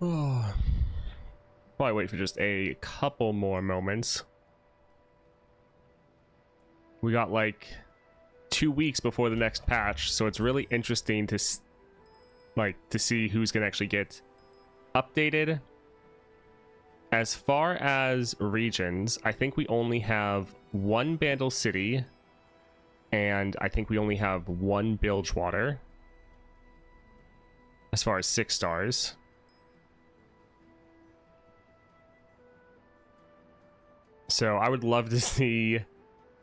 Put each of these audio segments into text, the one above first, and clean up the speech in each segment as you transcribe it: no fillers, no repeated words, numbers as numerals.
Oh, probably wait for just a couple more moments. We got like 2 weeks before the next patch, so it's really interesting to see who's gonna actually get updated. As far as regions, I think we only have one Bandle City, and I think we only have one Bilgewater as far as 6 stars. So I would love to see...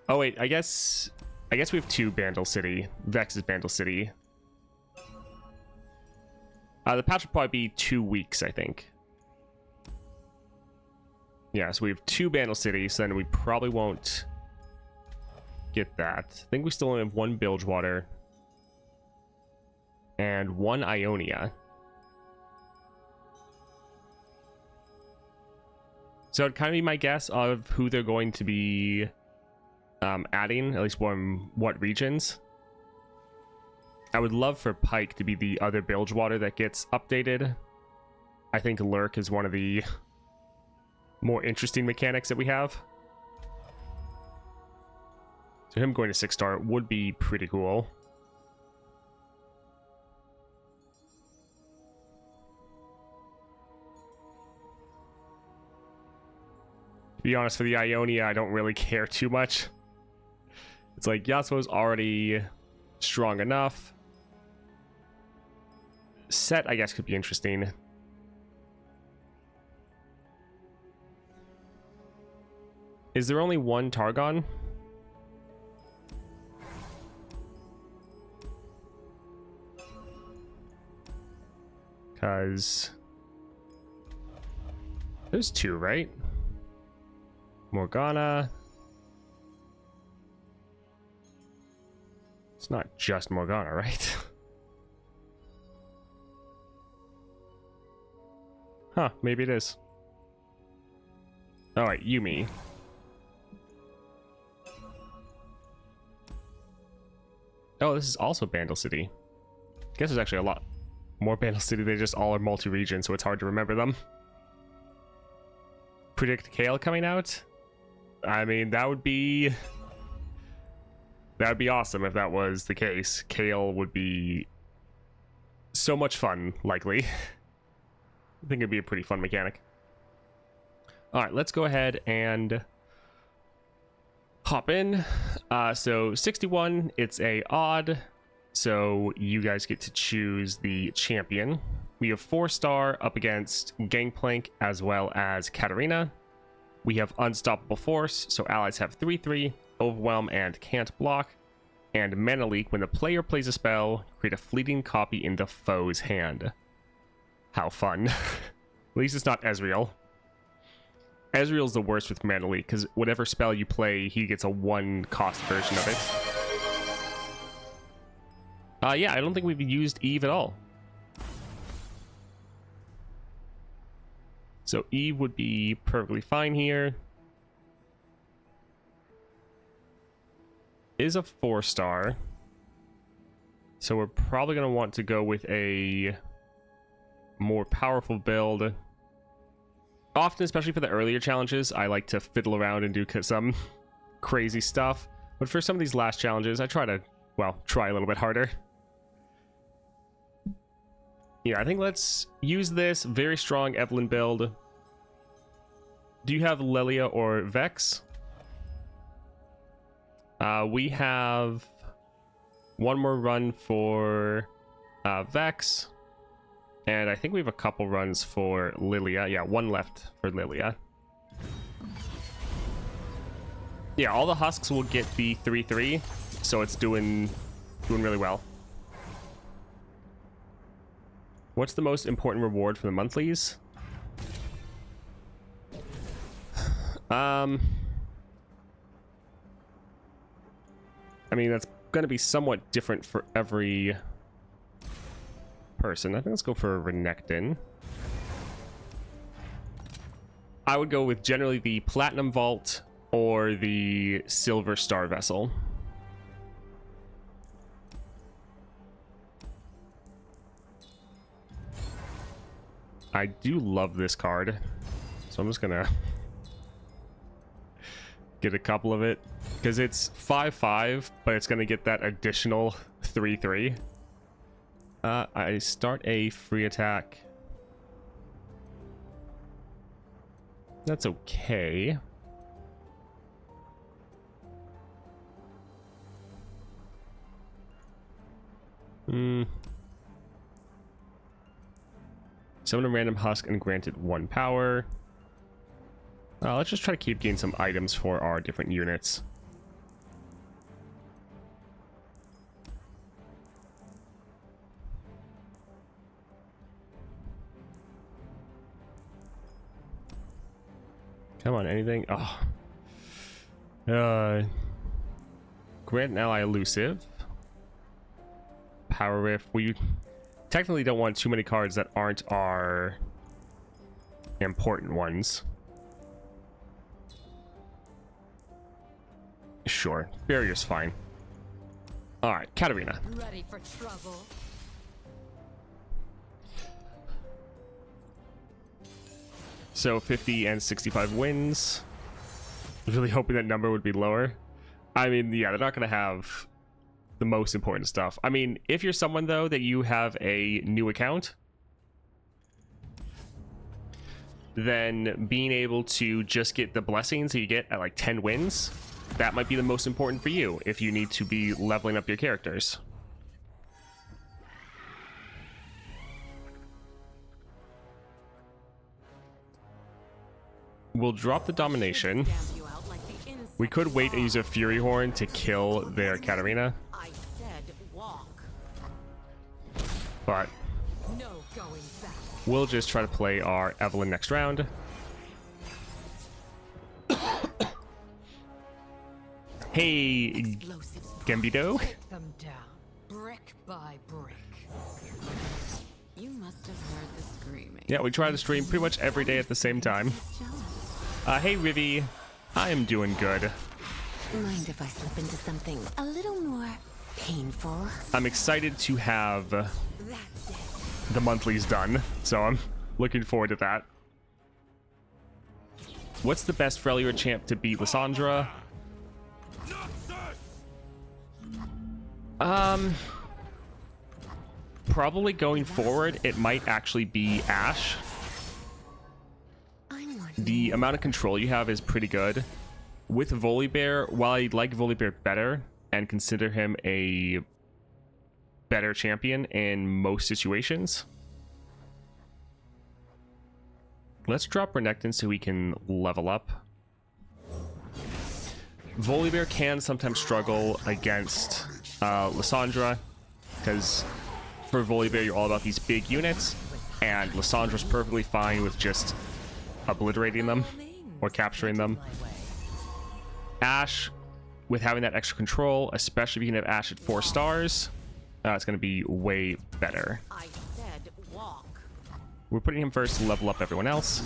Oh wait, I guess we have 2 Bandle City. Vex is Bandle City. The patch will probably be 2 weeks, I think. Yeah, so we have 2 Bandle City, so then we probably won't get that. I think we still only have 1 Bilgewater and 1 Ionia. So it'd kind of be my guess of who they're going to be adding, at least from what regions. I would love for Pike to be the other Bilgewater that gets updated. I think Lurk is one of the more interesting mechanics that we have. So him going to 6-star would be pretty cool. To be honest, for the Ionia, I don't really care too much. It's like Yasuo's already strong enough. Set, I guess, could be interesting. Is there only one Targon? Because there's 2, right? Morgana. It's not just Morgana, right? Huh, maybe it is. Alright, Yumi. Oh, this is also Bandle City. I guess there's actually a lot more Bandle City. They just all are multi-region, so it's hard to remember them. Predict Kale coming out? I mean, that would be awesome if that was the case. Kale would be so much fun, likely. I think it'd be a pretty fun mechanic. Alright, let's go ahead and hop in. So 61, it's a odd, so you guys get to choose the champion. We have 4-star up against Gangplank as well as Katarina. We have Unstoppable Force, so allies have 3/3, Overwhelm and Can't Block. And Mana Leak, when the player plays a spell, create a fleeting copy in the foe's hand. How fun. At least it's not Ezreal. Ezreal's the worst with Mana Leak, because whatever spell you play, he gets a 1-cost version of it. Yeah, I don't think we've used Eve at all. So Eve would be perfectly fine here. Is a 4-star. So we're probably going to want to go with a more powerful build. Often, especially for the earlier challenges, I like to fiddle around and do some crazy stuff. But for some of these last challenges, I try to, well, try a little bit harder. Yeah, I think let's use this very strong Evelyn build. Do you have Lilia or Vex? We have one more run for Vex. And I think we have a couple runs for Lilia. Yeah, one left for Lilia. Yeah, all the husks will get the 3/3, so it's doing really well. What's the most important reward for the monthlies? I mean, that's going to be somewhat different for every person. I think let's go for Renekton. I would go with generally the Platinum Vault or the Silver Star Vessel. I do love this card, so I'm just gonna get a couple of it because it's 5/5, but it's gonna get that additional 3/3. I start a free attack. That's okay. Summon a random husk and granted 1 power. Let's just try to keep getting some items for our different units. Come on, anything? Oh. Grant an ally elusive. Power Rift. We technically don't want too many cards that aren't our important ones. Sure, barrier's fine. All right, Katarina. Ready for trouble. So 50 and 65 wins. I was really hoping that number would be lower. I mean, yeah, they're not going to have the most important stuff. I mean, if you're someone, though, that you have a new account, then being able to just get the blessings that you get at like 10 wins, that might be the most important for you if you need to be leveling up your characters. We'll drop the domination. We could wait and use a Fury Horn to kill their Katarina. But we'll just try to play our Evelyn next round. Hey, Gambito. Take them down, brick by brick. You must have heard the screaming. Yeah, we try to stream pretty much every day at the same time. Hey, Rivi. I am doing good. Mind if I slip into something a little more painful? I'm excited to have the monthlies done, so I'm looking forward to that. What's the best Freljord champ to beat Lissandra? Probably going forward, it might actually be Ashe. The amount of control you have is pretty good. With Volibear, while I like Volibear better and consider him a better champion in most situations, let's drop Renekton so we can level up. Volibear can sometimes struggle against Lissandra, because for Volibear you're all about these big units, and Lissandra's perfectly fine with just obliterating them or capturing them. Ashe, with having that extra control, especially if you can have Ashe at 4 stars, it's going to be way better. I said walk. We're putting him first to level up everyone else.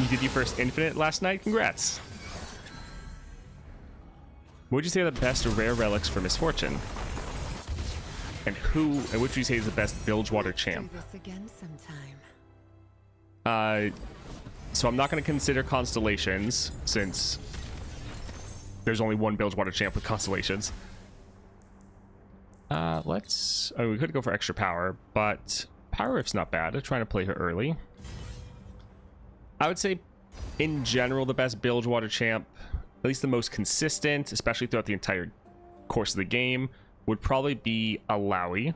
You did your first Infinite last night? Congrats. What would you say are the best rare relics for Misfortune? And which would you say is the best Bilgewater champ? Do this again sometime. So I'm not going to consider constellations, since there's only one Bilgewater champ with constellations. We could go for extra power, but Power Rift's not bad. I'm trying to play her early. I would say, in general, the best Bilgewater champ, at least the most consistent, especially throughout the entire course of the game, would probably be Alawi.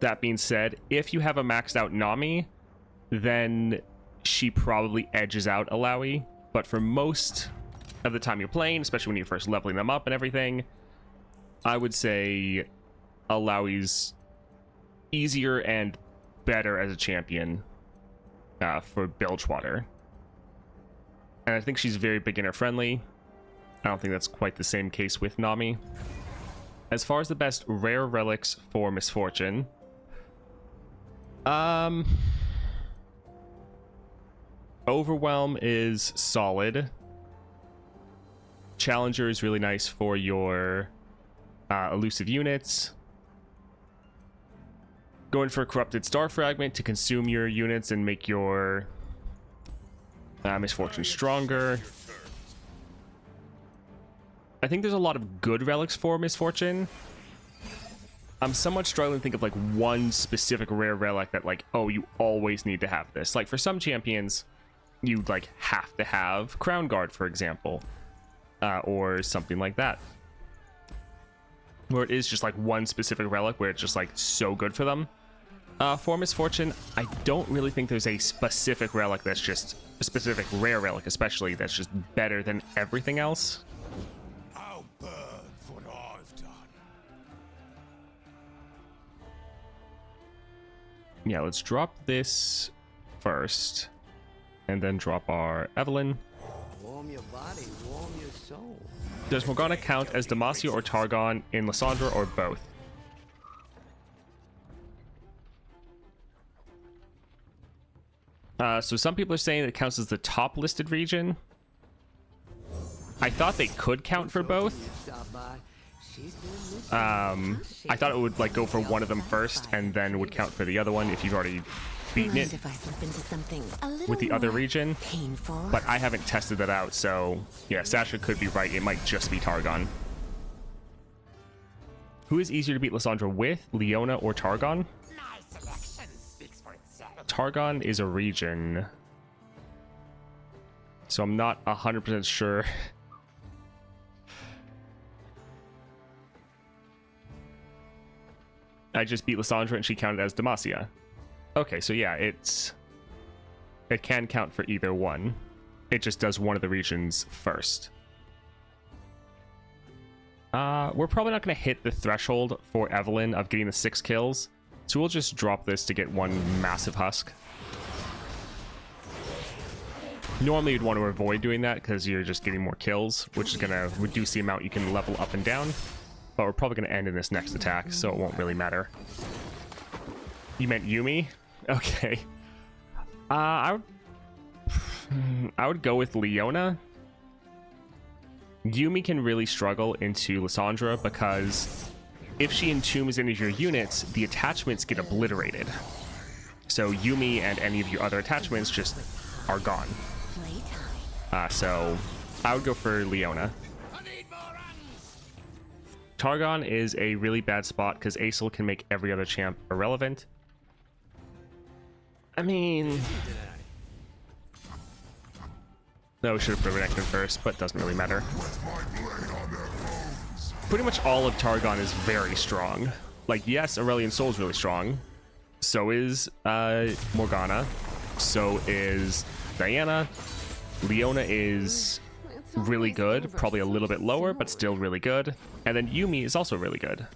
That being said, if you have a maxed out Nami, then she probably edges out Alawi. But for most of the time you're playing, especially when you're first leveling them up and everything, I would say Alawi's easier and better as a champion for Bilgewater. And I think she's very beginner friendly. I don't think that's quite the same case with Nami. As far as the best rare relics for Misfortune, Overwhelm is solid. Challenger is really nice for your elusive units. Going for a Corrupted Star Fragment to consume your units and make your Misfortune stronger. I think there's a lot of good relics for Misfortune. I'm somewhat struggling to think of like one specific rare relic that like, oh, you always need to have this. Like for some champions, you like have to have Crown Guard, for example, or something like that. Where it is just like one specific relic where it's just like so good for them. For Misfortune, I don't really think there's a specific relic that's just a specific rare relic, especially that's just better than everything else. I'll burn for what I've done. Yeah, let's drop this first, and then drop our Evelyn. Warm your body, warm your soul. Does Morgana count as Demacia or Targon in Lysandra, or both? So some people are saying it counts as the top listed region. I thought they could count for both. I thought it would like go for one of them first and then would count for the other one if you've already beaten it with the other region. Painful. But I haven't tested that out, so yeah, Sasha could be right. It might just be Targon. Who is easier to beat Lysandra with, Leona or Targon? My selection speaks for itself. Targon is a region, so I'm not 100% sure. I just beat Lysandra and she counted as Demacia. Okay, so yeah, it can count for either one. It just does one of the regions first. We're probably not going to hit the threshold for Evelyn of getting the 6 kills, so we'll just drop this to get one massive husk. Normally you'd want to avoid doing that because you're just getting more kills, which is going to reduce the amount you can level up and down. But we're probably going to end in this next attack, so it won't really matter. You meant Yuumi? Okay. I would go with Leona. Yuumi can really struggle into Lysandra because if she entombs any of your units, the attachments get obliterated. So Yuumi and any of your other attachments just are gone. So I would go for Leona. Targon is a really bad spot because Aesel can make every other champ irrelevant. I mean... No, we should have put Renekton first, but doesn't really matter. Pretty much all of Targon is very strong. Like, yes, Aurelian Soul is really strong. So is Morgana. So is Diana. Leona is really good. Probably a little bit lower, but still really good. And then Yuumi is also really good.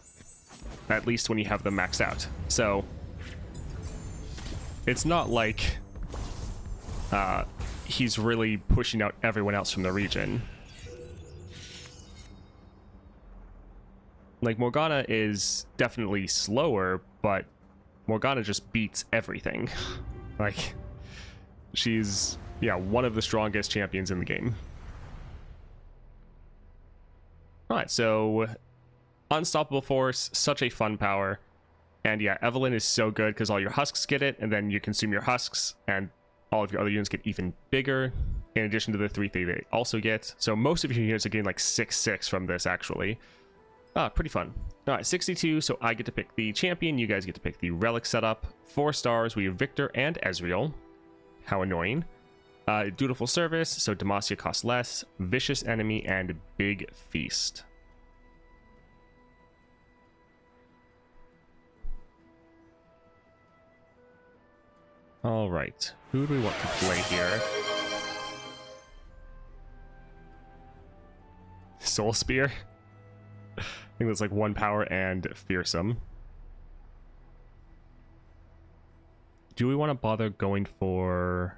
At least when you have them maxed out. So it's not like he's really pushing out everyone else from the region. Like, Morgana is definitely slower, but Morgana just beats everything. Like, she's, yeah, one of the strongest champions in the game. Alright, so Unstoppable Force, such a fun power. And yeah, Evelyn is so good because all your husks get it, and then you consume your husks, and all of your other units get even bigger, in addition to the 3 they also get. So most of your units are getting like 6/6 from this, actually. Pretty fun. Alright, 62, so I get to pick the champion, you guys get to pick the relic setup. 4 stars, we have Victor and Ezreal. How annoying. Dutiful Service, so Demacia costs less. Vicious Enemy, and Big Feast. Alright, who do we want to play here? Soul Spear? I think that's like 1 power and fearsome. Do we want to bother going for...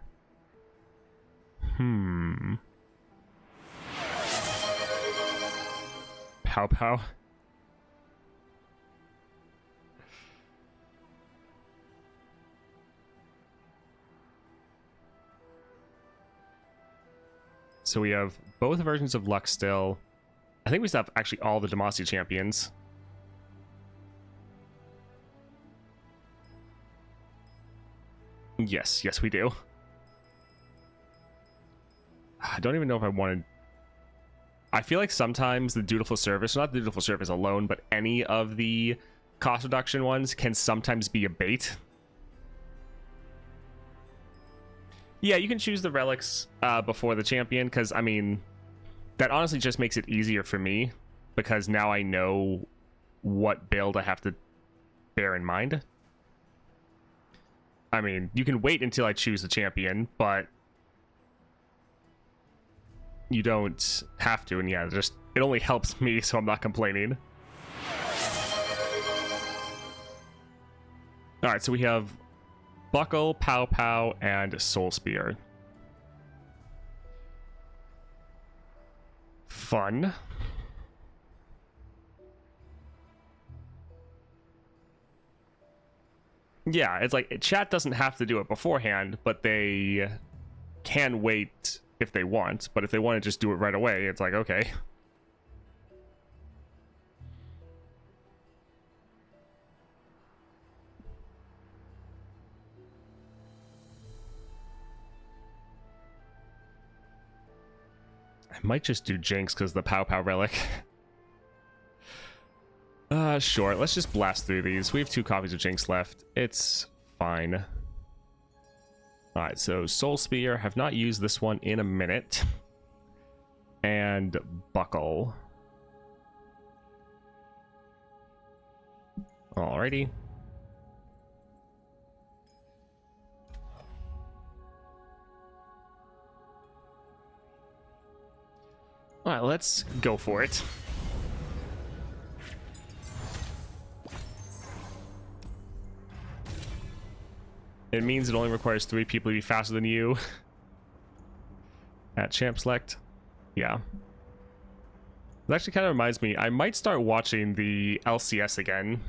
Pow Pow? So we have both versions of Lux still. I think we still have actually all the Demacia champions. Yes, yes we do. I don't even know if I wanted... I feel like sometimes the Dutiful Service, not the Dutiful Service alone, but any of the cost reduction ones can sometimes be a bait. Yeah, you can choose the relics before the champion, because, I mean, that honestly just makes it easier for me, because now I know what build I have to bear in mind. I mean, you can wait until I choose the champion, but you don't have to, and yeah, just it only helps me, so I'm not complaining. Alright, so we have Buckle, Pow Pow, and Soul Spear. Fun. Yeah, it's like chat doesn't have to do it beforehand, but they can wait if they want. But if they want to just do it right away, it's like, okay. I might just do Jinx because the Pow Pow relic. Sure. Let's just blast through these. We have 2 copies of Jinx left. It's fine. Alright, so Soul Spear. Have not used this one in a minute. And Buckle. Alrighty. Alright, let's go for it. It means it only requires 3 people to be faster than you. At champ select. Yeah. It actually kind of reminds me, I might start watching the LCS again.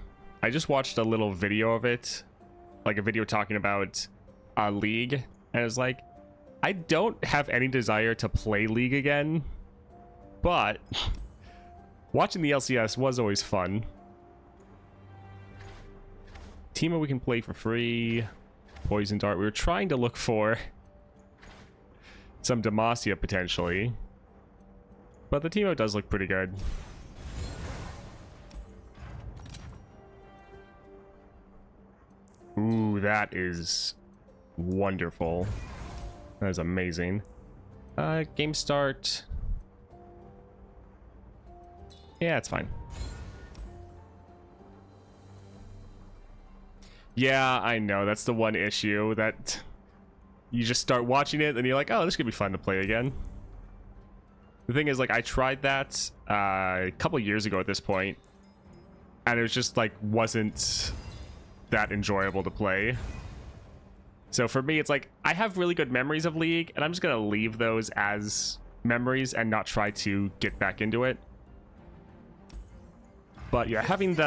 I just watched a little video of it. Like a video talking about League. And it's like, I don't have any desire to play League again. But watching the LCS was always fun. Teemo we can play for free. Poison Dart. We were trying to look for some Demacia potentially. But the Teemo does look pretty good. Ooh, that is wonderful. That is amazing. Game start. Yeah, it's fine. Yeah, I know. That's the one issue, that you just start watching it and you're like, oh, this could be fun to play again. The thing is, like, I tried that a couple years ago at this point, and it was just, like, wasn't that enjoyable to play. So for me, it's like, I have really good memories of League, and I'm just going to leave those as memories and not try to get back into it. But yeah, having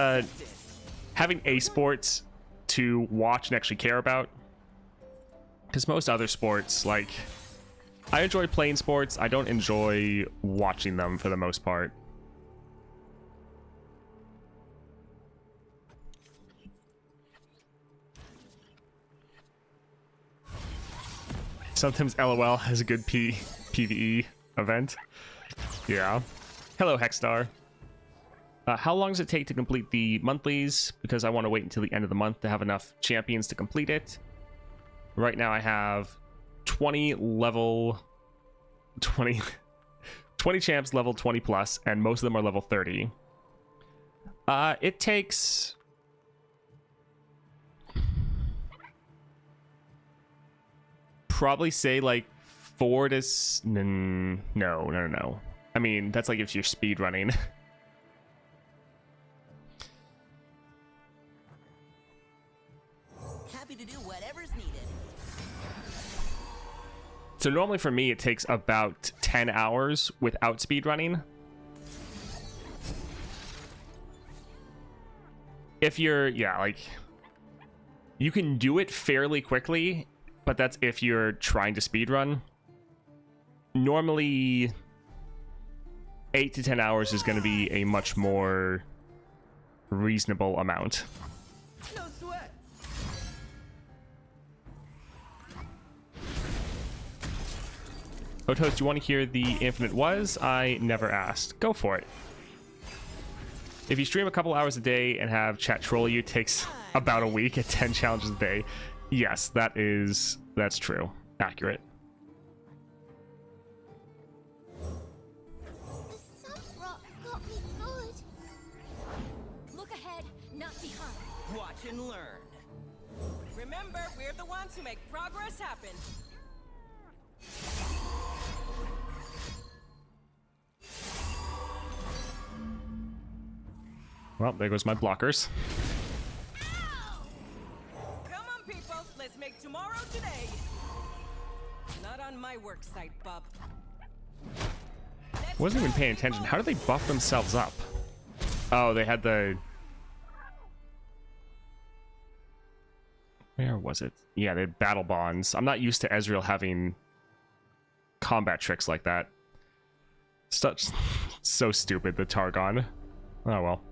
a sports to watch and actually care about, because most other sports, like, I enjoy playing sports, I don't enjoy watching them for the most part. Sometimes LOL has a good PvE event. Yeah. Hello, Hexstar. How long does it take to complete the monthlies? Because I want to wait until the end of the month to have enough champions to complete it. Right now I have 20 champs level 20 plus, and most of them are level 30. It takes... probably say like 4 to... No. I mean, that's like if you're speed running. Happy to do whatever's needed. So normally for me, it takes about 10 hours without speed running. If you're, yeah, like, you can do it fairly quickly, but that's if you're trying to speed run. Normally, 8 to 10 hours is going to be a much more reasonable amount. No sweat. Oh, Toast, do you want to hear the infinite was? I never asked. Go for it. If you stream a couple hours a day and have chat troll you, it takes about a week at 10 challenges a day. Yes, that's true. Accurate. The sun rock got me good. Look ahead, not behind. Watch and learn. Remember, we're the ones who make progress happen. Well, there goes my blockers. Come on, people. Let's make tomorrow today. Not on my work site, bub. Wasn't even paying attention. How did they buff themselves up? Oh, they had the... Where was it? Yeah, they had battle bonds. I'm not used to Ezreal having combat tricks like that. Such so stupid, the Targon. Oh well.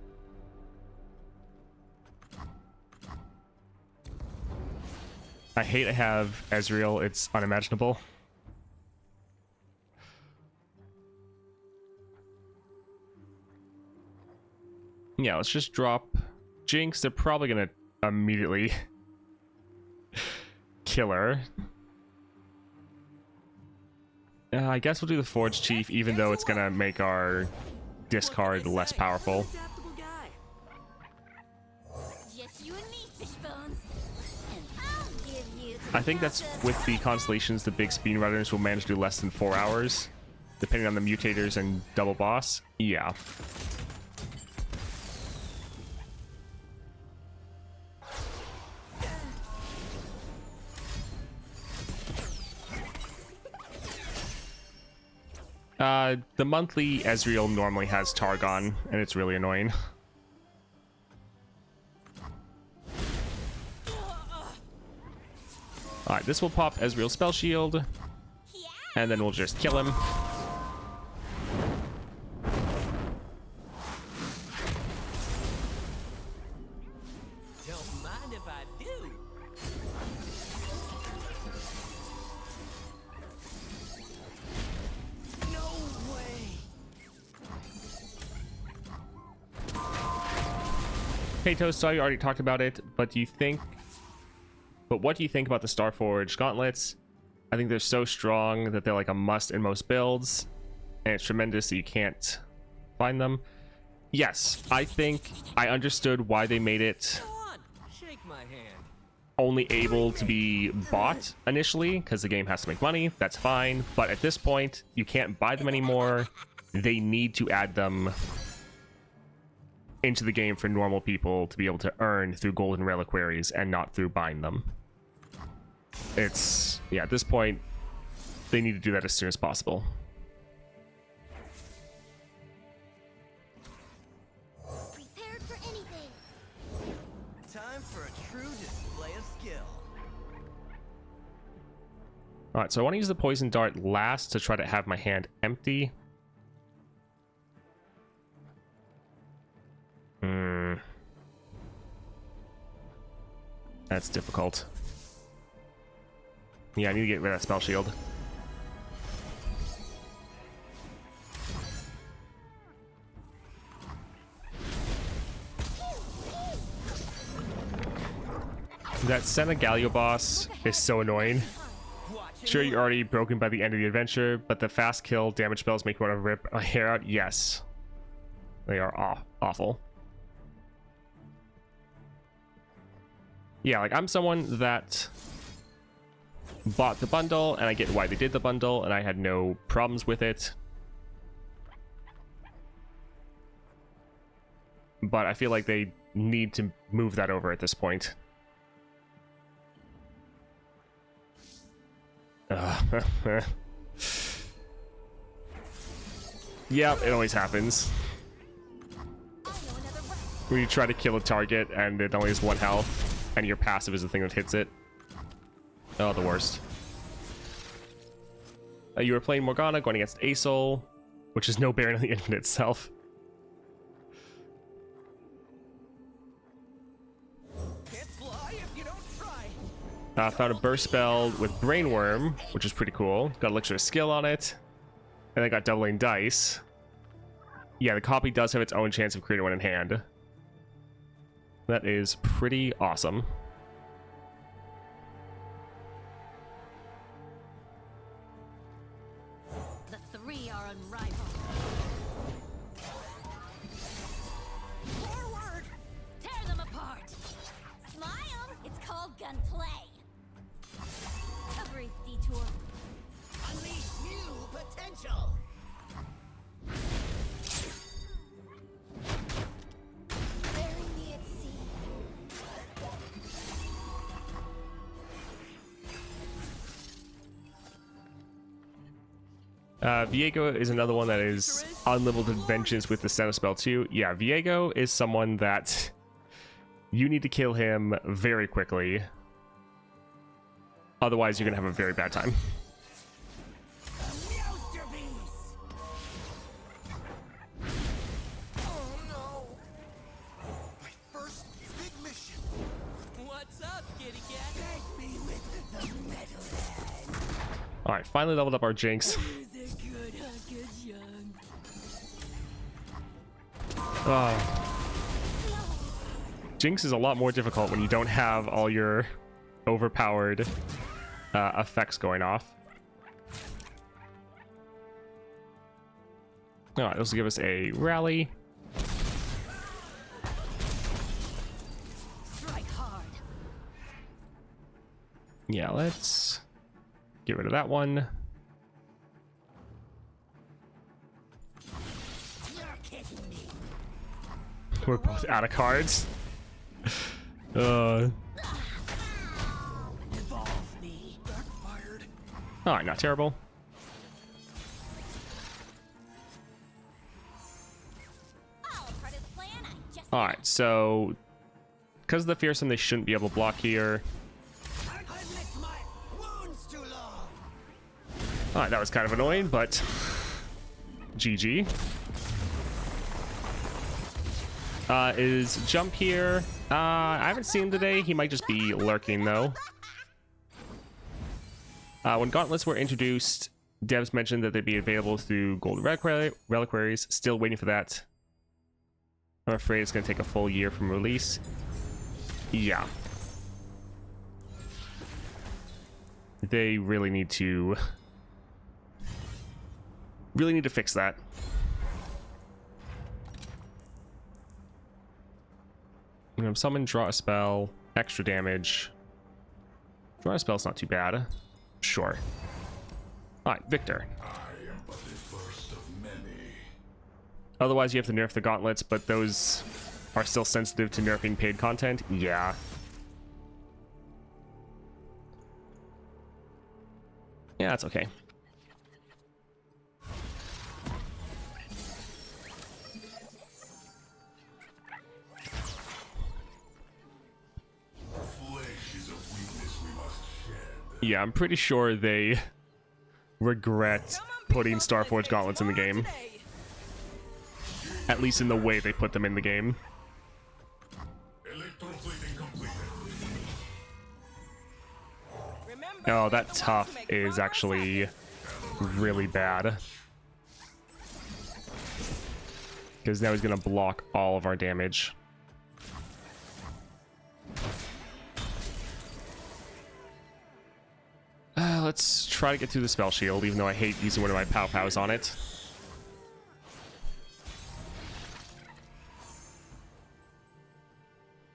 I hate I have Ezreal. It's unimaginable. Yeah, let's just drop Jinx. They're probably gonna immediately kill her. I guess we'll do the Forge Chief, even though it's gonna make our discard less powerful. Just you and me, Fishbones. And I'll give you. I think that's with the constellations, the big speedrunners will manage to do less than 4 hours, depending on the mutators and double boss. Yeah. The monthly Ezreal normally has Targon, and it's really annoying. Alright, this will pop Ezreal Spell Shield, and then we'll just kill him. Don't mind if I do. No way. Hey Toast, saw you already talked about it, but what do you think about the Starforged gauntlets? I think they're so strong that they're like a must in most builds, and it's tremendous that you can't find them. Yes, I think I understood why they made it Go on, shake my hand. only able to be bought initially, because the game has to make money. That's fine, but at this point, you can't buy them anymore. They need to add them into the game for normal people to be able to earn through golden reliquaries and not through buying them. It's, yeah, at this point, they need to do that as soon as possible. Prepared for anything. Time for a true display of skill. Alright, so I want to use the poison dart last to try to have my hand empty. That's difficult. Yeah, I need to get rid of that spell shield. That Senna Galio boss is so annoying. Sure, you're already broken by the end of the adventure, but the fast kill damage spells make you want to rip a hair out. Yes. They are awful. Yeah, like I'm someone that bought the bundle, and I get why they did the bundle, and I had no problems with it. But I feel like they need to move that over at this point. Yep, it always happens. When you try to kill a target and it only has 1 health, and your passive is the thing that hits it. Oh, the worst. You were playing Morgana going against Azul, which is no bearing on the infinite itself. Can't fly if you don't try. Found a burst spell with Brainworm, which is pretty cool. Got Elixir of Skill on it. And I got Doubling Dice. Yeah, the copy does have its own chance of creating one in hand. That is pretty awesome. The three are unrivaled. Forward! Tear them apart! Smile! It's called gunplay. A brief detour. Unleash new potential. Bury me at sea. Viego is another one that is unlimited vengeance with the Senna spell too. Yeah, Viego is someone that you need to kill him very quickly. Otherwise, you're going to have a very bad time. Oh no! My first big mission. What's up, kitty cat? Thank me with the metal hand. Alright, finally leveled up our Jinx. Is it good, good young? Jinx is a lot more difficult when you don't have all your overpowered effects going off. Alright, this will give us a rally. Strike hard. Yeah, let's get rid of that one. You're kidding me. We're both out of cards. Evolve me. Backfired. Alright, not terrible. All part of the plan. I just Alright, so because of the fearsome, they shouldn't be able to block here. I licked my wounds too long. Alright, that was kind of annoying, but GG. Is Jump here? I haven't seen him today. He might just be lurking, though. When gauntlets were introduced, devs mentioned that they'd be available through gold reliquaries. Still waiting for that. I'm afraid it's going to take a full year from release. Yeah. They really need to fix that. I'm gonna summon, draw a spell, extra damage. Draw a spell's not too bad. Sure. Alright, Victor. I am but the first of many. Otherwise, you have to nerf the gauntlets, but those are still sensitive to nerfing paid content. Yeah. Yeah, that's okay. Flesh is a weakness we must shed. Yeah, I'm pretty sure they regret Come on, putting people, let's Starforge make gauntlets in the tomorrow game. today. At least in the way they put them in the game. Electroplating completed. Remember, Oh, you're that the ones tough who make is progress actually happen. really bad. Because now he's going to block all of our damage. Let's try to get through the spell shield, even though I hate using one of my pow-pows on it.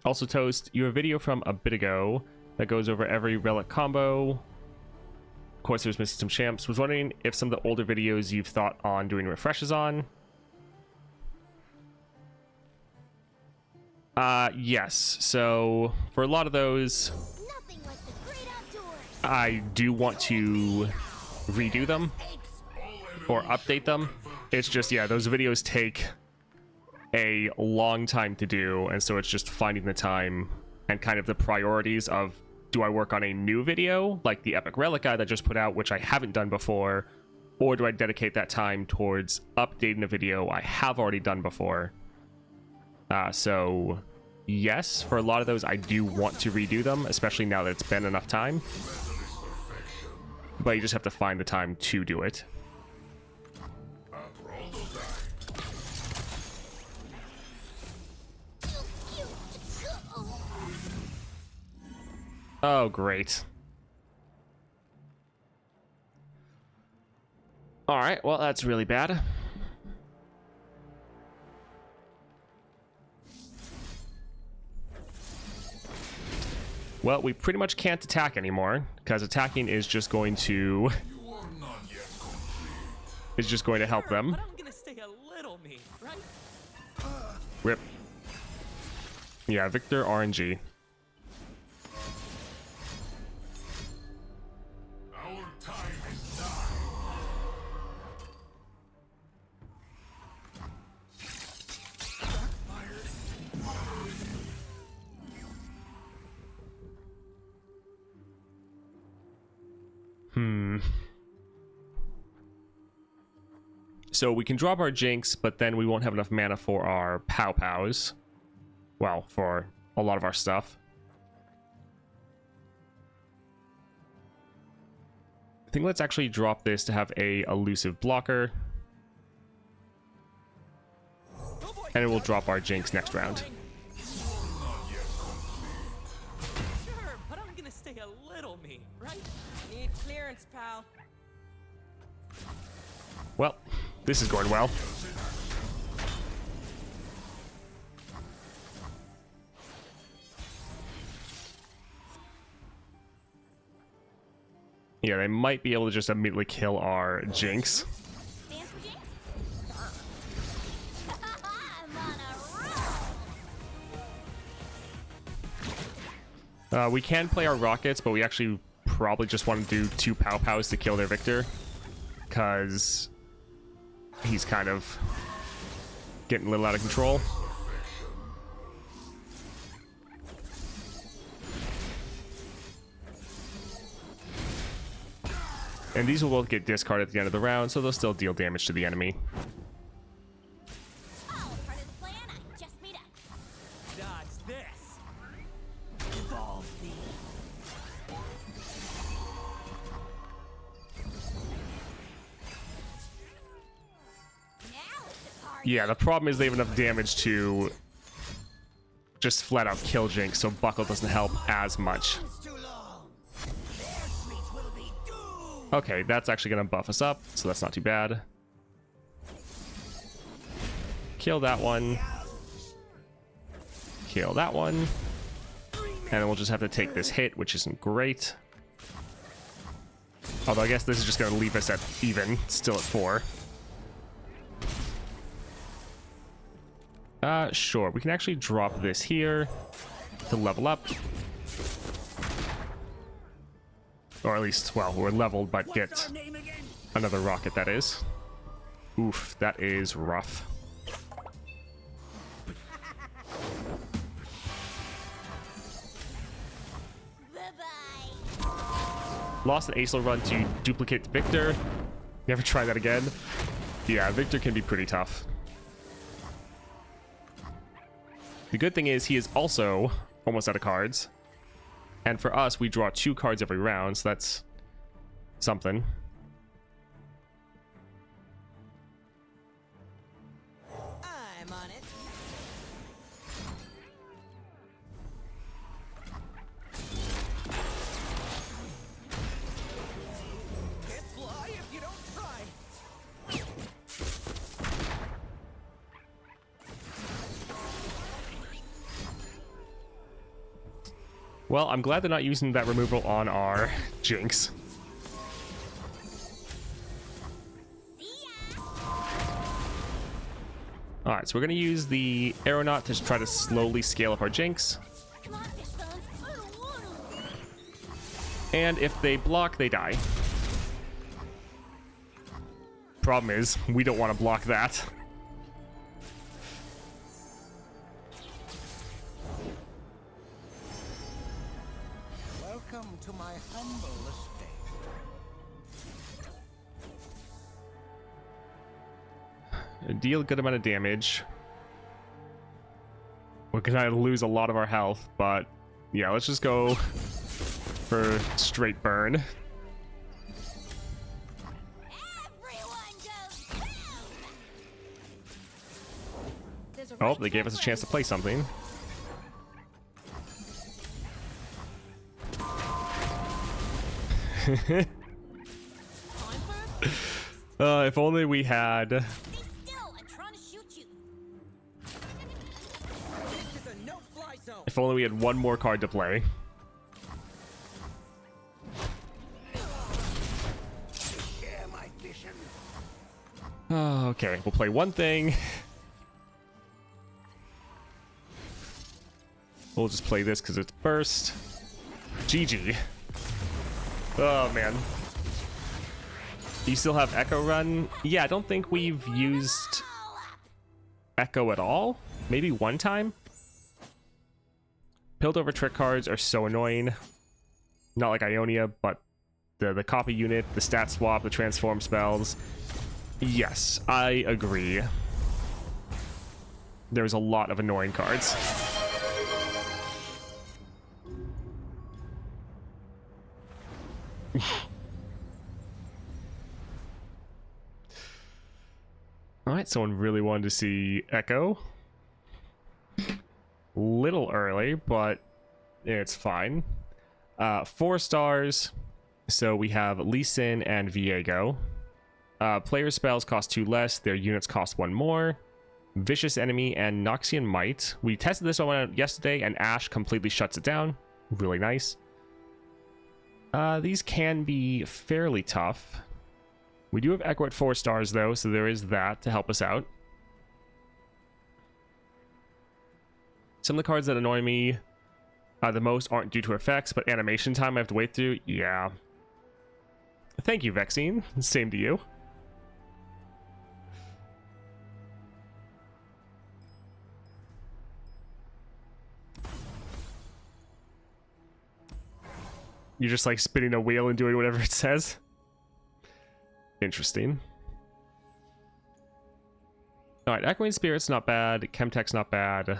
Also, Toast, you have a video from a bit ago that goes over every relic combo. Of course, there's missing some champs. Was wondering if some of the older videos you've thought on doing refreshes on. Yes. So for a lot of those, Nothing like the great outdoors. I do want to redo them or update them. It's just, yeah, those videos take a long time to do, and so it's just finding the time and kind of the priorities of, do I work on a new video like the Epic Relic guide that I just put out, which I haven't done before, or do I dedicate that time towards updating a video I have already done before? So yes, for a lot of those, I do want to redo them, especially now that it's been enough time. But you just have to find the time to do it. Oh, great. Alright, well, that's really bad. Well, we pretty much can't attack anymore, because attacking is just going to... is just going to help them. But I'm gonna stay a little me, right? Rip. Yeah, Victor RNG. Our time is done. So we can drop our Jinx, but then we won't have enough mana for our Pow Pows. Well, for a lot of our stuff. I think let's actually drop this to have a elusive blocker. And it will drop our Jinx next round. Sure, but I'm gonna stay a little me, right? Need clearance, pal. Well, this is going well. Yeah, they might be able to just immediately kill our Jinx. Stands for Jinx? I'm on a roll. We can play our rockets, but we actually probably just want to do 2 Pow Pows to kill their Victor. Because he's kind of getting a little out of control. And these will both get discarded at the end of the round, so they'll still deal damage to the enemy. Oh, part of the plan, I just made up. Dodge this. Evolve me. Now it's a party. Yeah, the problem is they have enough damage to just flat out kill Jinx, so Buckle doesn't help as much. It's too long. Their sweets will be doomed. Okay, that's actually going to buff us up, so that's not too bad. Kill that one. Kill that one. And then we'll just have to take this hit, which isn't great. Although I guess this is just going to leave us at even, still at 4. Sure. We can actually drop this here to level up. Or at least, well, we're leveled, but get another rocket, that is. Oof, that is rough. Bye-bye. Lost an Acel run to duplicate Victor. Never try that again. Yeah, Victor can be pretty tough. The good thing is he is also almost out of cards. And for us, we draw 2 cards every round, so that's something. I'm on it. Can't fly if you don't try. Well, I'm glad they're not using that removal on our Jinx. Alright, so we're going to use the Aeronaut to try to slowly scale up our Jinx. Come on, fish bones. I don't want 'em. And if they block, they die. Problem is, we don't want to block that. Welcome to my humble estate. Deal a good amount of damage. we're gonna lose a lot of our health, but yeah, let's just go for straight burn. Everyone goes boom! There's a Oh, right they gave us a chance to play something. If only we had. Stay still, I'm trying to shoot you. This is a no-fly zone. If only we had one more card to play. Share my vision. Oh, okay, we'll play one thing. We'll just play this because it's burst. GG. Oh, man. Do you still have Ekko run? Yeah, I don't think we've used Ekko at all. Maybe one time? Pilled over trick cards are so annoying. Not like Ionia, but the copy unit, the stat swap, the transform spells. Yes, I agree. There's a lot of annoying cards. Alright, someone really wanted to see Ekko. Little early, but it's fine. 4 stars. So we have Lucian and Viego. Player spells cost 2 less. Their units cost 1 more. Vicious Enemy and Noxian Might. We tested this one out yesterday, and Ash completely shuts it down. Really nice. These can be fairly tough. We do have Ekko at 4 stars, though, so there is that to help us out. Some of the cards that annoy me the most aren't due to effects, but animation time I have to wait through. Yeah. Thank you, Vexine. Same to you. You're just like spinning a wheel and doing whatever it says. Interesting. Alright, Echoing Spirit's not bad. Chemtech's not bad.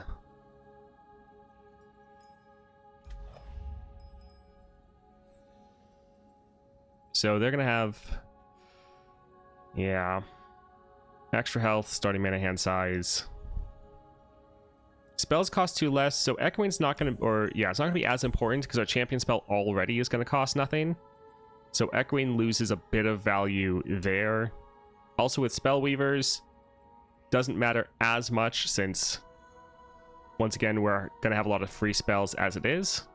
So they're gonna have... yeah. Extra health, starting mana hand size. Spells cost 2 less, so Echoing's not gonna... or, yeah, it's not gonna be as important because our champion spell already is gonna cost nothing. So Echoing loses a bit of value there. Also with Spellweavers, doesn't matter as much since, once again, we're going to have a lot of free spells as it is.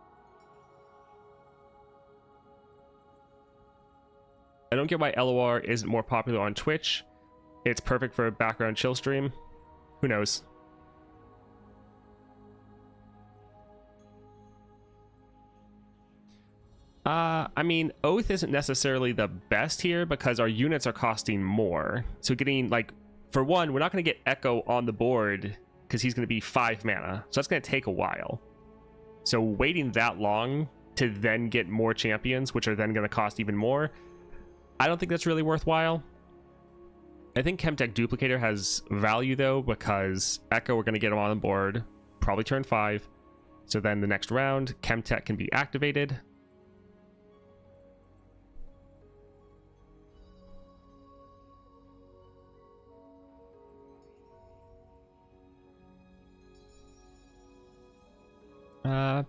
I don't get why LOR isn't more popular on Twitch. It's perfect for a background chill stream. Who knows? I mean, Oath isn't necessarily the best here because our units are costing more. So getting, like, for one, we're not going to get Ekko on the board because he's going to be 5 mana. So that's going to take a while. So waiting that long to then get more champions, which are then going to cost even more, I don't think that's really worthwhile. I think Chemtech Duplicator has value, though, because Ekko, we're going to get him on the board, probably turn 5. So then the next round, Chemtech can be activated.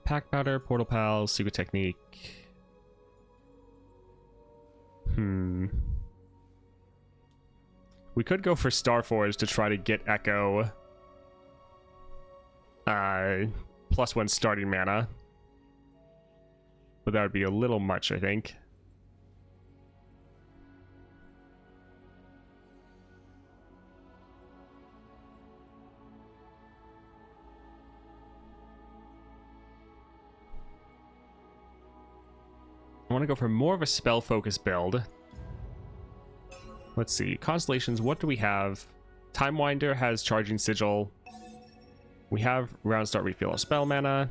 Pack Powder, Portal Pals, Secret Technique. We could go for Starforge to try to get Ekko +1 starting mana. But that would be a little much, I think. I want to go for more of a spell focus build. Let's see. Constellations, what do we have? Time Winder has Charging Sigil. We have Round Start Refill of Spell Mana.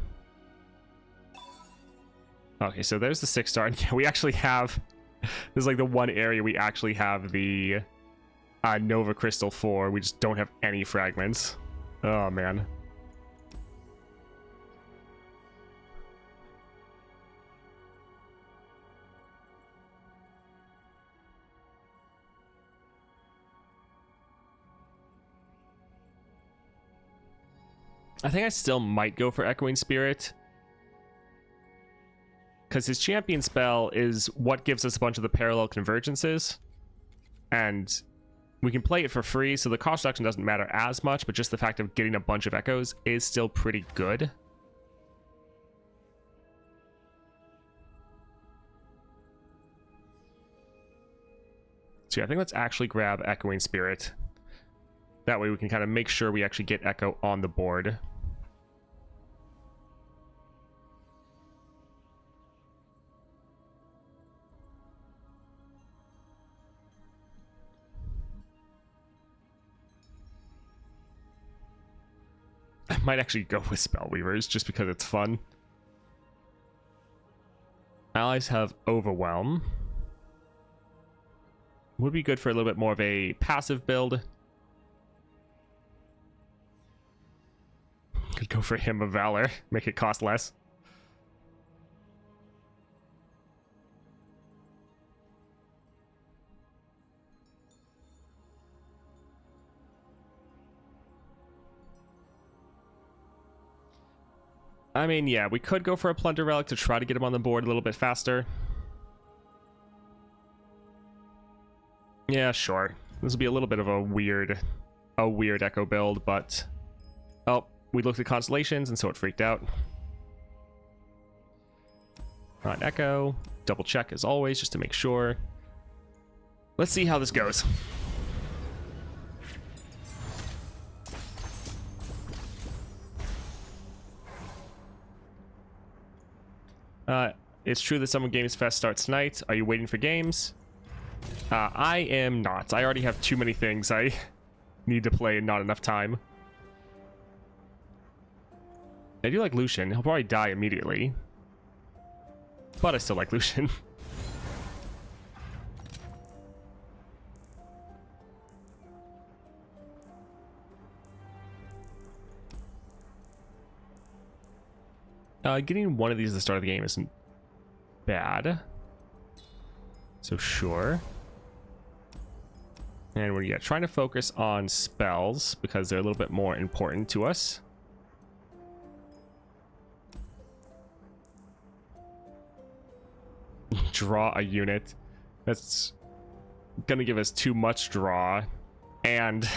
Okay, so there's the 6-star. Yeah, we actually have... this is like the one area we actually have the Nova Crystal for. We just don't have any fragments. Oh, man. I think I still might go for Echoing Spirit, because his champion spell is what gives us a bunch of the parallel convergences, and we can play it for free, so the cost reduction doesn't matter as much, but just the fact of getting a bunch of echoes is still pretty good. So yeah, I think let's actually grab Echoing Spirit. That way we can kind of make sure we actually get Ekko on the board. I might actually go with Spellweavers just because it's fun. Allies have Overwhelm. Would be good for a little bit more of a passive build. Could go for Hymn of Valor, make it cost less. I mean, yeah, we could go for a Plunder Relic to try to get him on the board a little bit faster. Yeah, sure. This will be a little bit of a weird Ekko build, but... Oh, we looked at constellations, and so it freaked out. On Ekko. Double check as always, just to make sure. Let's see how this goes. It's true that Summer Games Fest starts tonight. Are you waiting for games? I am not. I already have too many things I need to play and not enough time. I do like Lucian. He'll probably die immediately. But I still like Lucian. Getting one of these at the start of the game isn't bad. So sure. And we're trying to focus on spells because they're a little bit more important to us. Draw a unit. That's gonna give us too much draw, and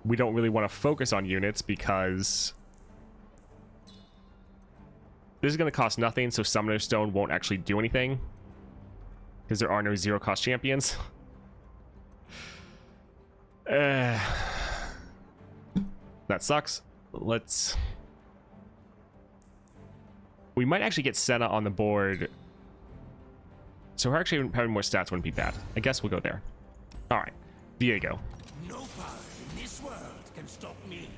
we don't really want to focus on units because this is going to cost nothing, so Summoner Stone won't actually do anything because there are no zero cost champions. That sucks. We might actually get Senna on the board, so her actually having more stats wouldn't be bad. I guess we'll go there. All right, Diego. No power in this world can stop me.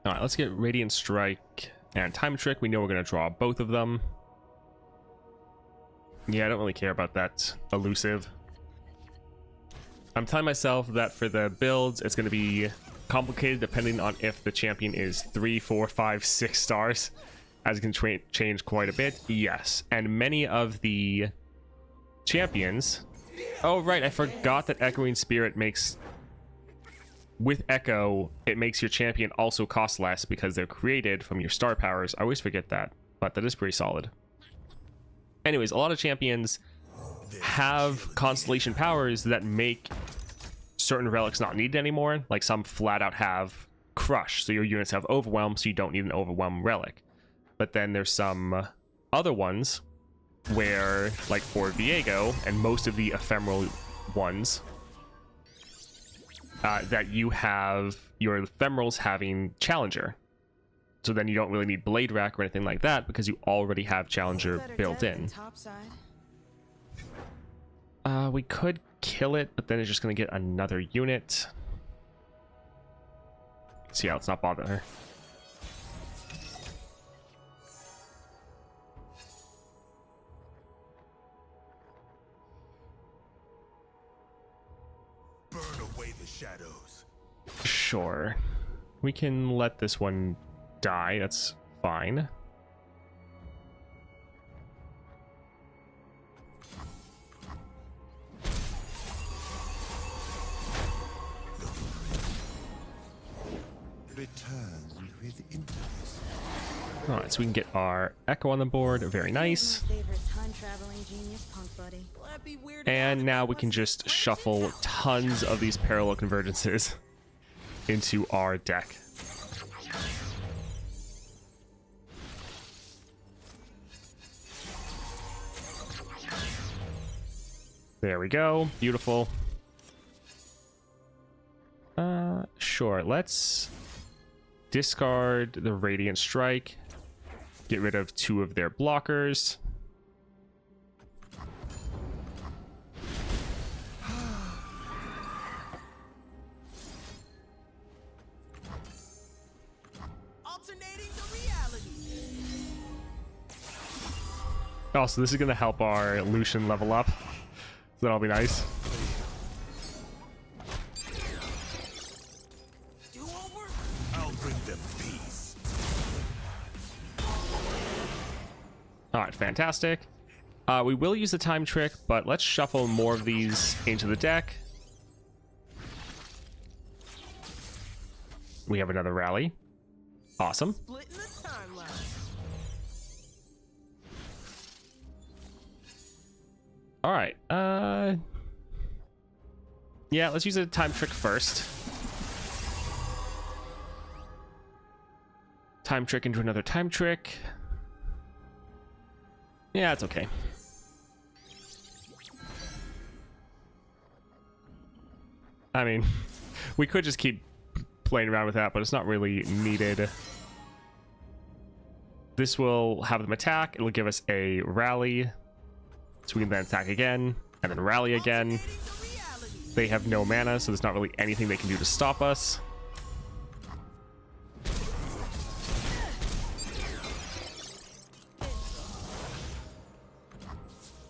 All right, let's get Radiant Strike and Time Trick. We know we're going to draw both of them. Yeah, I don't really care about that elusive. I'm telling myself that for the builds, it's going to be complicated depending on if the champion is 3, 4, 5, 6 stars, as it can change quite a bit. Yes, and many of the champions... Oh, right, I forgot that Echoing Spirit makes... With Ekko, it makes your champion also cost less because they're created from your star powers. I always forget that, but that is pretty solid. Anyways, a lot of champions have constellation powers that make certain relics not needed anymore. Like some flat out have Crush, so your units have Overwhelm, so you don't need an Overwhelm relic. But then there's some other ones where, like for Viego and most of the ephemeral ones, that you have your ephemerals having Challenger. So then you don't really need Blade Rack or anything like that because you already have Challenger built in. We could kill it, but then it's just going to get another unit. See how it's not bothering her. Burn away the shadows. Sure. We can let this one die. That's fine. return with interest. Alright, so we can get our Ekko on the board. Very nice. Favorite time traveling genius punk buddy. Well, that'd be weird. And now we can just shuffle tons of these parallel convergences into our deck. There we go. Beautiful. Sure. Let's discard the Radiant Strike. Get rid of 2 of their blockers. Alternating the reality. Oh, so this is going to help our Lucian level up. So that'll be nice. Do over. I'll bring them peace. Alright, fantastic. We will use the time trick, but let's shuffle more of these into the deck. We have another rally. Awesome. Splitting the timeline. Alright, yeah, let's use a time trick first. Time trick into another time trick. Yeah, it's okay. I mean, we could just keep playing around with that, but it's not really needed. This will have them attack. It'll give us a rally. So we can then attack again, and then rally again. They have no mana, so there's not really anything they can do to stop us.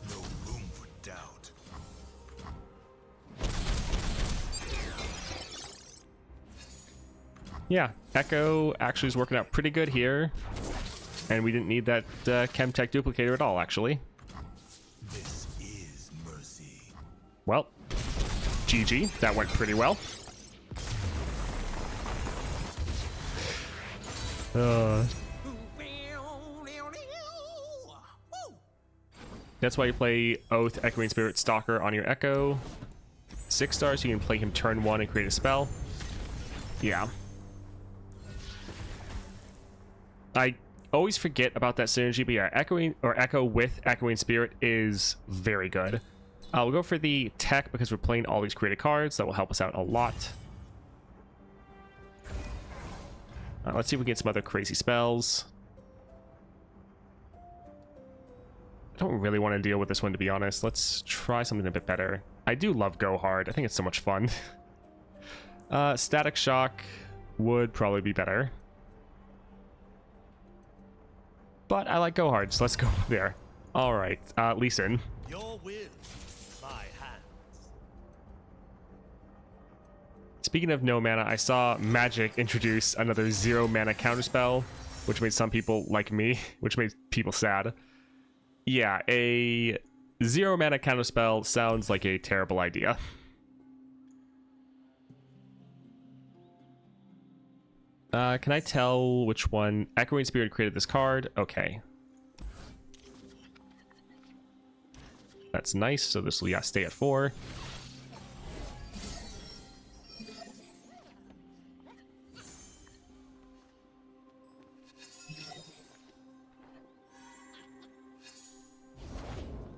No room for doubt. Yeah, Ekko actually is working out pretty good here. And we didn't need that Chemtech duplicator at all, actually. This is mercy. Well, GG. That went pretty well. That's why you play Oath, Echoing Spirit, Stalker on your Ekko. 6 stars, you can play him turn 1 and create a spell. Yeah. I always forget about that synergy, but yeah, Ekko with Echoing Spirit is very good. We'll go for the tech because we're playing all these created cards. That will help us out a lot. Let's see if we get some other crazy spells. I don't really want to deal with this one, to be honest. Let's try something a bit better. I do love Go Hard. I think it's so much fun. Static Shock would probably be better. But I like Go Hard, so let's go there. All right, Lucian. Your will, my hands. Speaking of no mana, I saw Magic introduce another 0 mana counterspell, which made some people like me, which made people sad. Yeah, a 0 mana counterspell sounds like a terrible idea. Can I tell which one? Echoing Spirit created this card. Okay. That's nice. So this will, yeah, stay at 4.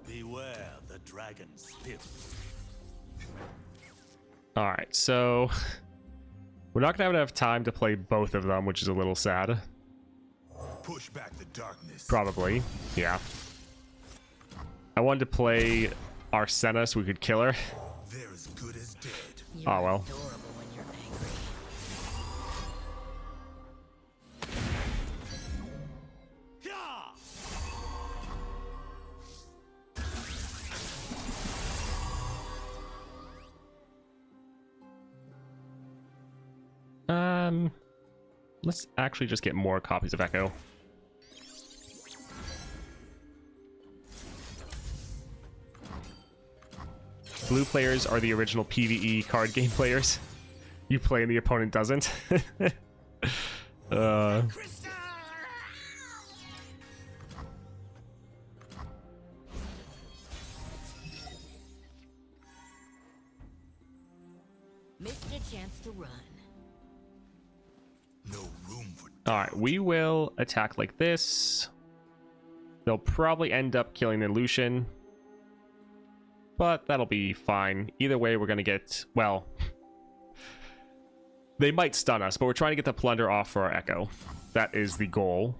Beware the dragon spirit. All right, so we're not gonna have enough time to play both of them, which is a little sad. Push back the darkness. Probably, yeah. I wanted to play our Senna so we could kill her. They're as good as dead. You're Oh, well. adorable when you're angry. Let's actually just get more copies of Ekko. Blue players are the original PvE card game players. You play and the opponent doesn't. Missed a chance to run. No room for All right, we will attack like this. They'll probably end up killing the Lucian, but that'll be fine. Either way, we're gonna get, well, they might stun us, but we're trying to get the plunder off for our Ekko. That is the goal.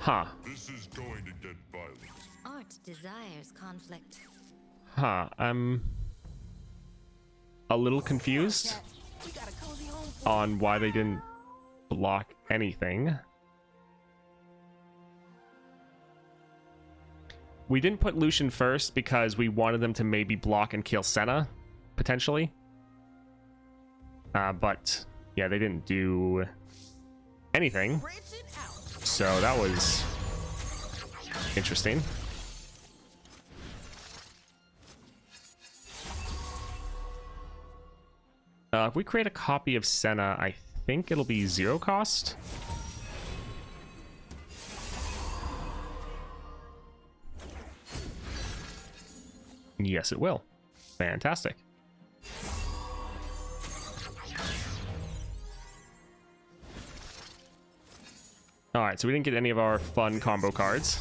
Huh. This is going to get violent. Art desires conflict. Huh. I'm a little confused on why they didn't block anything. We didn't put Lucian first because we wanted them to maybe block and kill Senna, potentially. But, yeah, they didn't do anything. So that was interesting. If we create a copy of Senna, I think it'll be 0 cost. Yes, it will. Fantastic. Alright, so we didn't get any of our fun combo cards.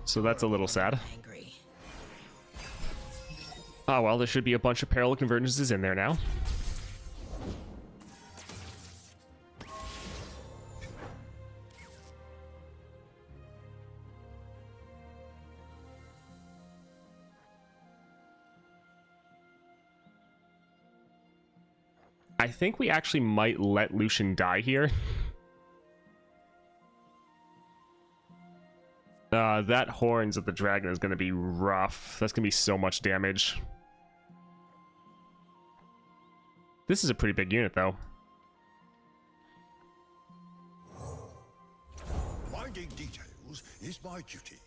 So that's a little sad. Oh well, there should be a bunch of parallel convergences in there now. I think we actually might let Lucian die here. That horns of the dragon is going to be rough. That's going to be so much damage. This is a pretty big unit, though. Finding details is my duty.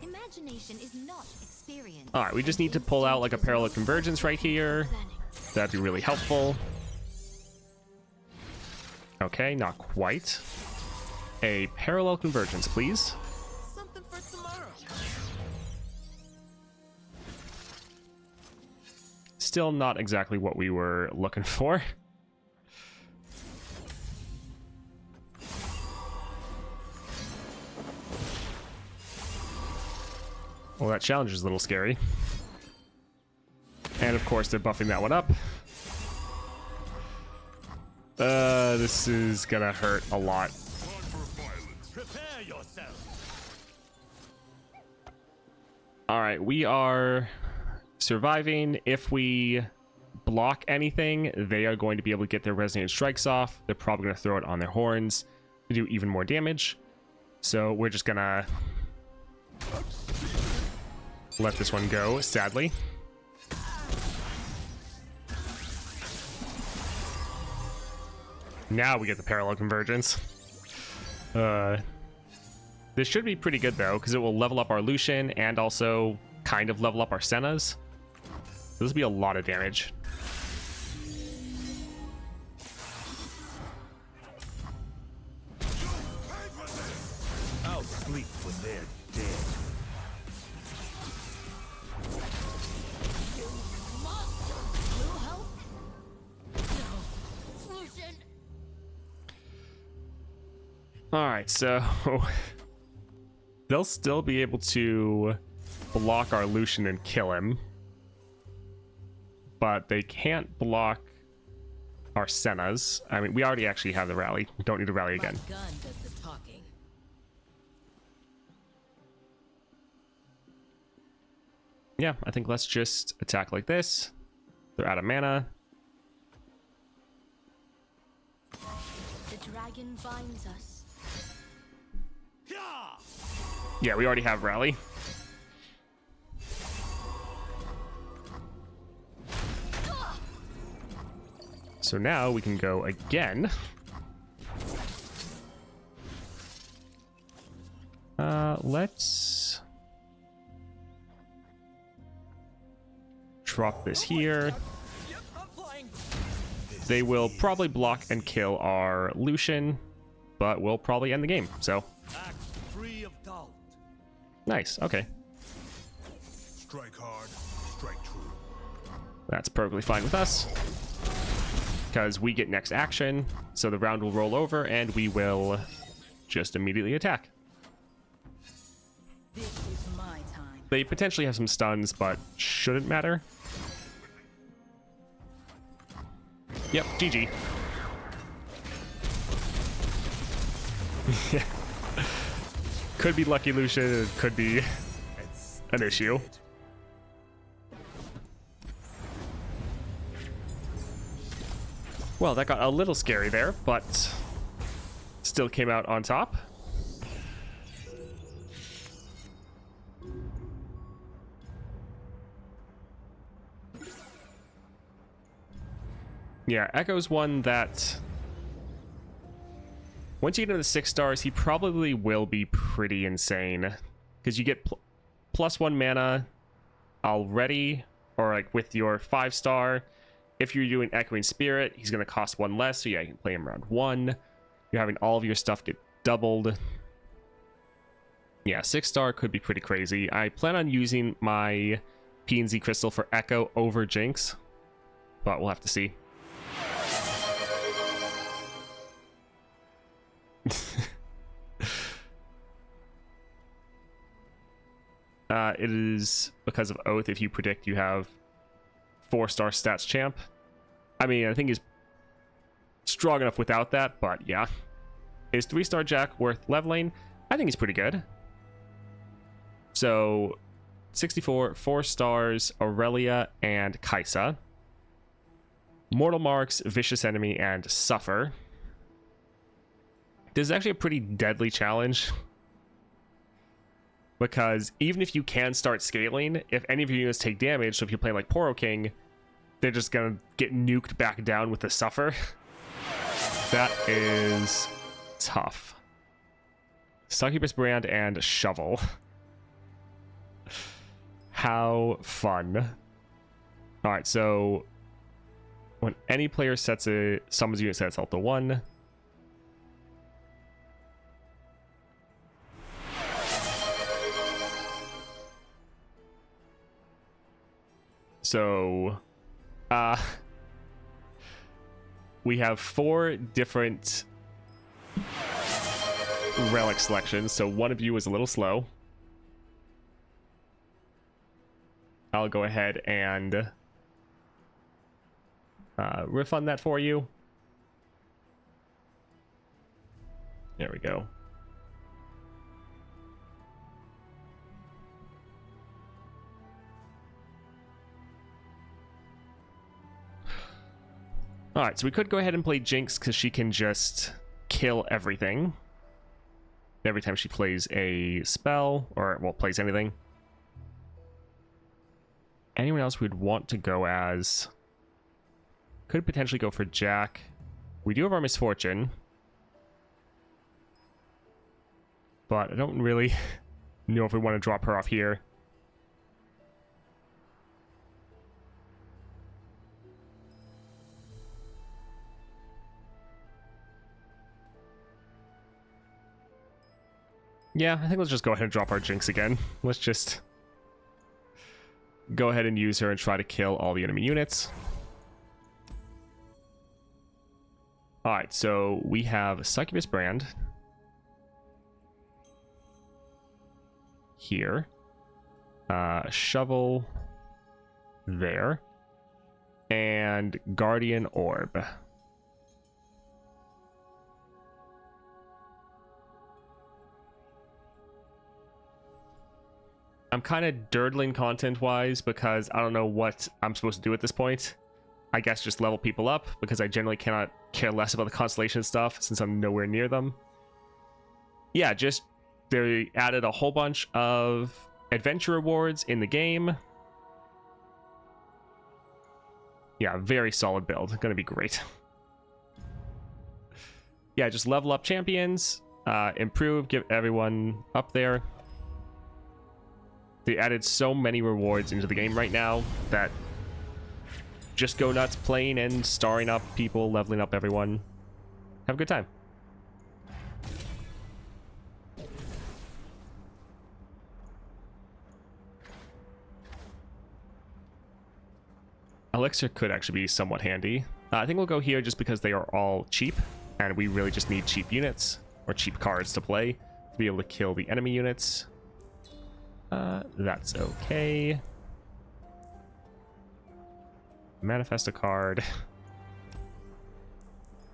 Imagination is not experience. All right, we just need to pull out like a parallel convergence right here. That'd be really helpful. Okay, not quite. A parallel convergence, please. Something for tomorrow. Still not exactly what we were looking for. Well, that challenge is a little scary. And of course, they're buffing that one up. This is gonna hurt a lot. Prepare yourself. All right, we are surviving. If we block anything, they are going to be able to get their resonating strikes off. They're probably going to throw it on their horns to do even more damage. So we're just gonna let this one go, sadly. Now we get the parallel convergence. This should be pretty good though, because it will level up our Lucian and also kind of level up our Sennas. So this will be a lot of damage. I'll sleep when they're dead. All right, so they'll still be able to block our Lucian and kill him, but they can't block our Sennas. I mean, we already actually have the rally. We don't need to rally again. My gun does the talking. Yeah, I think let's just attack like this. They're out of mana. The dragon binds us. Yeah, we already have rally. So now we can go again. Let's drop this here. they will probably block and kill our Lucian, but we'll probably end the game. So Act free of doubt. nice. Okay, Strike hard, strike true. that's perfectly fine with us because we get next action. So the round will roll over and we will just immediately attack. This is my time. They potentially have some stuns, but shouldn't matter. Yep, GG. Yeah. Could be lucky Lucian, it could be an issue. Well, that got a little scary there, but still came out on top. Yeah, Ekko's one that once you get into the 6 stars, he probably will be pretty insane because you get +1 mana already, or like with your 5-star. If you're doing Echoing Spirit, he's going to cost 1 less, so yeah, you can play him around 1. You're having all of your stuff get doubled. Yeah, 6-star could be pretty crazy. I plan on using my P&Z Crystal for Ekko over Jinx, but we'll have to see. It is because of Oath if you predict you have 4-star stats champ. I mean, I think he's strong enough without that, but yeah. Is 3-star Jack worth leveling? I think he's pretty good. So 64, 4 stars, Irelia and Kaisa. Mortal Marks, Vicious Enemy, and Suffer. This is actually a pretty deadly challenge. Because even if you can start scaling, if any of your units take damage, so if you play like Poro King, they're just gonna get nuked back down with the Suffer. That is tough. Succubus Brand and Shovel. How fun. Alright, so when any player summons a unit sets out to 1. So, we have 4 different relic selections, so one of you is a little slow. I'll go ahead and refund that for you. There we go. Alright, so we could go ahead and play Jinx because she can just kill everything every time she plays a spell, or, well, plays anything. Anyone else we'd want to go as? Could potentially go for Jack. We do have our Misfortune. But I don't really know if we want to drop her off here. Yeah, I think let's just go ahead and drop our Jinx again. Let's just go ahead and use her and try to kill all the enemy units. Alright, so we have Succubus Brand here. Shovel there. And Guardian Orb. I'm kind of durdling content-wise because I don't know what I'm supposed to do at this point. I guess just level people up because I generally cannot care less about the constellation stuff since I'm nowhere near them. Yeah, just they added a whole bunch of adventure rewards in the game. Yeah, very solid build. Gonna be great. Yeah, just level up champions, improve, give everyone up there. They added so many rewards into the game right now that just go nuts playing and starring up people, leveling up everyone. Have a good time. Elixir could actually be somewhat handy. I think we'll go here just because they are all cheap, and we really just need cheap units or cheap cards to play to be able to kill the enemy units. That's okay. Manifest a card.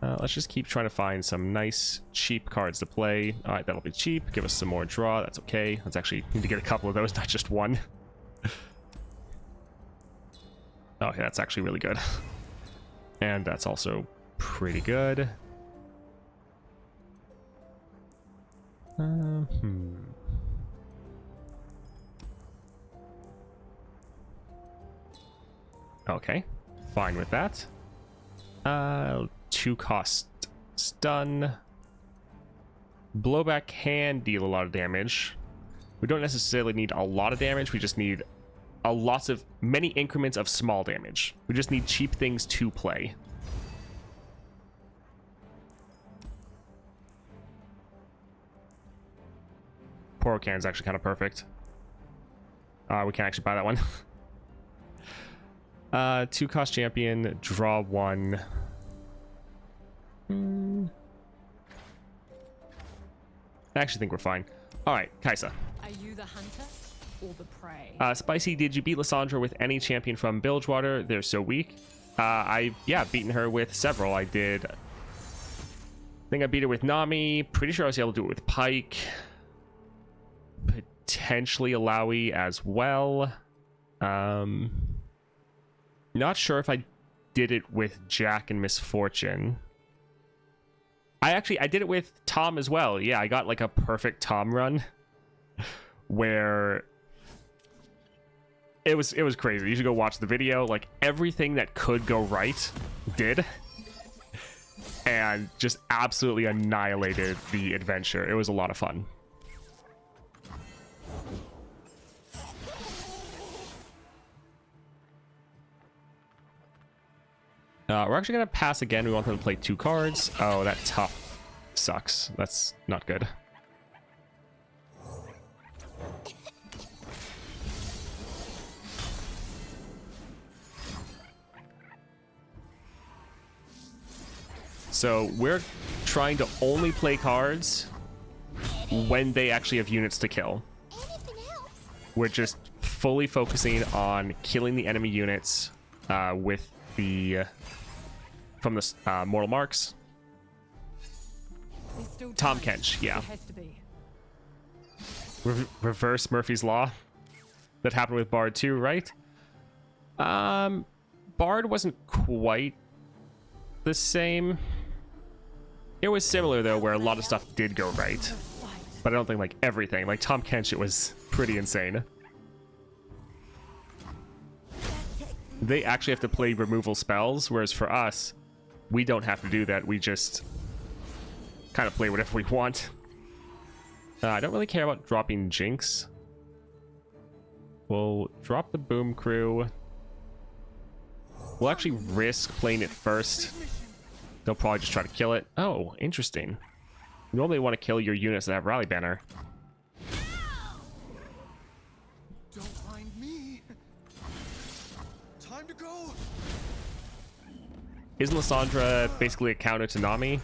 Let's just keep trying to find some nice cheap cards to play. All right, that'll be cheap. Give us some more draw. That's okay. Let's actually need to get a couple of those, not just one. Okay, that's actually really good. And that's also pretty good. Okay, fine with that. 2 cost stun. Blowback can deal a lot of damage. We don't necessarily need a lot of damage. We just need many increments of small damage. We just need cheap things to play. Porocan is actually kind of perfect. We can actually buy that one. 2 cost champion, draw 1. I actually think we're fine. All right, Kaisa. Are you the hunter or the prey? Spicy, did you beat Lysandra with any champion from Bilgewater? They're so weak. I've beaten her with several. I did. I think I beat her with Nami. Pretty sure I was able to do it with Pike. Potentially Alawi as well. Not sure if I did it with Jack and Misfortune. I did it with Tahm as well. Yeah, I got like a perfect Tahm run where it was crazy. You should go watch the video. Like everything that could go right did, and just absolutely annihilated the adventure. It was a lot of fun. We're actually going to pass again. We want them to play 2 cards. Oh, that tough sucks. That's not good. So we're trying to only play cards when they actually have units to kill. We're just fully focusing on killing the enemy units with the from the mortal marks. Tahm Kench, yeah. Reverse Murphy's Law. That happened with Bard too, right? Bard wasn't quite the same. It was similar though, where a lot of stuff did go right, but I don't think like everything. Like Tahm Kench, it was pretty insane. They actually have to play removal spells, whereas for us, we don't have to do that. We just kind of play whatever we want. I don't really care about dropping Jinx. We'll drop the Boom Crew. We'll actually risk playing it first. They'll probably just try to kill it. Oh, interesting. You normally want to kill your units that have Rally Banner. Don't mind me. Time to go. Isn't Lysandra basically a counter to Nami?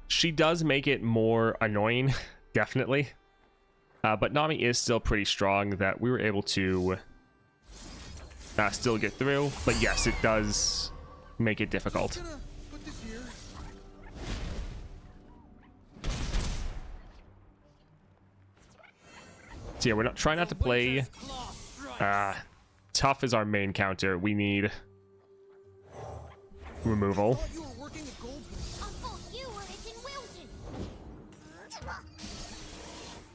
She does make it more annoying, definitely. But Nami is still pretty strong that we were able to still get through. But yes, it does make it difficult. Put this here. So yeah, we're not trying not to play. Tough is our main counter. We need removal. You were working at Gold. I thought you were it in Wilton.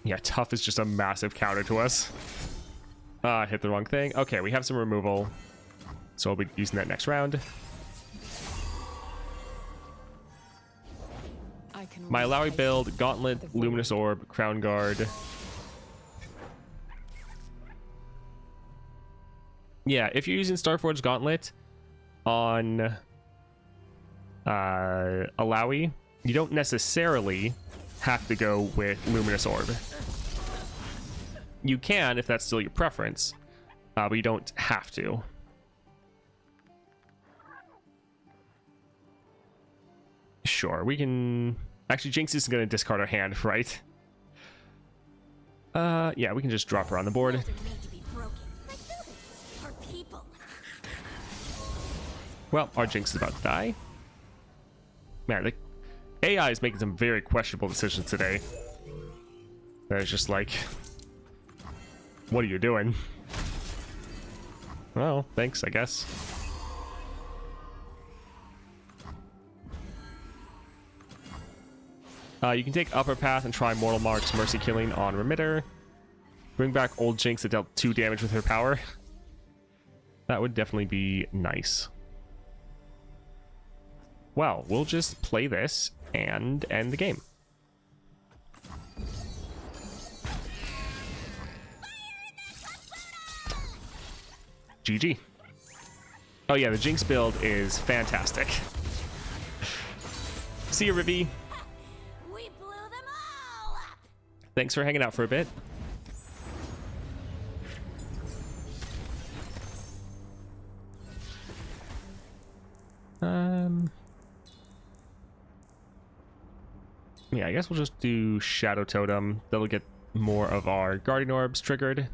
Yeah, tough is just a massive counter to us. Hit the wrong thing. Okay, we have some removal, so I'll be using that next round. My Alawi build: Gauntlet, Luminous Orb, Crown Guard. Yeah, if you're using Starforge Gauntlet on Alawi, you don't necessarily have to go with Luminous Orb. You can if that's still your preference, but you don't have to. Sure, we can... Actually, Jinx isn't going to discard our hand, right? Yeah, we can just drop her on the board. Walls are made to be broken. Like buildings or people. Well, our Jinx is about to die. Man, the AI is making some very questionable decisions today. That is just like... What are you doing? Well, thanks, I guess. You can take Upper Path and try Mortal Mark's Mercy Killing on Remitter. Bring back old Jinx that dealt 2 damage with her power. That would definitely be nice. Well, we'll just play this and end the game. GG. Oh yeah, the Jinx build is fantastic. See you, Rivi. We blew them all up. Thanks for hanging out for a bit. Yeah, I guess we'll just do Shadow Totem. That'll get more of our Guardian Orbs triggered.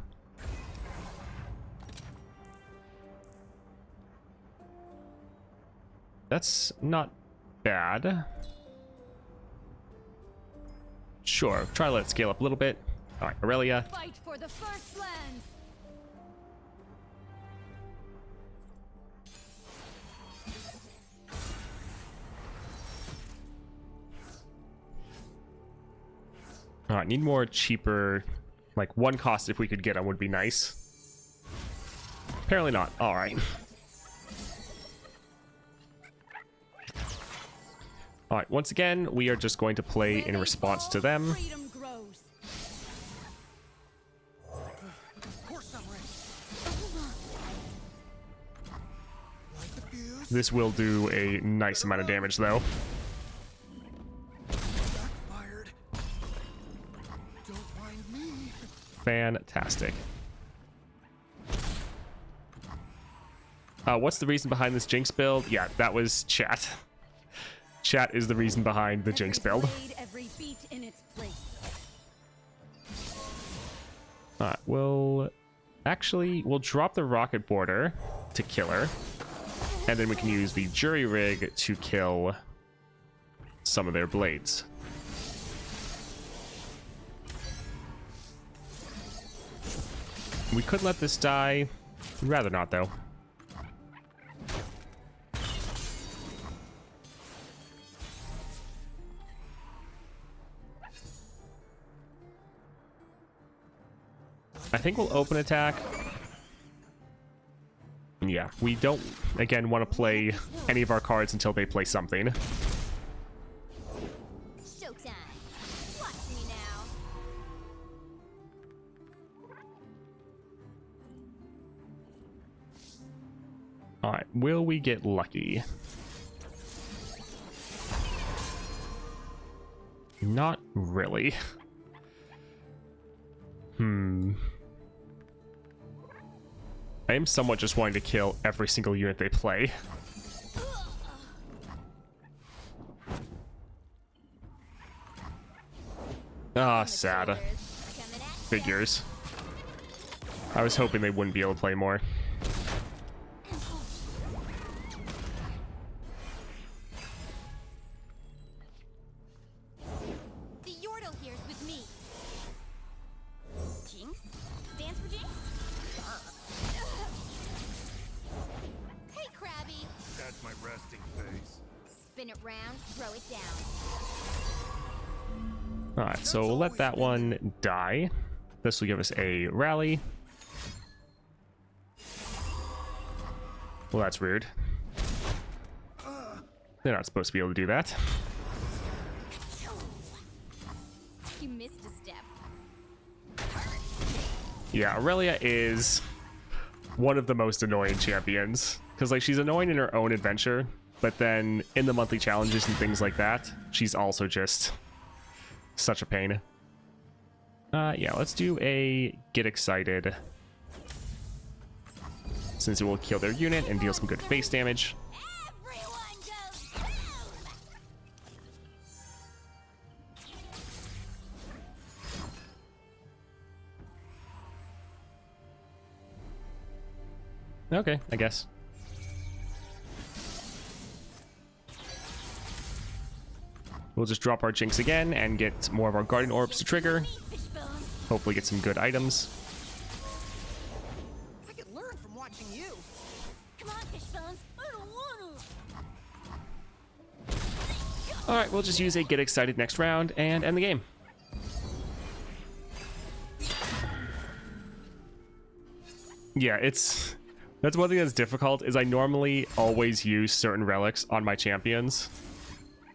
That's not bad. Sure, try to let it scale up a little bit. All right, Irelia. Fight for the first lands. All right, need more cheaper, like 1 cost if we could get them would be nice. Apparently not. All right. All right, once again, we are just going to play in response to them. Freedom grows. Of course I'm ready. Light the fuse. This will do a nice amount of damage, though. Backfired. Don't mind me. Fantastic. What's the reason behind this Jinx build? Yeah, that was chat. Chat is the reason behind the Jinx build. Every beat in its place. Alright, we'll drop the rocket border to kill her. And then we can use the jury rig to kill some of their blades. We could let this die. Rather not, though. I think we'll open attack. Yeah, we don't, again, want to play any of our cards until they play something. Showtime. Watch me now. Alright, will we get lucky? Not really. I am somewhat just wanting to kill every single unit they play. Ah, sad. Figures. I was hoping they wouldn't be able to play more. The Yordle here's with me. Jinx? Stands for Jinx? Hey, Krabby. That's my resting face. Spin it round, throw it down. Alright, so we'll let that one die. This will give us a rally. Well, that's weird. They're not supposed to be able to do that. You missed a step. Yeah, Irelia is one of the most annoying champions. Because, like, she's annoying in her own adventure, but then in the monthly challenges and things like that, she's also just such a pain. Yeah, let's do a get excited, since it will kill their unit and deal some good face damage. Everyone goes boom! Okay, I guess. We'll just drop our Jinx again and get more of our Guardian Orbs to trigger. Fishbones. Hopefully get some good items. I could learn from watching you. Come on, Fishbones. I don't want to. Alright, we'll just use a get excited next round and end the game. Yeah, that's one thing that's difficult, is I normally always use certain relics on my champions.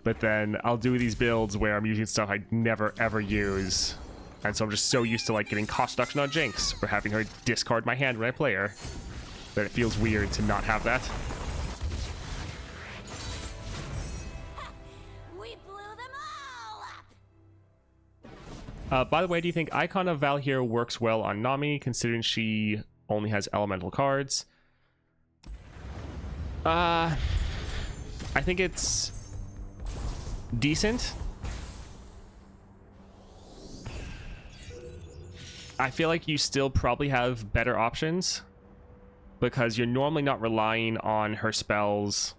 But then I'll do these builds where I'm using stuff I never ever use. And so I'm just so used to like getting cost reduction on Jinx or having her discard my hand when I play her that it feels weird to not have that. We blew them all up. By the way, do you think Icon of Val here works well on Nami, considering she only has elemental cards? I think it's decent. I feel like you still probably have better options because you're normally not relying on her spells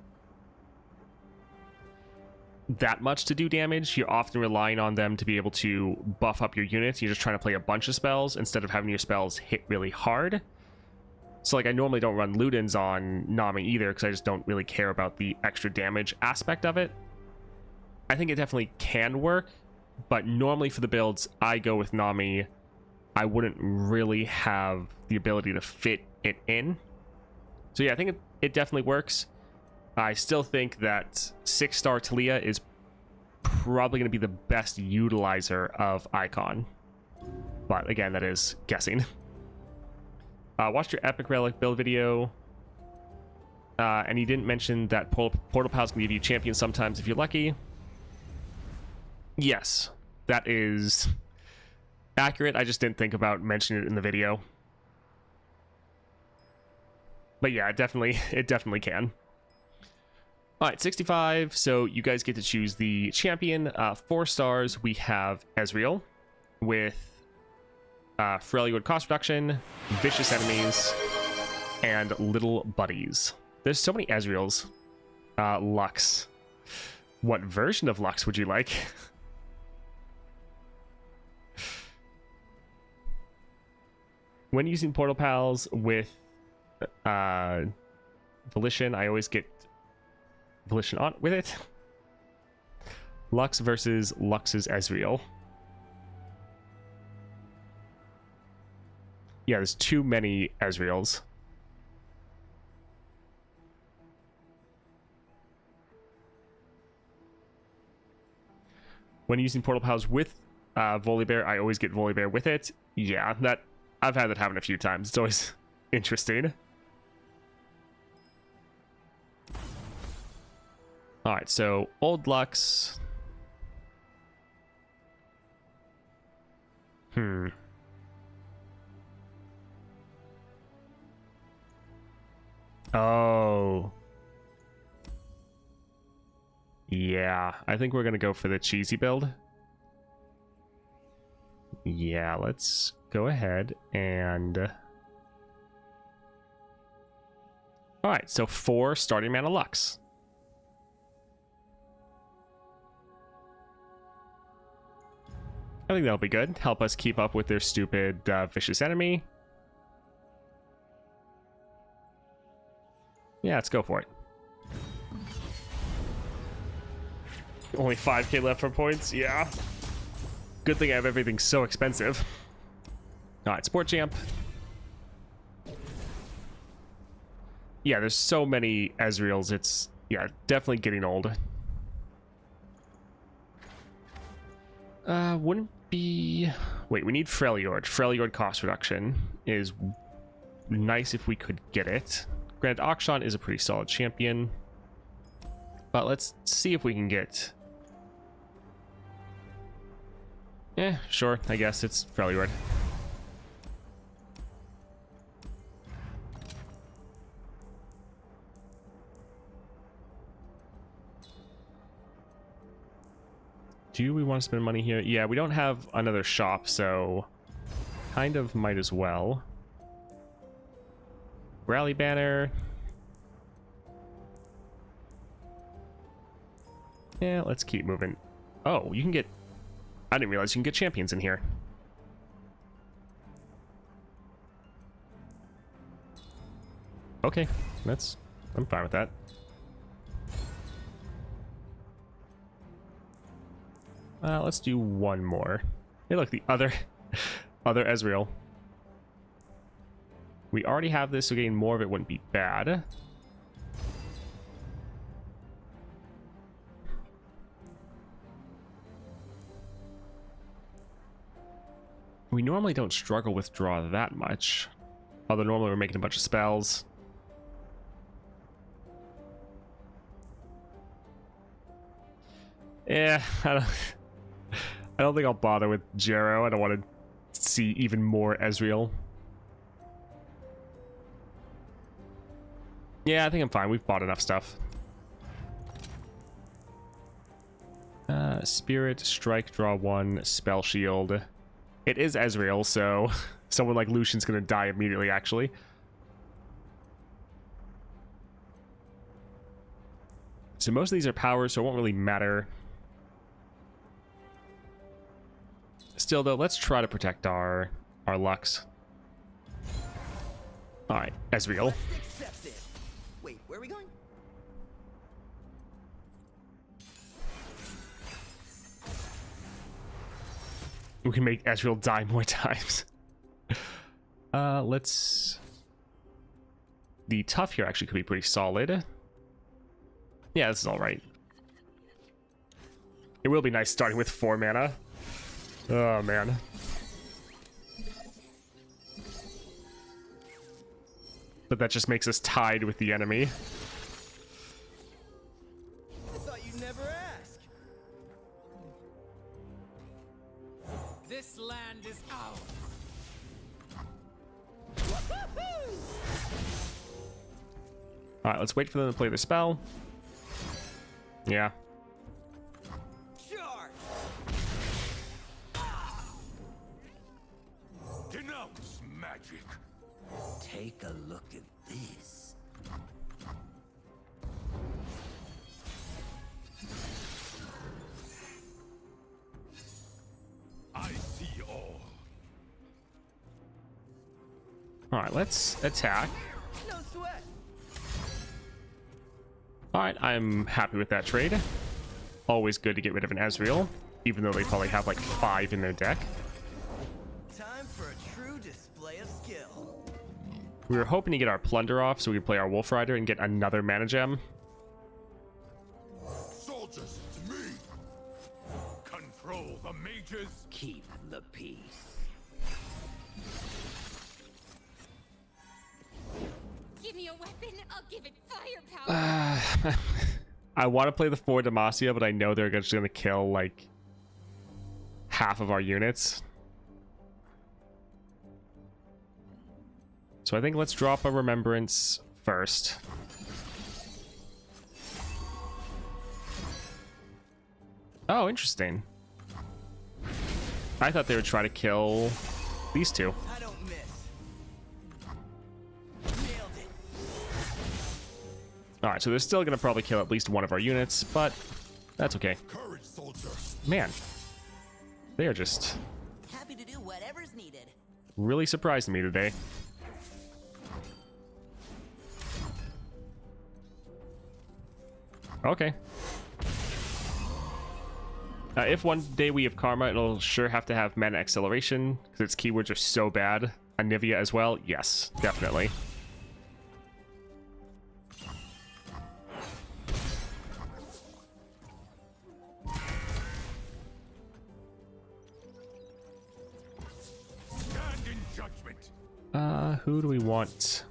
that much to do damage. You're often relying on them to be able to buff up your units. You're just trying to play a bunch of spells instead of having your spells hit really hard. So like I normally don't run Ludens on Nami either because I just don't really care about the extra damage aspect of it. I think it definitely can work, but normally for the builds I go with Nami, I wouldn't really have the ability to fit it in. So yeah, I think it definitely works. I still think that 6-star Talia is probably going to be the best utilizer of Icon. But again, that is guessing. Watched your Epic Relic build video. And you didn't mention that Portal Pals can give you champions sometimes if you're lucky. Yes, that is accurate. I just didn't think about mentioning it in the video. But yeah, it definitely can. All right, 65. So you guys get to choose the champion. 4 stars, we have Ezreal with Freljord cost reduction, vicious enemies, and little buddies. There's so many Ezreals. Lux. What version of Lux would you like? When using Portal Pals with Volition, I always get Volition on with it. Lux versus Lux's Ezreal. Yeah, there's too many Ezreals. When using Portal Pals with Volibear, I always get Volibear with it. Yeah, I've had that happen a few times. It's always interesting. Alright, so old Lux. Oh. Yeah, I think we're going to go for the cheesy build. Yeah, let's go ahead and... Alright, so 4 starting mana Lux. I think that'll be good. Help us keep up with their stupid vicious enemy. Yeah, let's go for it. Only 5k left for points? Yeah. Good thing I have everything so expensive. Alright, Sport Champ. Yeah, there's so many Ezreals. It's, yeah, definitely getting old. Wouldn't be... Wait, we need Freljord. Freljord cost reduction is nice if we could get it. Granted, Akshan is a pretty solid champion. But let's see if we can get... sure, I guess it's fairly red. Do we want to spend money here? Yeah, we don't have another shop, so kind of might as well. Rally banner. Yeah, let's keep moving. Oh, you can get... I didn't realize you can get champions in here. Okay, I'm fine with that. Let's do one more. Hey, look, the other Ezreal. We already have this, so getting more of it wouldn't be bad. We normally don't struggle with draw that much. Although normally we're making a bunch of spells. Yeah, I don't think I'll bother with Jero. I don't want to see even more Ezreal. Yeah, I think I'm fine. We've bought enough stuff. Spirit, strike, draw one, spell shield. It is Ezreal, so someone like Lucian's gonna die immediately, actually. So most of these are powers, so it won't really matter. Still, though, let's try to protect our Lux. Alright, Ezreal. Wait, where are we going? We can make Ezreal die more times. Let's... The tough here actually could be pretty solid. Yeah, this is alright. It will be nice starting with 4 mana. Oh, man. But that just makes us tied with the enemy. I thought you'd never ask. This land is ours. Alright, let's wait for them to play the spell. Yeah. Charge! Denounce magic. Take a look at this. I see all. Alright, let's attack. No sweat. Alright, I'm happy with that trade. Always good to get rid of an Ezreal, even though they probably have like 5 in their deck. Time for a true display of skill. We were hoping to get our Plunder off so we could play our Wolf Rider and get another mana gem. Soldiers, to me. Control the mages. Keep the peace. Give me a weapon, I'll give it firepower. I want to play the 4 Demacia, but I know they're just going to kill like half of our units. So I think let's drop a Remembrance first. Oh, interesting. I thought they would try to kill these two. I don't miss. Nailed it. Alright, so they're still going to probably kill at least one of our units, but that's okay. Courage, soldier. Man, they are just Happy to do whatever's needed. really surprising me today. Okay. If one day we have Karma, it'll sure have to have Mana Acceleration, because its keywords are so bad. Anivia as well? Yes, definitely. Stand in judgment. Who do we want?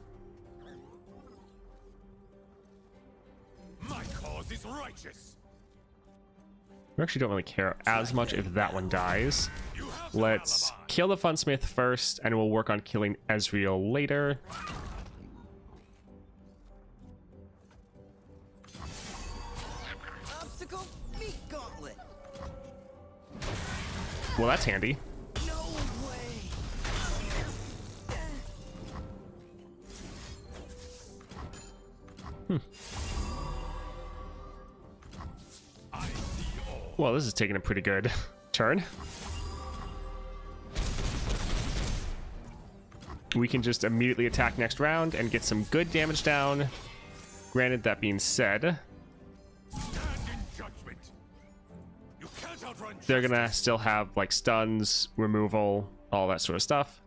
My cause is righteous. We actually don't really care as much if that one dies. You have no Let's alibi. kill the Funsmith first, and we'll work on killing Ezreal later. Obstacle meat gauntlet. Well, that's handy. No way. I see all. Well, this is taking a pretty good turn. We can just immediately attack next round and get some good damage down. Granted, that being said, Stand in judgment. You can't outrun they're justice. gonna still have like stuns, removal, all that sort of stuff.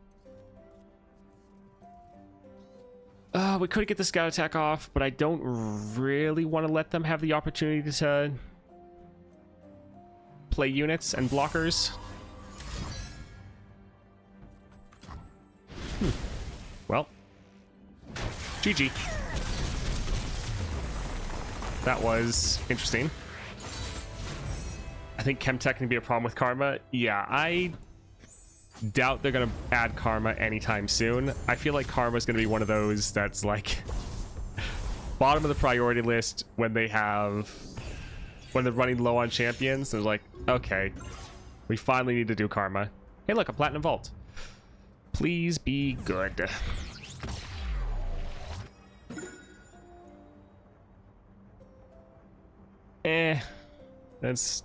We could get the scout attack off, but I don't really want to let them have the opportunity to play units and blockers. Well, GG. That was interesting. I think Chemtech can be a problem with Karma. Yeah, I doubt they're going to add Karma anytime soon. I feel like Karma is going to be one of those that's like bottom of the priority list when they're running low on champions. They're like, okay, we finally need to do Karma. Hey, look, a Platinum Vault. Please be good. That's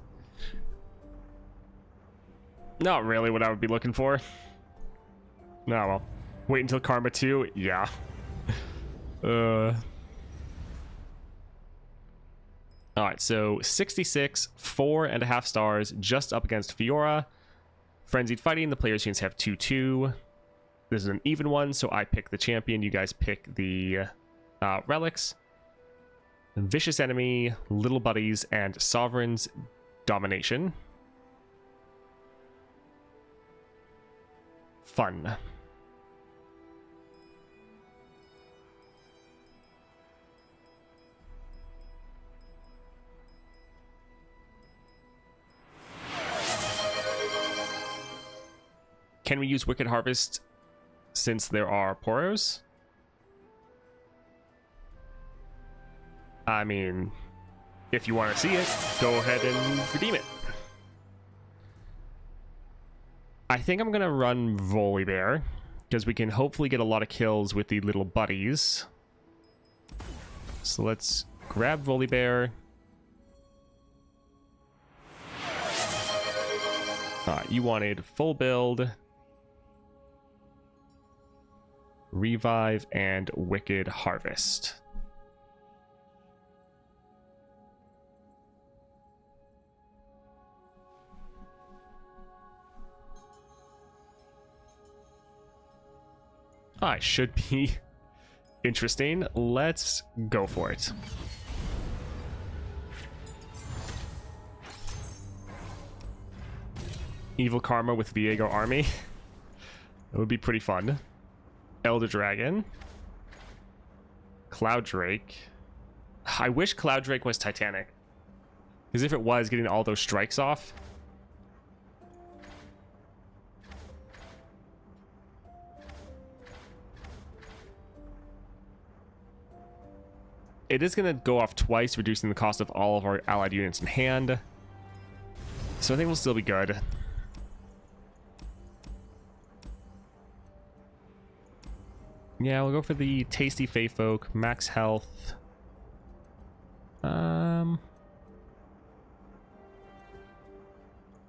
not really what I would be looking for. No, well, wait until Karma 2. Yeah. All right, so 66, 4.5 stars, just up against Fiora. Frenzied Fighting, the player's units have 2-2. This is an even one, so I pick the champion. You guys pick the relics. Vicious Enemy, Little Buddies, and Sovereign's Domination. Fun. Can we use Wicked Harvest since there are Poros? I mean, if you want to see it, go ahead and redeem it. I think I'm going to run Volibear, because we can hopefully get a lot of kills with the little buddies. So let's grab Volibear. You wanted full build, Revive, and Wicked Harvest. Alright, should be interesting. Let's go for it. Evil Karma with Viego Army. That would be pretty fun. Elder Dragon. Cloud Drake. I wish Cloud Drake was Titanic. Because if it was, getting all those strikes off. It is going to go off twice, reducing the cost of all of our allied units in hand. So I think we'll still be good. Yeah, we'll go for the Tasty Fey Folk, max health. I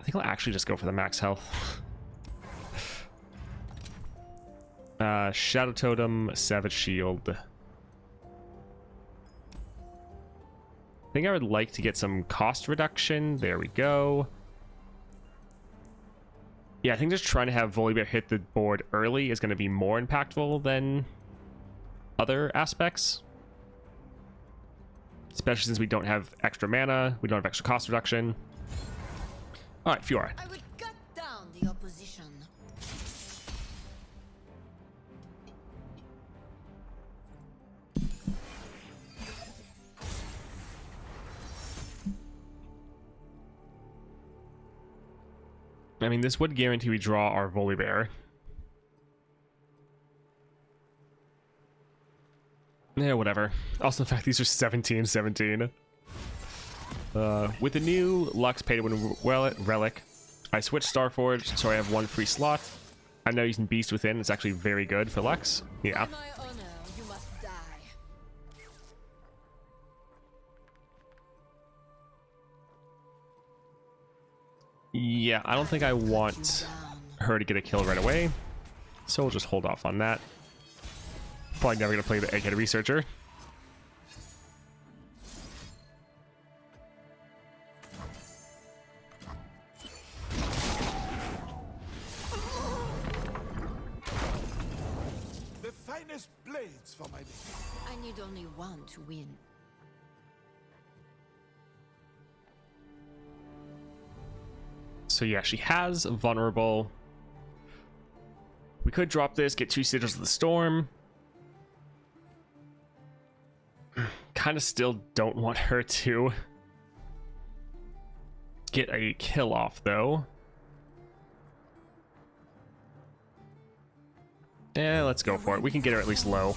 think I'll actually just go for the max health. Shadow Totem, Savage Shield. I think I would like to get some cost reduction. There we go. Yeah, I think just trying to have Volibear hit the board early is going to be more impactful than other aspects. Especially since we don't have extra mana, we don't have extra cost reduction. Alright, Fiora. I would cut down the opposition. I mean, this would guarantee we draw our Volibear. Yeah, whatever. Also, the fact these are 17-17. With the new Lux Pay-to-Win Relic, I switched Starforge, so I have one free slot. I'm now using Beast Within. It's actually very good for Lux. Yeah. My honor, you must die. Yeah, I don't think I want her to get a kill right away, so we'll just hold off on that. Probably never gonna play the Egghead Researcher. The finest blades for my lady. I need only one to win. So yeah, she has Vulnerable. We could drop this, get 2 Sigils of the Storm. Kind of still don't want her to get a kill off, though. Yeah, let's go for it. We can get her at least low.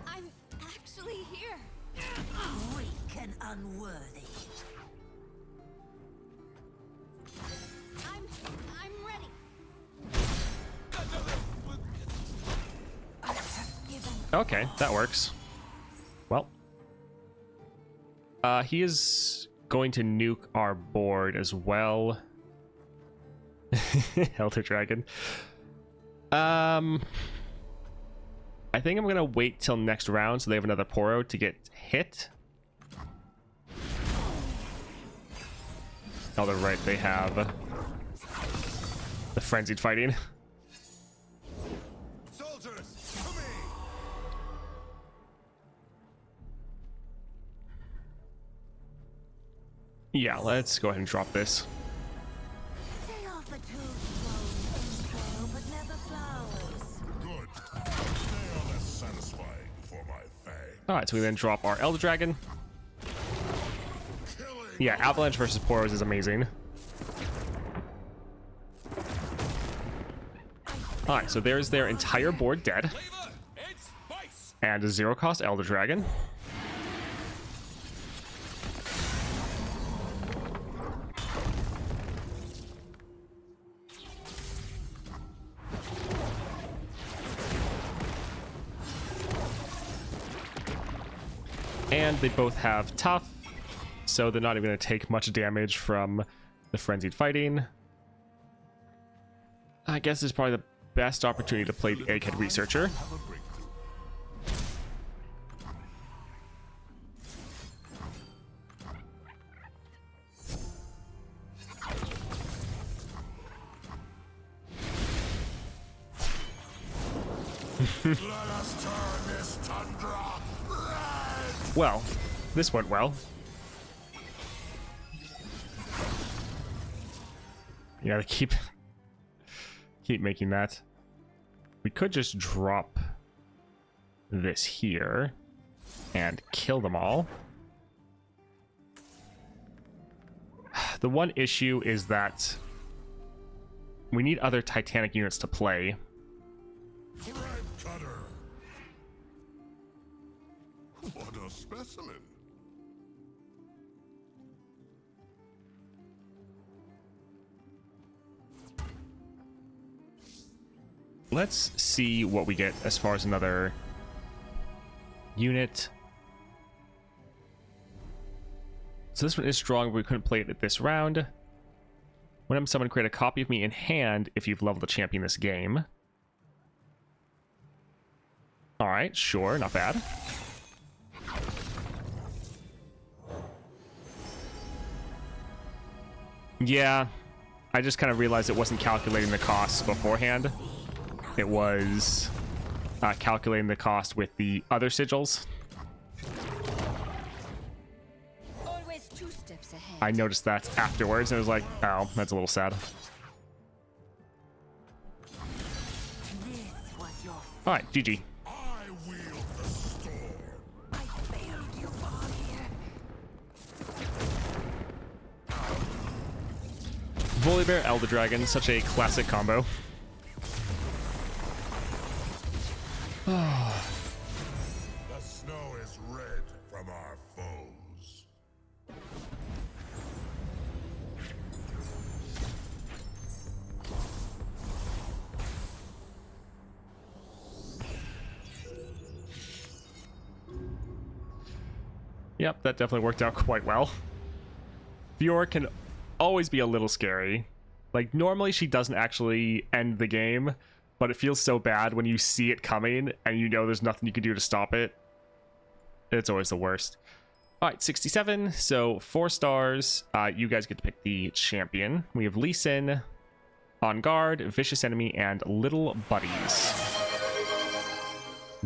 I'm actually here. Weak and unworthy. I'm ready. Okay, that works. Well. He is going to nuke our board as well. Elder Dragon. I think I'm gonna wait till next round so they have another Poro to get hit. Oh, they're right, they have the frenzied fighting. Soldiers, to me! Yeah, let's go ahead and drop this. They offer tools, but never flowers. Good. They are less satisfying for my fang. Alright, so we then drop our Elder Dragon. Killing. Yeah, Avalanche versus Poros is amazing. Alright, so there's their entire board dead. Flavor and spice. And a 0-cost Elder Dragon. And they both have tough, so they're not even going to take much damage from the frenzied fighting. I guess this is probably the best opportunity to play the Egghead Researcher. Have a breakthrough. Let us turn this tundra red. Well, this went well. You gotta keep making that. We could just drop this here and kill them all. The one issue is that we need other Titanic units to play. Thread cutter. What a specimen. Let's see what we get as far as another unit. So this one is strong, but we couldn't play it at this round. When someone create a copy of me in hand if you've leveled a champion this game. Alright, sure, not bad. Yeah, I just kind of realized it wasn't calculating the costs beforehand. It was calculating the cost with the other sigils. Always 2 steps ahead. I noticed that afterwards and I was like, oh, that's a little sad. This was your Alright, GG. I wield the storm. I failed you, Volibear. Volibear, Elder Dragon, such a classic combo. The snow is red from our foes. Yep, that definitely worked out quite well. Fiora can always be a little scary. Like, normally she doesn't actually end the game, but it feels so bad when you see it coming and you know there's nothing you can do to stop it. It's always the worst. Alright, 67, so 4 stars. You guys get to pick the champion. We have Lee Sin, On Guard, Vicious Enemy, and Little Buddies.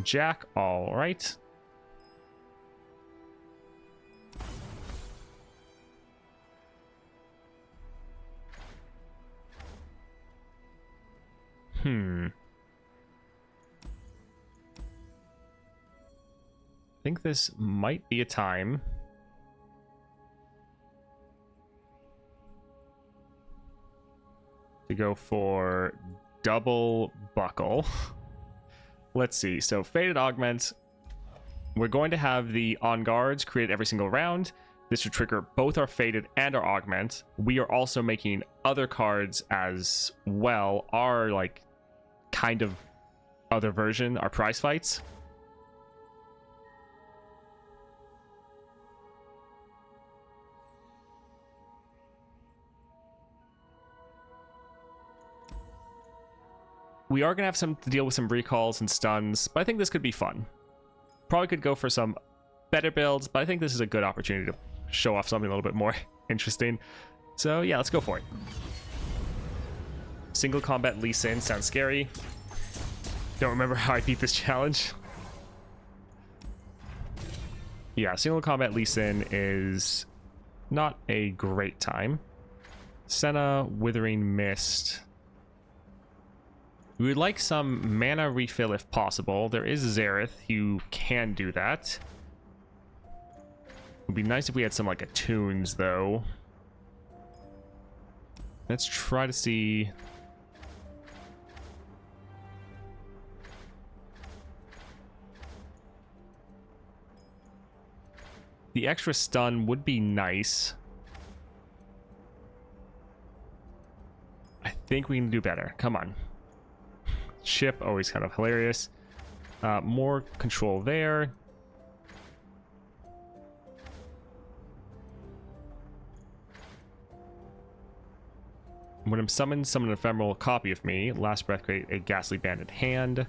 Jack, alright. I think this might be a time to go for double buckle. Let's see. So Faded Augment. We're going to have the On Guards created every single round. This would trigger both our Faded and our Augment. We are also making other cards as well. Our, like, kind of other version, our prize fights. We are going to have to deal with some recalls and stuns, but I think this could be fun. Probably could go for some better builds, but I think this is a good opportunity to show off something a little bit more interesting. So yeah, let's go for it. Single combat Lee Sin sounds scary. Don't remember how I beat this challenge. Yeah, single combat Lee Sin is not a great time. Senna, Withering Mist. We would like some mana refill if possible. There is Xerath who can do that. It would be nice if we had some like attunes though. Let's try to see. The extra stun would be nice. I think we can do better. Come on. Chip, always kind of hilarious. More control there. When I'm summoned, summon an ephemeral copy of me. Last breath, create a ghastly banded hand.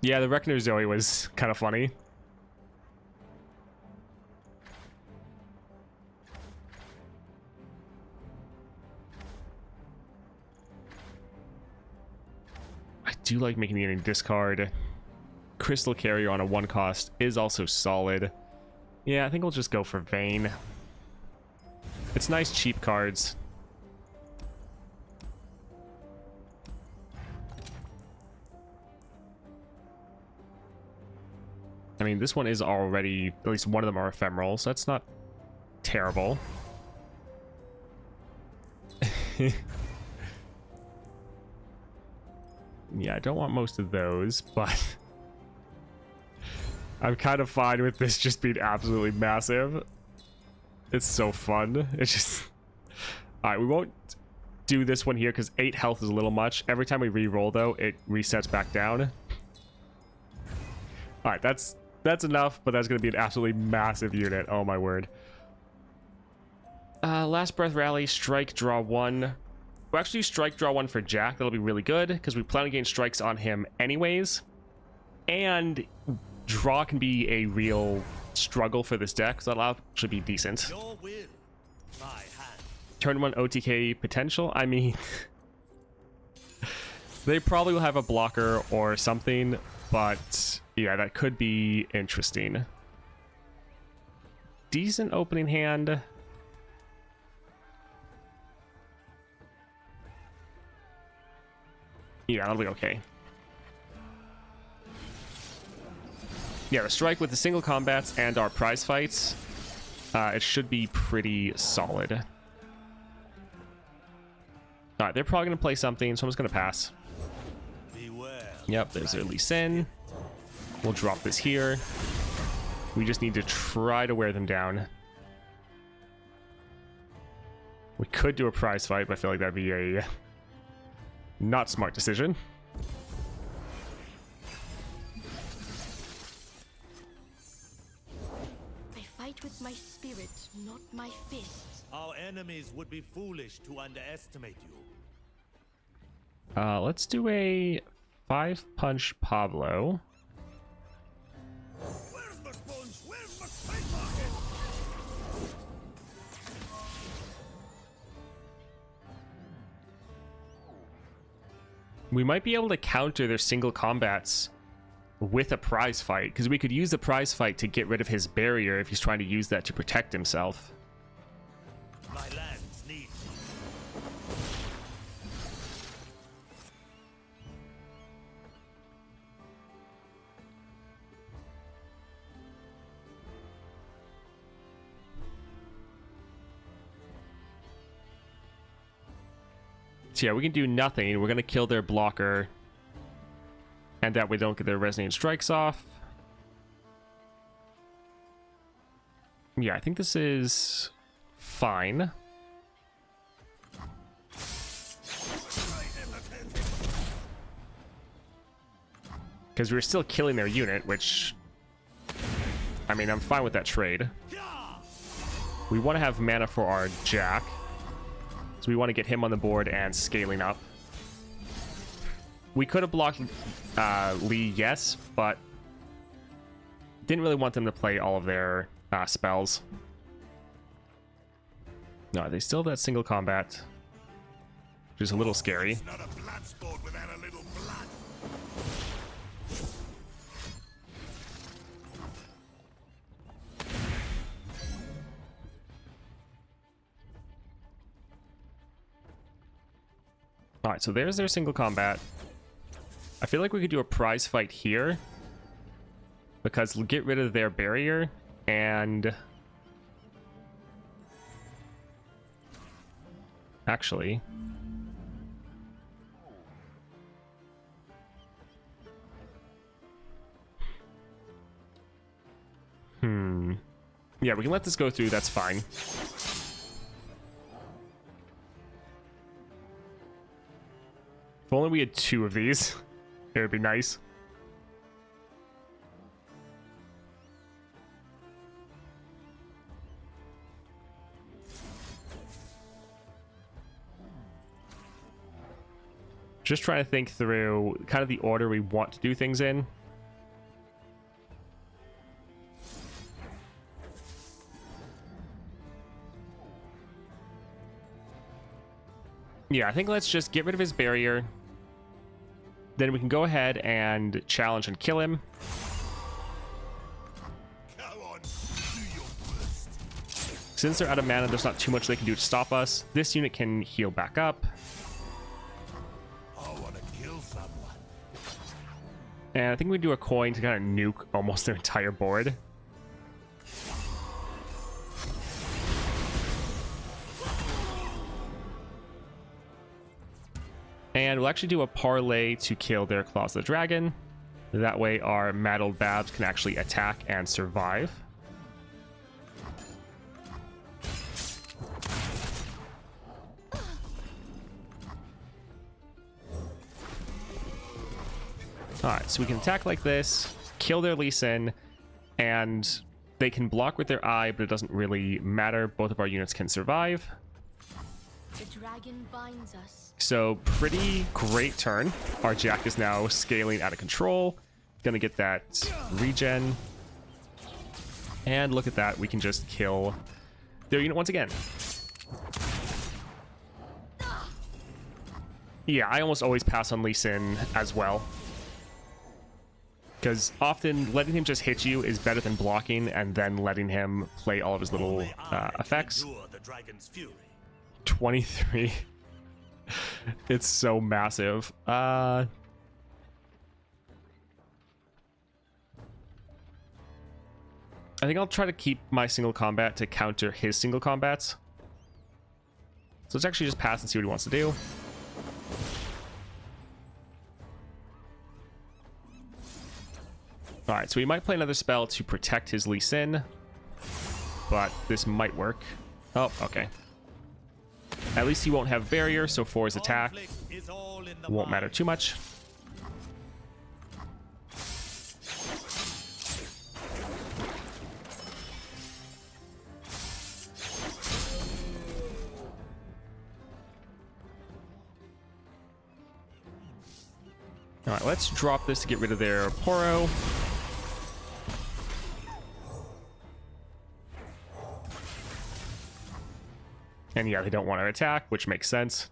Yeah, the Reckoner Zoe was kind of funny. I do like making the discard. Crystal Carrier on a 1 cost is also solid. Yeah, I think we'll just go for Vayne. It's nice cheap cards. I mean, this one is already, at least one of them are ephemeral, so that's not terrible. Yeah, I don't want most of those, but I'm kind of fine with this just being absolutely massive. It's so fun. It's just... Alright, we won't do this one here because 8 health is a little much. Every time we re-roll, though, it resets back down. Alright, that's enough, but that's going to be an absolutely massive unit. Oh my word. Last breath rally, strike, draw 1. We'll actually strike, draw 1 for Jack. That'll be really good because we plan on getting strikes on him anyways. And draw can be a real struggle for this deck, so that'll actually be decent. Your will, my hand. Turn 1 OTK potential. I mean, they probably will have a blocker or something, but yeah, that could be interesting. Decent opening hand. Yeah, that'll be okay. Yeah, the strike with the single combats and our prize fights, it should be pretty solid. Alright, they're probably going to play something, so I'm just going to pass. Yep, there's their Lee Sin. We'll drop this here. We just need to try to wear them down. We could do a prize fight, but I feel like that'd be a not smart decision. I fight with my spirit, not my fists. Our enemies would be foolish to underestimate you. Let's do a 5-punch Pablo. Where's my sponge? Where's my spike pocket? We might be able to counter their single combats with a prize fight, because we could use the prize fight to get rid of his barrier if he's trying to use that to protect himself. My lands need me. So yeah, we can do nothing. We're going to kill their blocker, and that way they don't get their resonant strikes off. Yeah, I think this is fine. Because we're still killing their unit, which... I mean, I'm fine with that trade. We want to have mana for our Jack. So we want to get him on the board and scaling up. We could have blocked Lee, yes, but didn't really want them to play all of their spells. No, they still have that single combat, which is a little scary. It's not a blood sport without a little blood. Alright, so there's their single combat. I feel like we could do a prize fight here, because we'll get rid of their barrier, and... Actually... Yeah, we can let this go through, that's fine. If only we had 2 of these, it would be nice. Just trying to think through kind of the order we want to do things in. Yeah, I think let's just get rid of his barrier. Then we can go ahead and challenge and kill him. Come on, do your worst. Since they're out of mana, there's not too much they can do to stop us. This unit can heal back up. I want to kill someone. And I think we do a coin to kind of nuke almost their entire board. And we'll actually do a parlay to kill their Claws of the Dragon. That way our Maddled Babs can actually attack and survive. Alright, so we can attack like this, kill their Lee Sin, and they can block with their eye, but it doesn't really matter. Both of our units can survive. The dragon binds us. So pretty great turn. Our Jack is now scaling out of control. Gonna get that regen. And look at that, we can just kill their unit once again. Yeah, I almost always pass on Lee Sin as well. Because often letting him just hit you is better than blocking and then letting him play all of his little effects. 23. It's so massive. I think I'll try to keep my single combat to counter his single combats. So let's actually just pass and see what he wants to do. Alright, so we might play another spell to protect his Lee Sin, but this might work. Oh, okay. At least he won't have barrier, so for his attack, won't matter too much. Alright, let's drop this to get rid of their Poro. And yeah, they don't want to attack, which makes sense.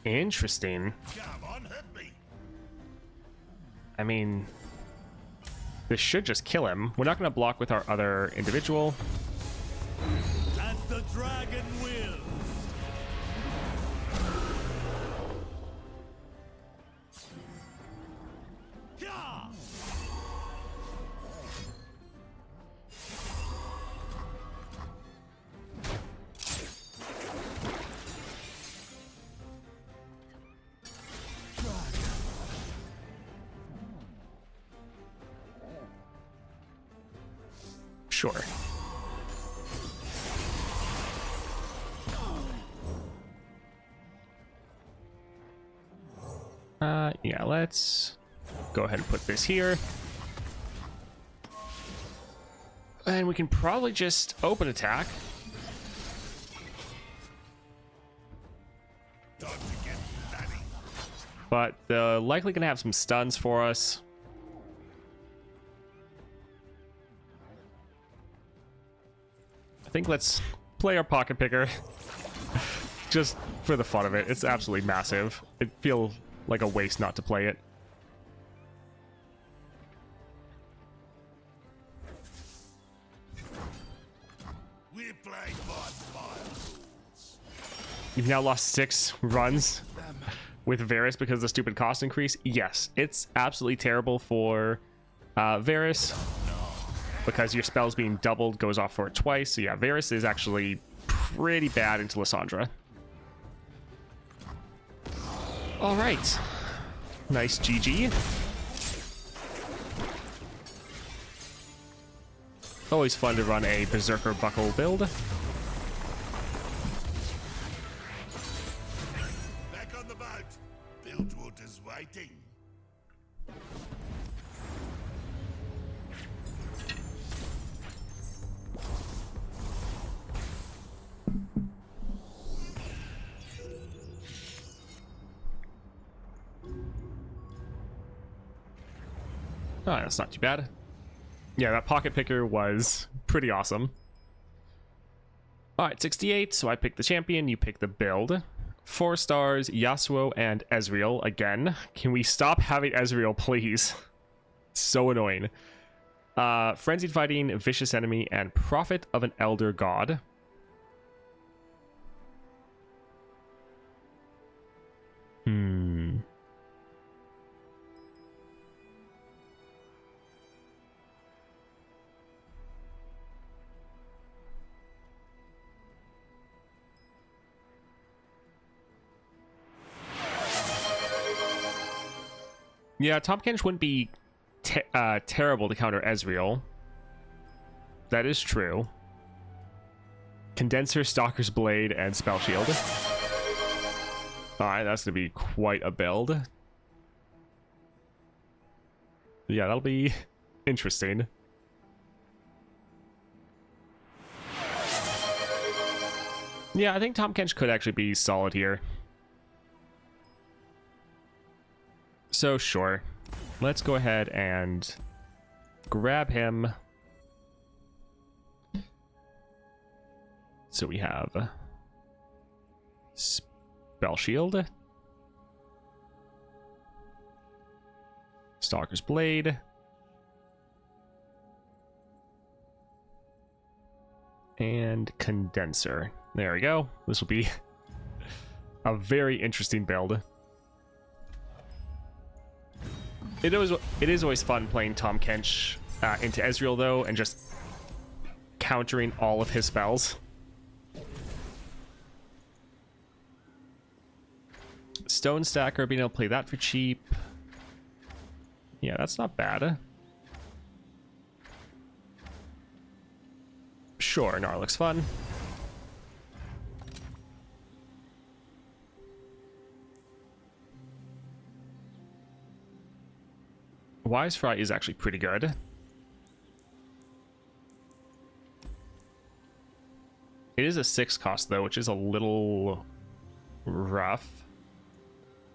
Interesting. I mean, this should just kill him. We're not going to block with our other individual. As the dragon wills. Sure. Yeah, let's go ahead and put this here. And we can probably just open attack. But they're likely going to have some stuns for us. I think let's play our pocket picker. Just for the fun of it. It's absolutely massive. It feels like a waste not to play it. We're playing by fire. You've now lost 6 runs with Varus because of the stupid cost increase. Yes, it's absolutely terrible for Varus because your spells being doubled goes off for it twice. So yeah, Varus is actually pretty bad into Lysandra. All right. Nice GG. Always fun to run a Berserker Buckle build. Back on the boat. Bilgewater's waiting. Oh, that's not too bad. Yeah, that pocket picker was pretty awesome. Alright, 68, so I picked the champion, you pick the build. 4 stars, Yasuo and Ezreal again. Can we stop having Ezreal, please? So annoying. Frenzied Fighting, Vicious Enemy, and Prophet of an Elder God. Yeah, Tahm Kench wouldn't be terrible to counter Ezreal. That is true. Condenser, Stalker's Blade, and Spell Shield. Alright, that's going to be quite a build. Yeah, that'll be interesting. Yeah, I think Tahm Kench could actually be solid here. So sure, let's go ahead and grab him. So we have Spell Shield, Stalker's Blade, And condenser. There we go. This will be a very interesting build. It is always fun playing Tahm Kench into Ezreal though, and just countering all of his spells. Stone Stacker, being able to play that for cheap. Yeah, that's not bad. Sure, Gnar looks fun. Wise Fry is actually pretty good. It is a 6 cost though, which is a little rough.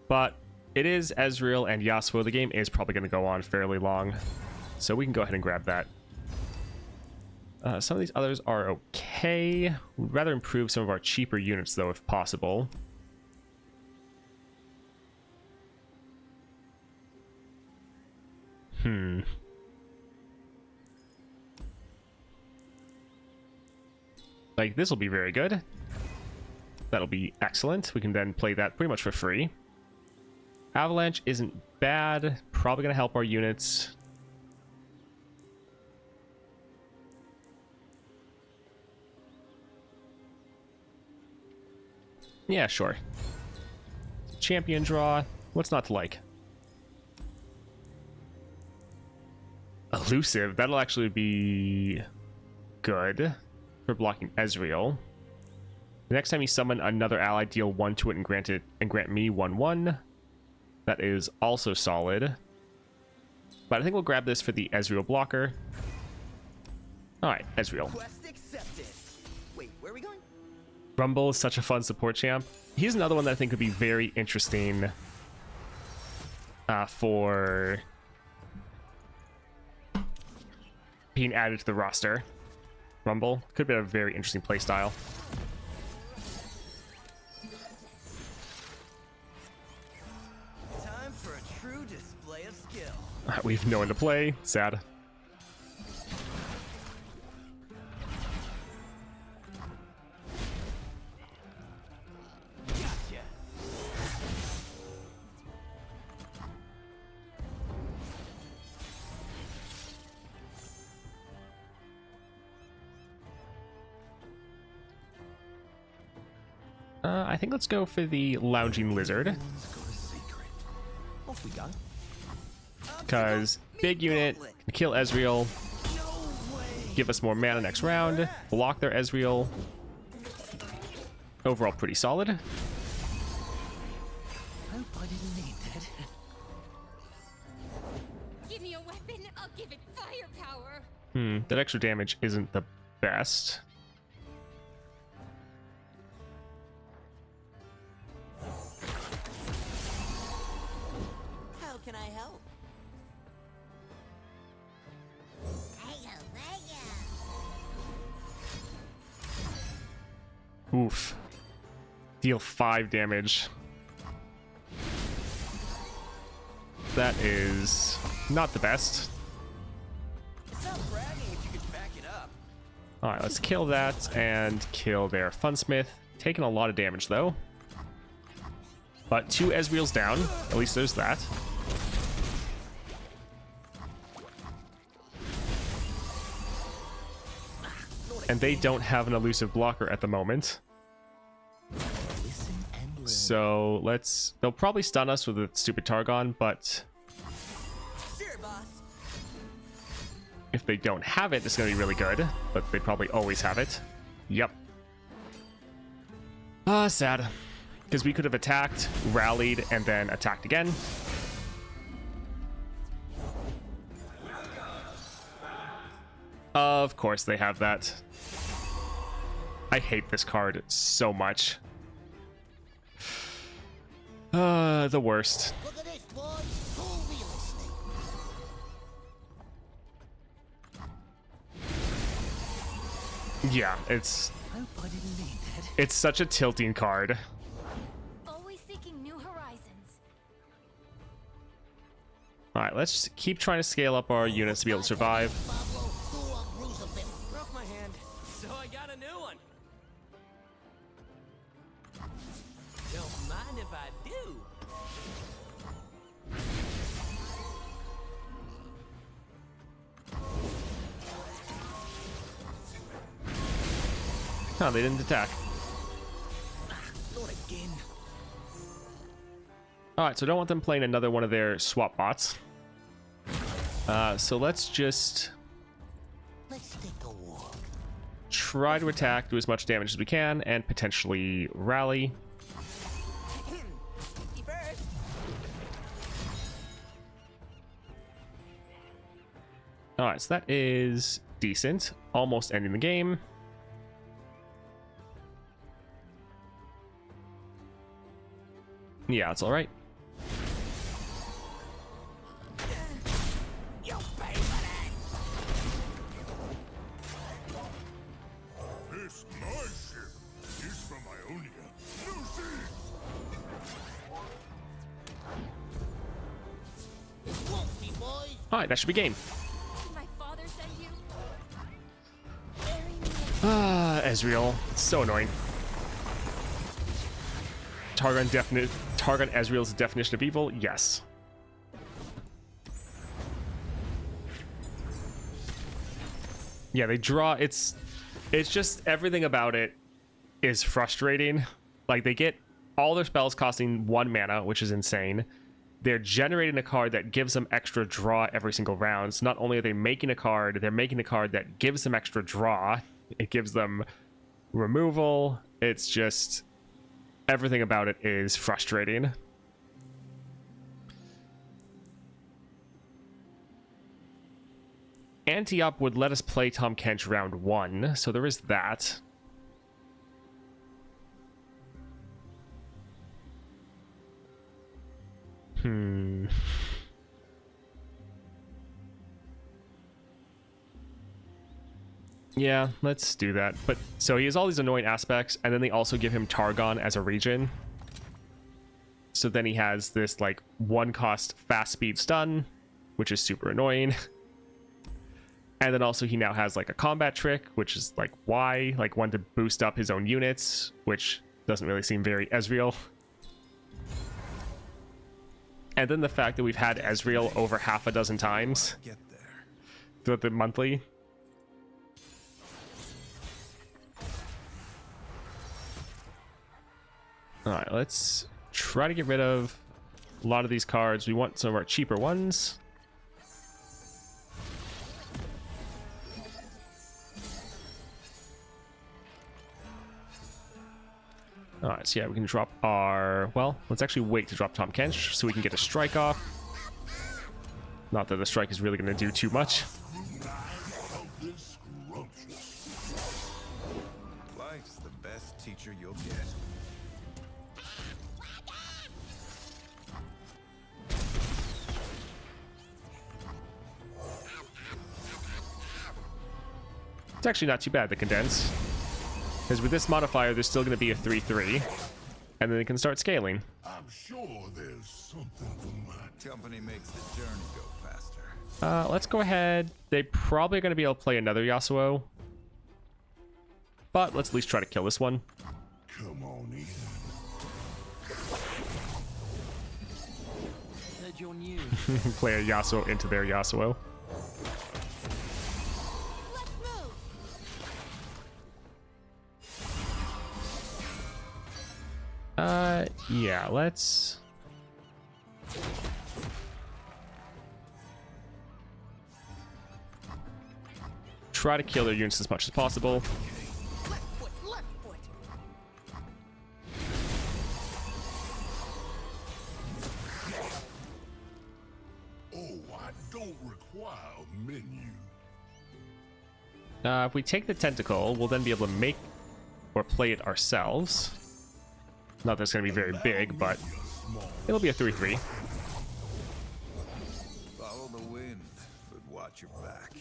But it is Ezreal and Yasuo. The game is probably going to go on fairly long, so we can go ahead and grab that. Some of these others are okay. We'd rather improve some of our cheaper units though, if possible. Like, this will be very good. That'll be excellent. We can then play that pretty much for free. Avalanche isn't bad. Probably going to help our units. Yeah, sure. Champion draw. What's not to like? Elusive. That'll actually be good for blocking Ezreal. The next time you summon another ally, deal 1 to it and grant me 1/1. That is also solid. But I think we'll grab this for the Ezreal blocker. Alright, Ezreal. Quest accepted. Wait, where are we going? Rumble is such a fun support champ. He's another one that I think would be very interesting for being added to the roster. Rumble could be a very interesting playstyle. Time for a true display of skill. We have no one to play. Sad. Gotcha. I think let's go for the Lounging Lizard. Everyone's got a secret. Off we go. Because big unit, kill Ezreal, No way. give us more mana next round, block their Ezreal. Overall pretty solid. Hope I didn't need that. Give me a weapon, I'll give it firepower. That extra damage isn't the best. How can I help? Oof. Deal 5 damage. That is not the best. It's not bragging if you could back it up. Alright, let's kill that and kill their Funsmith. Taking a lot of damage though. But 2 Ezreal's down. At least there's that. And they don't have an elusive blocker at the moment. Listen and learn. So they'll probably stun us with a stupid Targon, but Sure, boss. if they don't have it, it's going to be really good. But they probably always have it. Yep. Sad. Because we could have attacked, rallied, and then attacked again. Of course they have that. I hate this card so much. The worst. Look at this, boys. Full realistic. Yeah, it's Hope I didn't need that. it's such a tilting card. Always seeking new horizons. Alright, let's just keep trying to scale up our units to be able to survive. Pablo, go on, bruise a bit. Broke my hand, so I got a Mind if I do? Oh, they didn't attack. Not again. Alright, so I don't want them playing another one of their swap bots. So let's just try to attack, do as much damage as we can, and potentially rally. Alright, so that is decent. Almost ending the game. Yeah, it's alright. This my ship is from Ionia. Lucian! Alright, that should be game. Did my father send you? Ah, Ezreal. So annoying. Targon Ezreal's definition of evil? Yes. Yeah, they draw. It's just everything about it is frustrating. Like, they get all their spells costing 1 mana, which is insane. They're generating a card that gives them extra draw every single round. So not only are they making a card, they're making a card that gives them extra draw. It gives them removal. It's just everything about it is frustrating. Anti-up would let us play Tahm Kench round 1, so there is that. Yeah, let's do that. But so he has all these annoying aspects, and then they also give him Targon as a region. So then he has this like 1-cost fast speed stun, which is super annoying. And then also he now has like a combat trick, which is like why, like one to boost up his own units, which doesn't really seem very Ezreal. And then the fact that we've had Ezreal over half a dozen times throughout the monthly. Alright, let's try to get rid of a lot of these cards. We want some of our cheaper ones. Alright, so yeah, we can drop our... Well, let's actually wait to drop Tahm Kench so we can get a strike off. Not that the strike is really going to do too much. Life's the best teacher you'll get. It's actually not too bad, the condense. Because with this modifier, there's still going to be a 3-3. And then it can start scaling. I'm sure there's something for my Company makes the journey go faster. Let's go ahead. They probably are going to be able to play another Yasuo. But let's at least try to kill this one. Come on in. Heard your news. Play a Yasuo into their Yasuo. Yeah, let's... try to kill their units as much as possible. Left foot, left foot. Oh, I don't require a menu. If we take the tentacle, we'll then be able to make or play it ourselves. Not that it's going to be very big, but it'll be a 3-3. Follow the wind, but watch your back.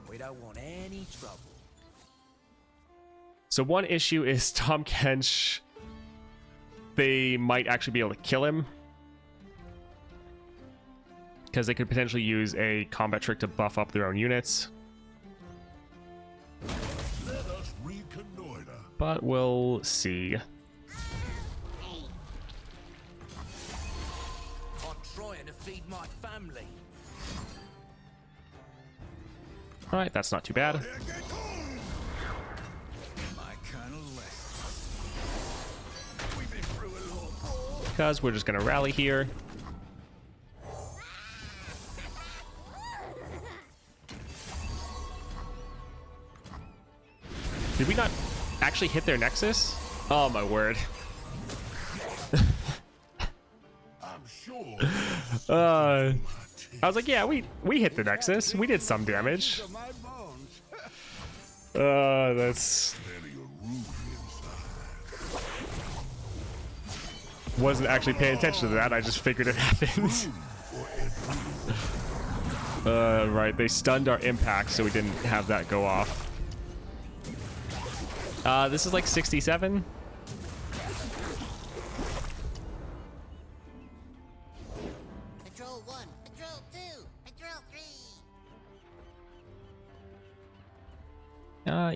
We don't want any trouble. So one issue is Tahm Kench. They might actually be able to kill him. Because they could potentially use a combat trick to buff up their own units. Let us reconnoiter. But we'll see. feed my family. All right, that's not too bad. My colonel left. We've been through a lot. Because we're just gonna rally here. Did we not actually hit their nexus? Oh my word. I'm sure. I was like, yeah, we hit the nexus. We did some damage. That's wasn't actually paying attention to that. I just figured it happened. Right, they stunned our impact, so we didn't have that go off. This is like 67. Patrol 1, Patrol 2, Patrol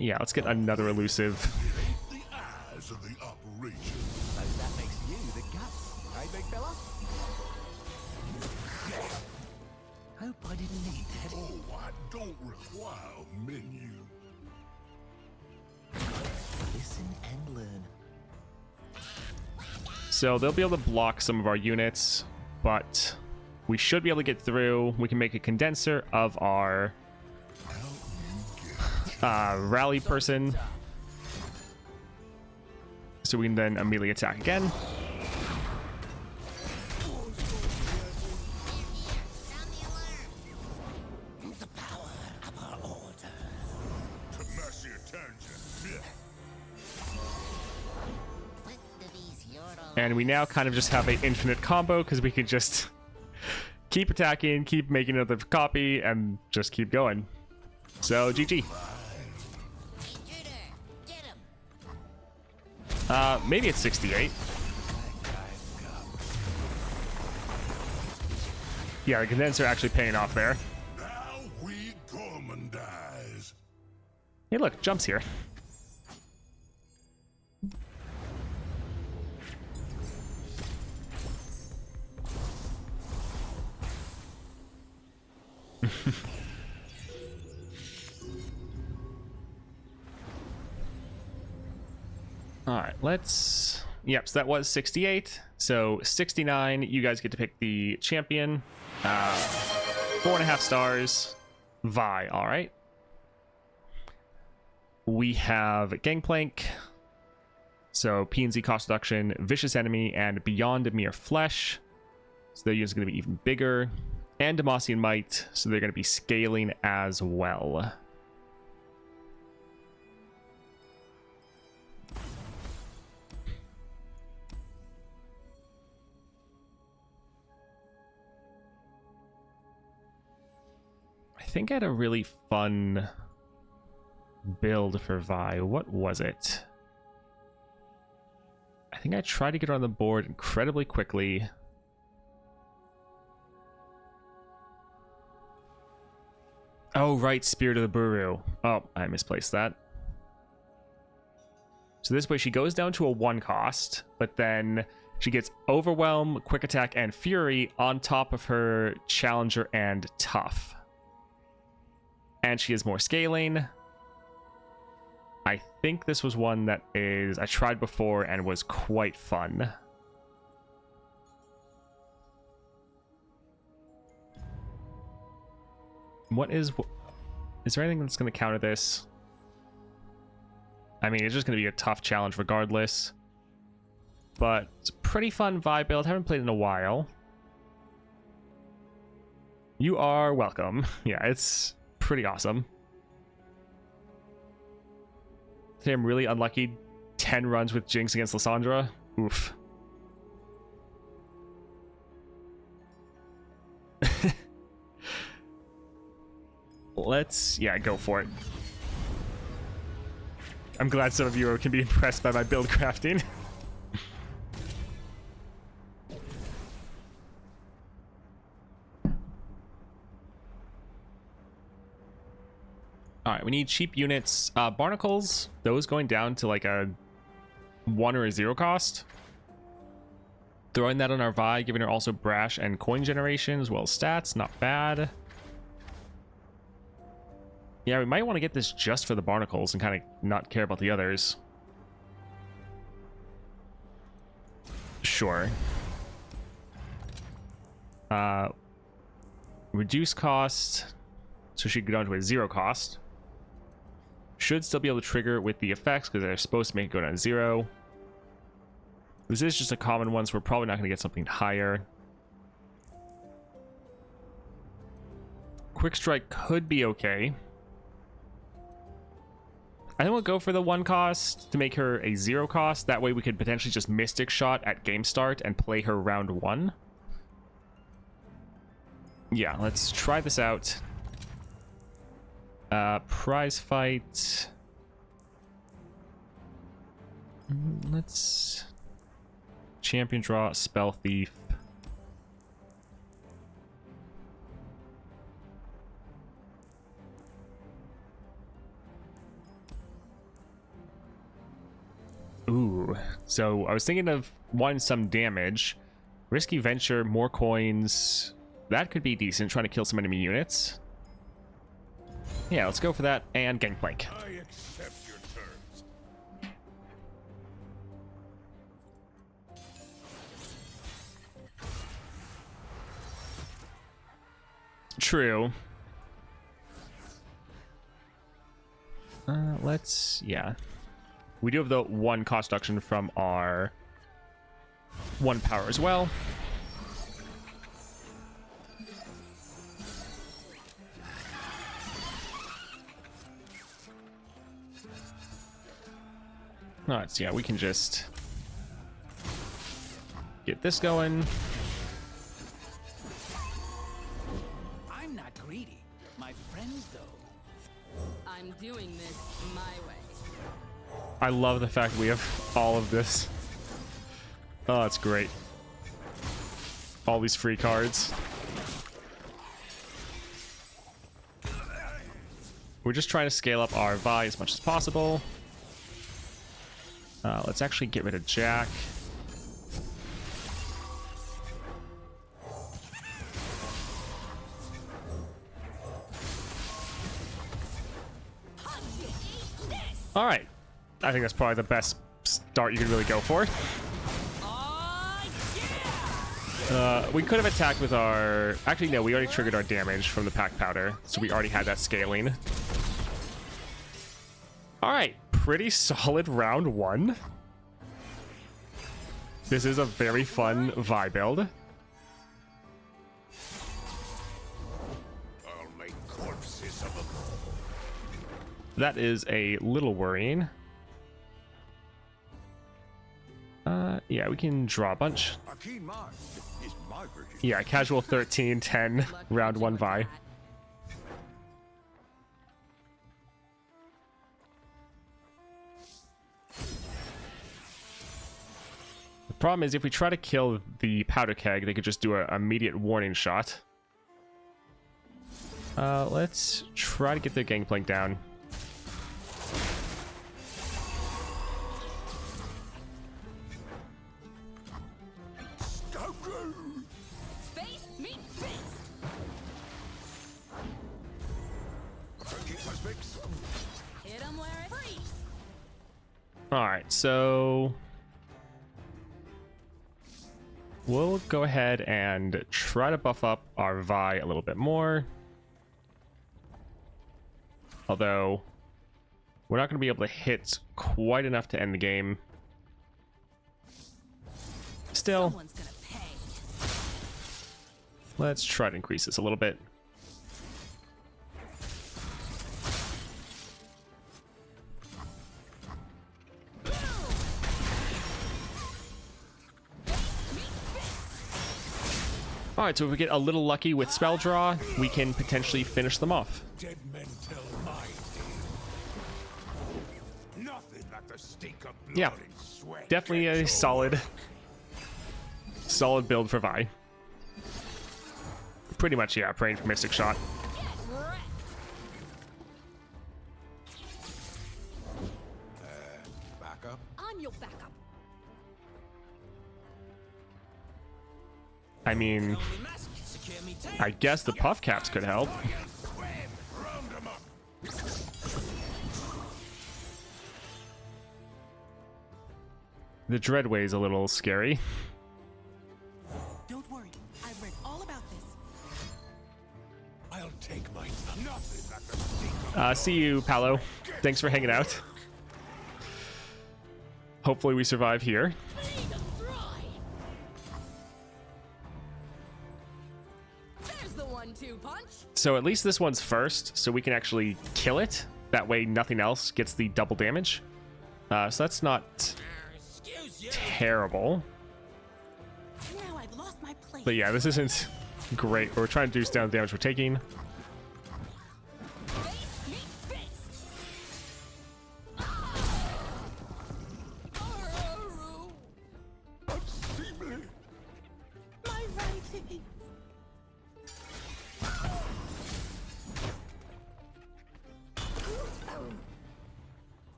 3. Yeah, let's get another elusive. the eyes of the operation. So that makes you the guts, eh, big fella? Hope I didn't need that. Oh, I don't require a menu. Listen and learn. So they'll be able to block some of our units, but we should be able to get through. We can make a condenser of our rally person, so we can then immediately attack again. And we now kind of just have an infinite combo because we could just keep attacking, keep making another copy, and just keep going. So GG. Maybe it's 68. Yeah, the condenser actually paying off there. Now we gormandize. Hey, look, jumps here. All right, let's. Yep, so that was 68. So 69, you guys get to pick the champion. 4.5 stars. Vi, all right. We have Gangplank. So P&Z cost reduction, Vicious Enemy, and Beyond Mere Flesh. So their units are going to be even bigger. And Demacian Might, so they're going to be scaling as well. I think I had a really fun build for Vi. What was it? I think I tried to get her on the board incredibly quickly. Oh, right, Spirit of the Buru. Oh, I misplaced that. So this way she goes down to a 1 cost, but then she gets Overwhelm, Quick Attack, and Fury on top of her Challenger and Tough. And she has more scaling. I think this was one that I tried before and was quite fun. Is there anything that's going to counter this? I mean, it's just going to be a tough challenge regardless. But it's a pretty fun Vi build. Haven't played in a while. You are welcome. Yeah, it's pretty awesome. Today I'm really unlucky. 10 runs with Jinx against Lysandra. Oof. Let's, yeah, go for it. I'm glad some of you can be impressed by my build crafting. All right, we need cheap units. Barnacles, those going down to like a 1 or a 0 cost. Throwing that on our Vi, giving her also Brash and coin generation as well as stats. Not bad. Yeah, we might want to get this just for the barnacles and kind of not care about the others. Sure. Reduce cost, so she can go down to a 0 cost. Should still be able to trigger with the effects because they're supposed to make it go down to 0. This is just a common one, so we're probably not going to get something higher. Quick Strike could be okay. I think we'll go for the 1 cost to make her a 0 cost. That way we could potentially just Mystic Shot at game start and play her round 1. Yeah, let's try this out. Prize fight. Let's... Champion draw, Spell Thief. Ooh, so I was thinking of wanting some damage. Risky Venture, more coins. That could be decent, trying to kill some enemy units. Yeah, let's go for that, and Gangplank. I accept your terms. True. Let's... yeah. We do have the 1 cost reduction from our 1 power as well. Alright, so yeah, we can just get this going. I'm not greedy. My friends, though. I'm doing this my way. I love the fact we have all of this. Oh, that's great. All these free cards. We're just trying to scale up our Vi as much as possible. Let's actually get rid of Jack. All right. I think that's probably the best start you can really go for. We could have attacked with our... Actually, no, we already triggered our damage from the Pack Powder, so we already had that scaling. All right, pretty solid round 1. This is a very fun Vi build. I'll make corpses of them. That is a little worrying. Yeah, we can draw a bunch. A keen mind is my virtue. Yeah, casual 13, 10, round 1 Vi. The problem is if we try to kill the powder keg, they could just do an immediate warning shot. Let's try to get the Gangplank down. Alright, so we'll go ahead and try to buff up our Vi a little bit more. Although, we're not going to be able to hit quite enough to end the game. Still, let's try to increase this a little bit. Alright, so if we get a little lucky with spell draw, we can potentially finish them off. Dead men tell my tale. Nothing like the stink of blood Yeah, and sweat. definitely a solid build for Vi. Pretty much, yeah, praying for Mystic Shot. Back up. I'm your backup. I mean, I guess the puff caps could help. The Dreadway is a little scary. Don't worry, I've read all about this. I'll take my nothing. See you, Paolo. Thanks for hanging out. Hopefully we survive here. There's the 1-2 punch. So at least this one's first, so we can actually kill it. That way nothing else gets the double damage. So that's not terrible. Now I've lost my place. But yeah, this isn't great. We're trying to reduce down the damage we're taking. My writing.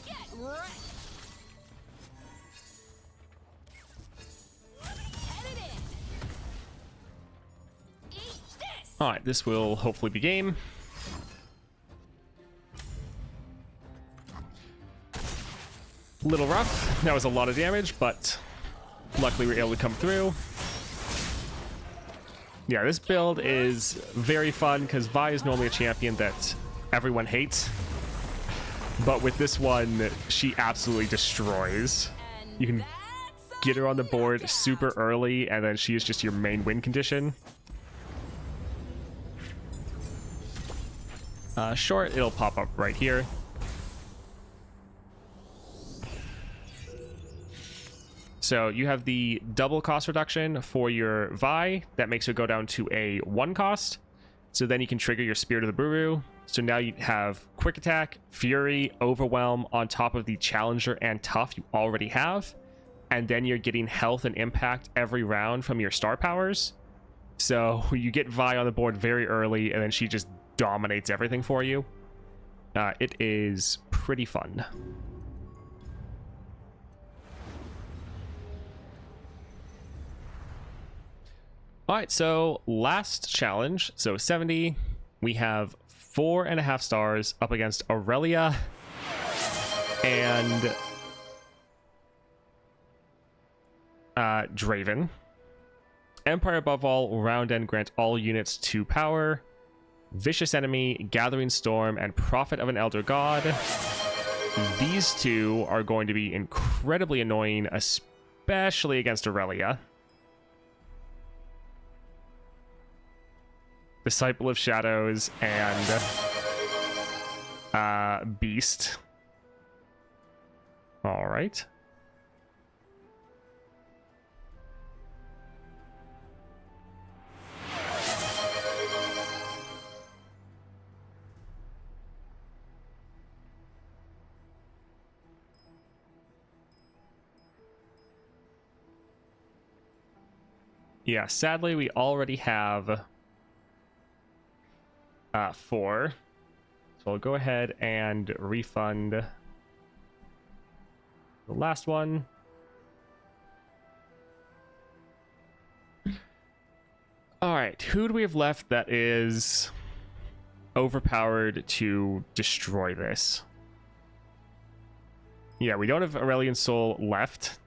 Get wrecked. Headed in. Eat this. Alright, this will hopefully be game. Little rough. That was a lot of damage, but luckily we were able to come through. Yeah, this build is very fun because Vi is normally a champion that everyone hates. But with this one, she absolutely destroys. You can get her on the board super early, and then she is just your main win condition. Short, it'll pop up right here. So you have the double cost reduction for your Vi. That makes it go down to a 1 cost. So then you can trigger your Spirit of the Buru. So now you have Quick Attack, Fury, Overwhelm on top of the Challenger and Tough you already have. And then you're getting health and impact every round from your star powers. So you get Vi on the board very early, and then she just dominates everything for you. It is pretty fun. All right, so last challenge. So 70, we have 4.5 stars up against Irelia and Draven. Empire above all, round end grant all units 2 power. Vicious Enemy, Gathering Storm, and Prophet of an Elder God. These two are going to be incredibly annoying, especially against Irelia. Disciple of Shadows and Beast. All right. Yeah, sadly, we already have 4. So I'll go ahead and refund the last one. All right, who do we have left that is overpowered to destroy this? Yeah, we don't have Aurelian Soul left.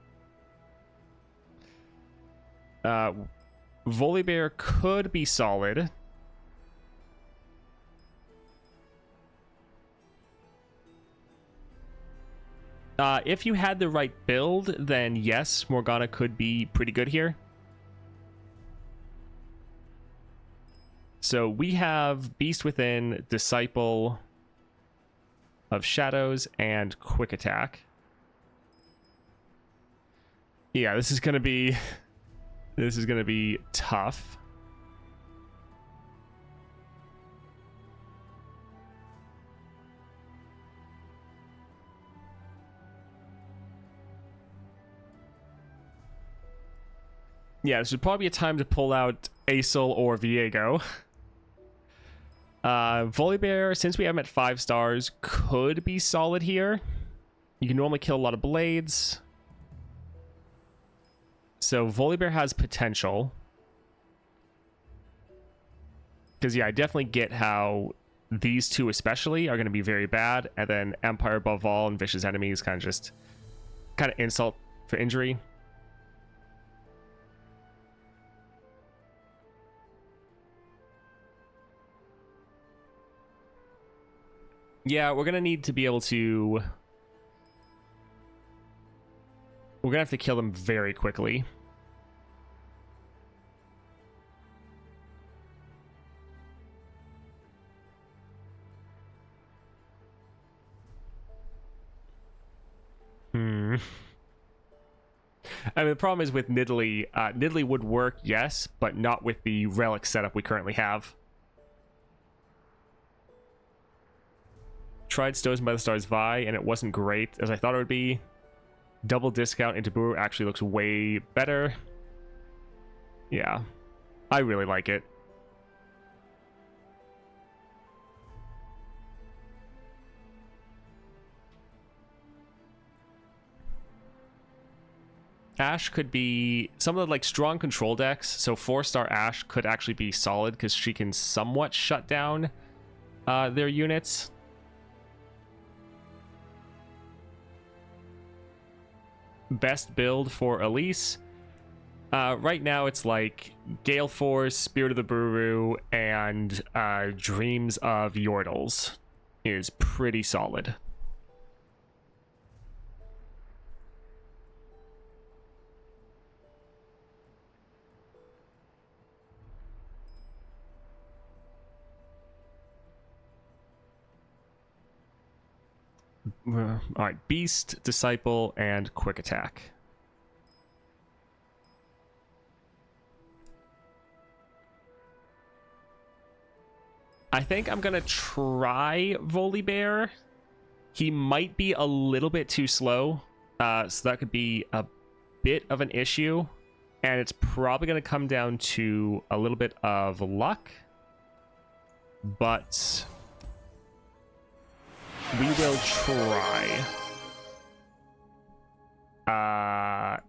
Volibear could be solid. If you had the right build, then yes, Morgana could be pretty good here. So we have Beast Within, Disciple of Shadows, and Quick Attack. Yeah, this is gonna be tough. Yeah, this would probably be a time to pull out Acel or Viego. Volibear, since we have him at 5 stars, could be solid here. You can normally kill a lot of blades. So Volibear has potential. Because, yeah, I definitely get how these two especially are going to be very bad. And then Empire above all and Vicious Enemies kind of insult for injury. Yeah, we're going to need to be able to... We're going to have to kill them very quickly. I mean, the problem is with Nidalee, Nidalee would work, yes, but not with the relic setup we currently have. Tried Stozen by the Stars Vi, and it wasn't great as I thought it would be. Double discount into Buru actually looks way better. Yeah, I really like it. Ashe could be some of the strong control decks, so 4-star Ashe could actually be solid because she can somewhat shut down their units. Best build for Elise. Right now it's Gale Force, Spirit of the Buru, and Dreams of Yordles is pretty solid. All right, Beast, Disciple, and Quick Attack. I think I'm gonna try Volibear. He might be a little bit too slow, so that could be a bit of an issue, and it's probably gonna come down to a little bit of luck, but we will try.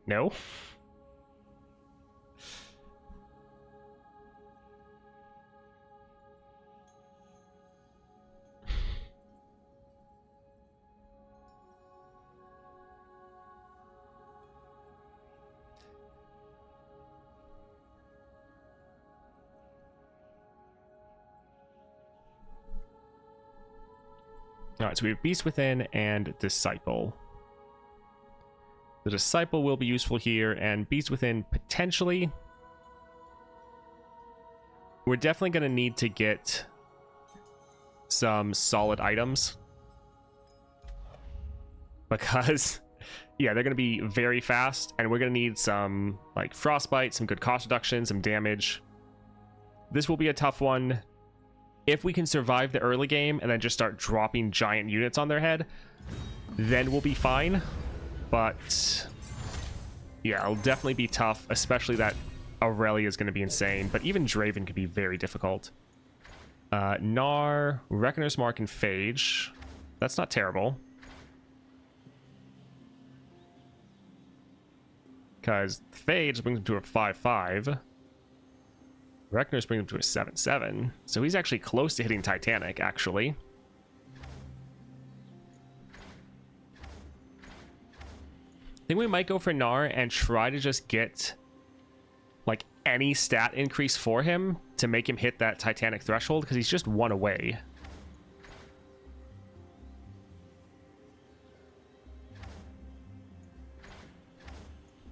No. Alright, so we have Beast Within and Disciple. The Disciple will be useful here, and Beast Within potentially. We're definitely going to need to get some solid items. Because, yeah, they're going to be very fast, and we're going to need some, Frostbite, some good cost reduction, some damage. This will be a tough one. If we can survive the early game and then just start dropping giant units on their head, then we'll be fine. But yeah, it'll definitely be tough, especially that Irelia is going to be insane. But even Draven could be very difficult. Gnar, Reckoner's Mark, and Phage. That's not terrible. Because Phage brings him to a 5/5. Reckoner's bringing him to a 7/7, so he's actually close to hitting Titanic, actually. I think we might go for Gnar and try to just get, any stat increase for him to make him hit that Titanic threshold, because he's just 1 away.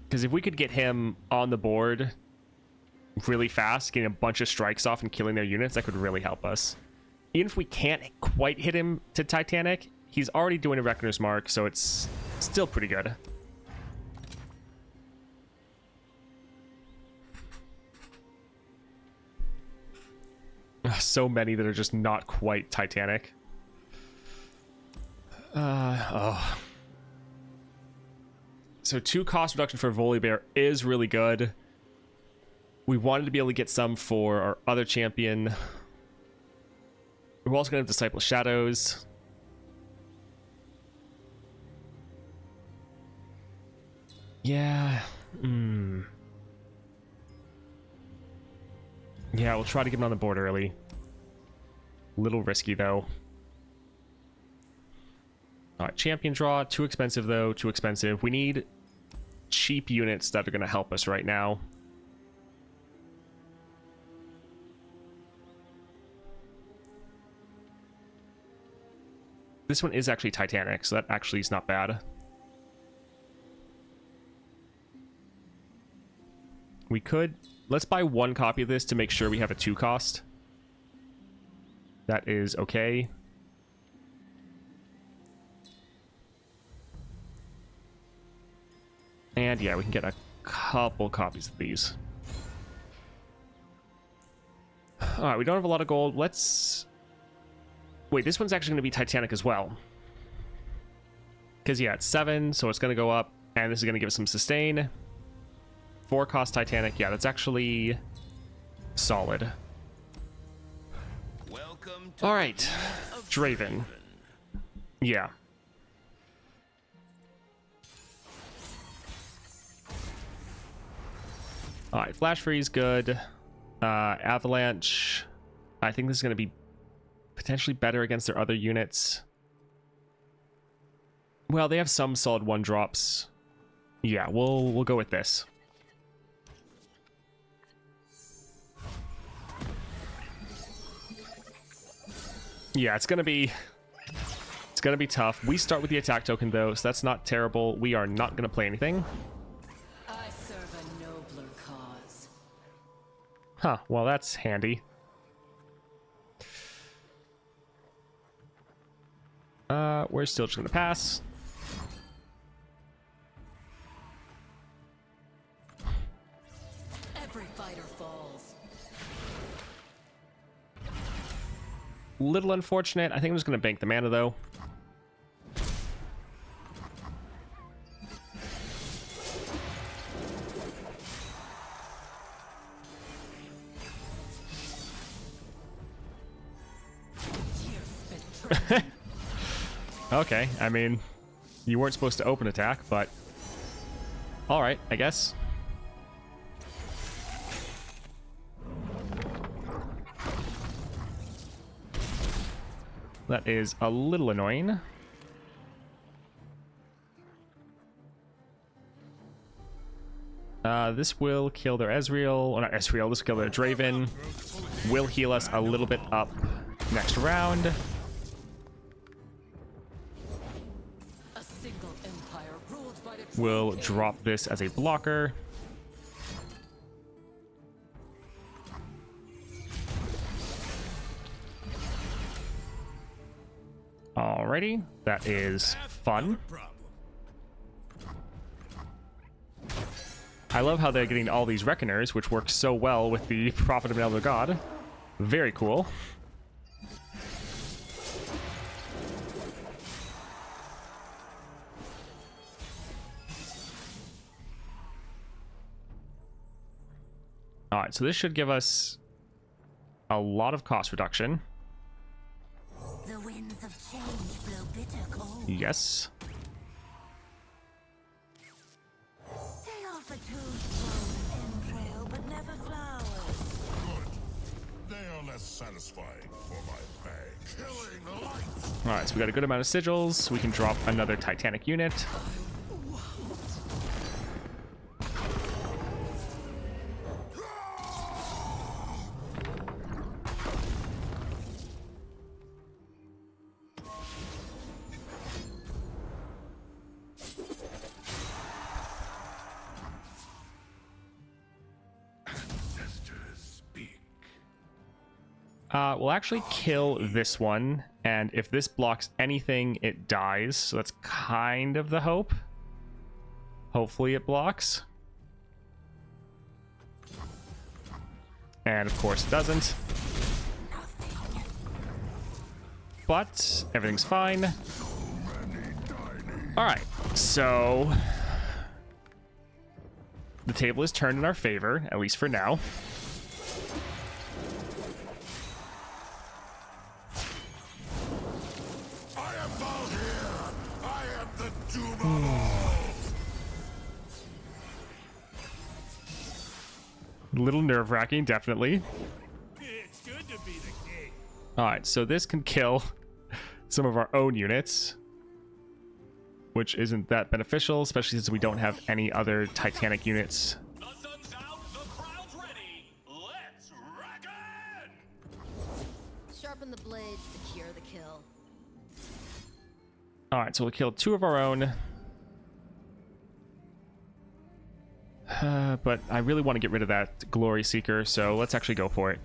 Because if we could get him on the board really fast, getting a bunch of strikes off and killing their units, that could really help us. Even if we can't quite hit him to Titanic, he's already doing a Reckoner's Mark, so it's still pretty good. So many that are just not quite Titanic. Oh. So 2 cost reduction for Volibear is really good. We wanted to be able to get some for our other champion. We're also going to Disciple Shadows. Yeah. Yeah, we'll try to get him on the board early. Little risky, though. Alright, champion draw. Too expensive, though. Too expensive. We need cheap units that are going to help us right now. This one is actually Titanic, so that actually is not bad. We could... Let's buy one copy of this to make sure we have a 2 cost. That is okay. And yeah, we can get a couple copies of these. Alright, we don't have a lot of gold. Let's... Wait, this one's actually going to be Titanic as well. Because yeah, it's 7, so it's going to go up. And this is going to give us some sustain. 4 cost Titanic. Yeah, that's actually solid. Alright. Draven. Yeah. Alright, Flash Freeze, good. Avalanche. I think this is going to be potentially better against their other units. Well, they have some solid 1-drops. Yeah, we'll go with this. Yeah, it's gonna be tough. We start with the attack token though, so that's not terrible. We are not gonna play anything. I serve a nobler cause. Huh, well that's handy. We're still just gonna pass. Every fighter falls. Little unfortunate. I think I'm just gonna bank the mana though. Okay, I mean, you weren't supposed to open attack, but alright, I guess. That is a little annoying. This will kill their Ezreal. Or not Ezreal, this will kill their Draven. Will heal us a little bit up next round. We'll drop this as a blocker. Alrighty, that is fun. I love how they're getting all these Reckoners, which works so well with the Prophet of Elder God. Very cool. Alright, so this should give us a lot of cost reduction. The winds of change blow bitter cold. Yes. They offer tools grown entrail, but never flowers. Good. They are less satisfying for my bag. Killing the light. Alright, so we got a good amount of sigils. We can drop another Titanic unit. We'll actually kill this one, and if this blocks anything, it dies. So that's kind of the hope. Hopefully it blocks. And of course it doesn't. But everything's fine. Alright, so the table is turned in our favor, at least for now. A little nerve-wracking, definitely. It's good to be the king. Alright, so this can kill some of our own units, which isn't that beneficial, especially since we don't have any other Titanic units. The sun's out, the crowd's ready. Let's reckon! Sharpen the blade, secure the kill. Alright, so we'll kill 2 of our own. But I really want to get rid of that Glory Seeker, so let's actually go for it.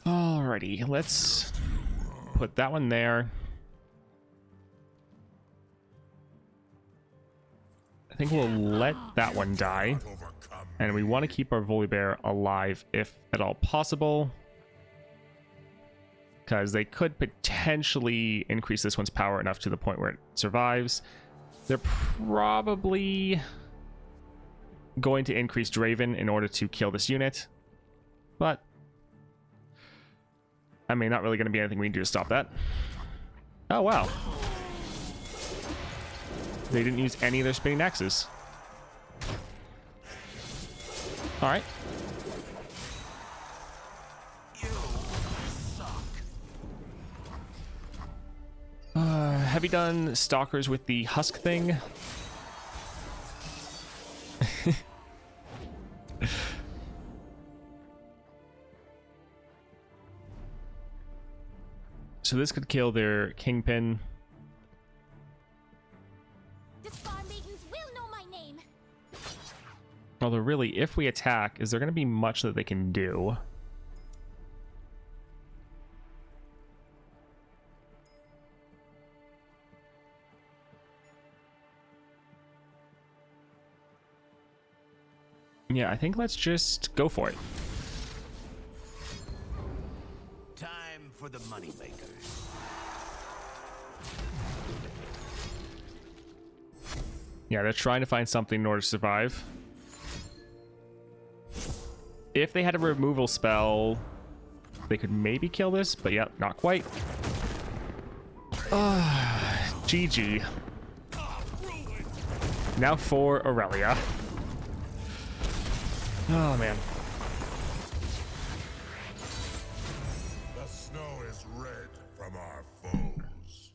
Alrighty, let's put that one there. I think we'll let that one die. And we want to keep our Volibear alive if at all possible, because they could potentially increase this one's power enough to the point where it survives. They're probably going to increase Draven in order to kill this unit, but I mean, not really going to be anything we can do to stop that. Oh, wow. They didn't use any of their spinning axes. All right. Have you done Stalkers with the husk thing? So this could kill their Kingpin. The Star Maidens will know my name. Although really, if we attack, is there going to be much that they can do? Yeah, I think let's just go for it. Time for the moneymakers. Yeah, they're trying to find something in order to survive. If they had a removal spell, they could maybe kill this, but yeah, not quite. GG. Now for Irelia. Oh, man. The snow is red from our foes.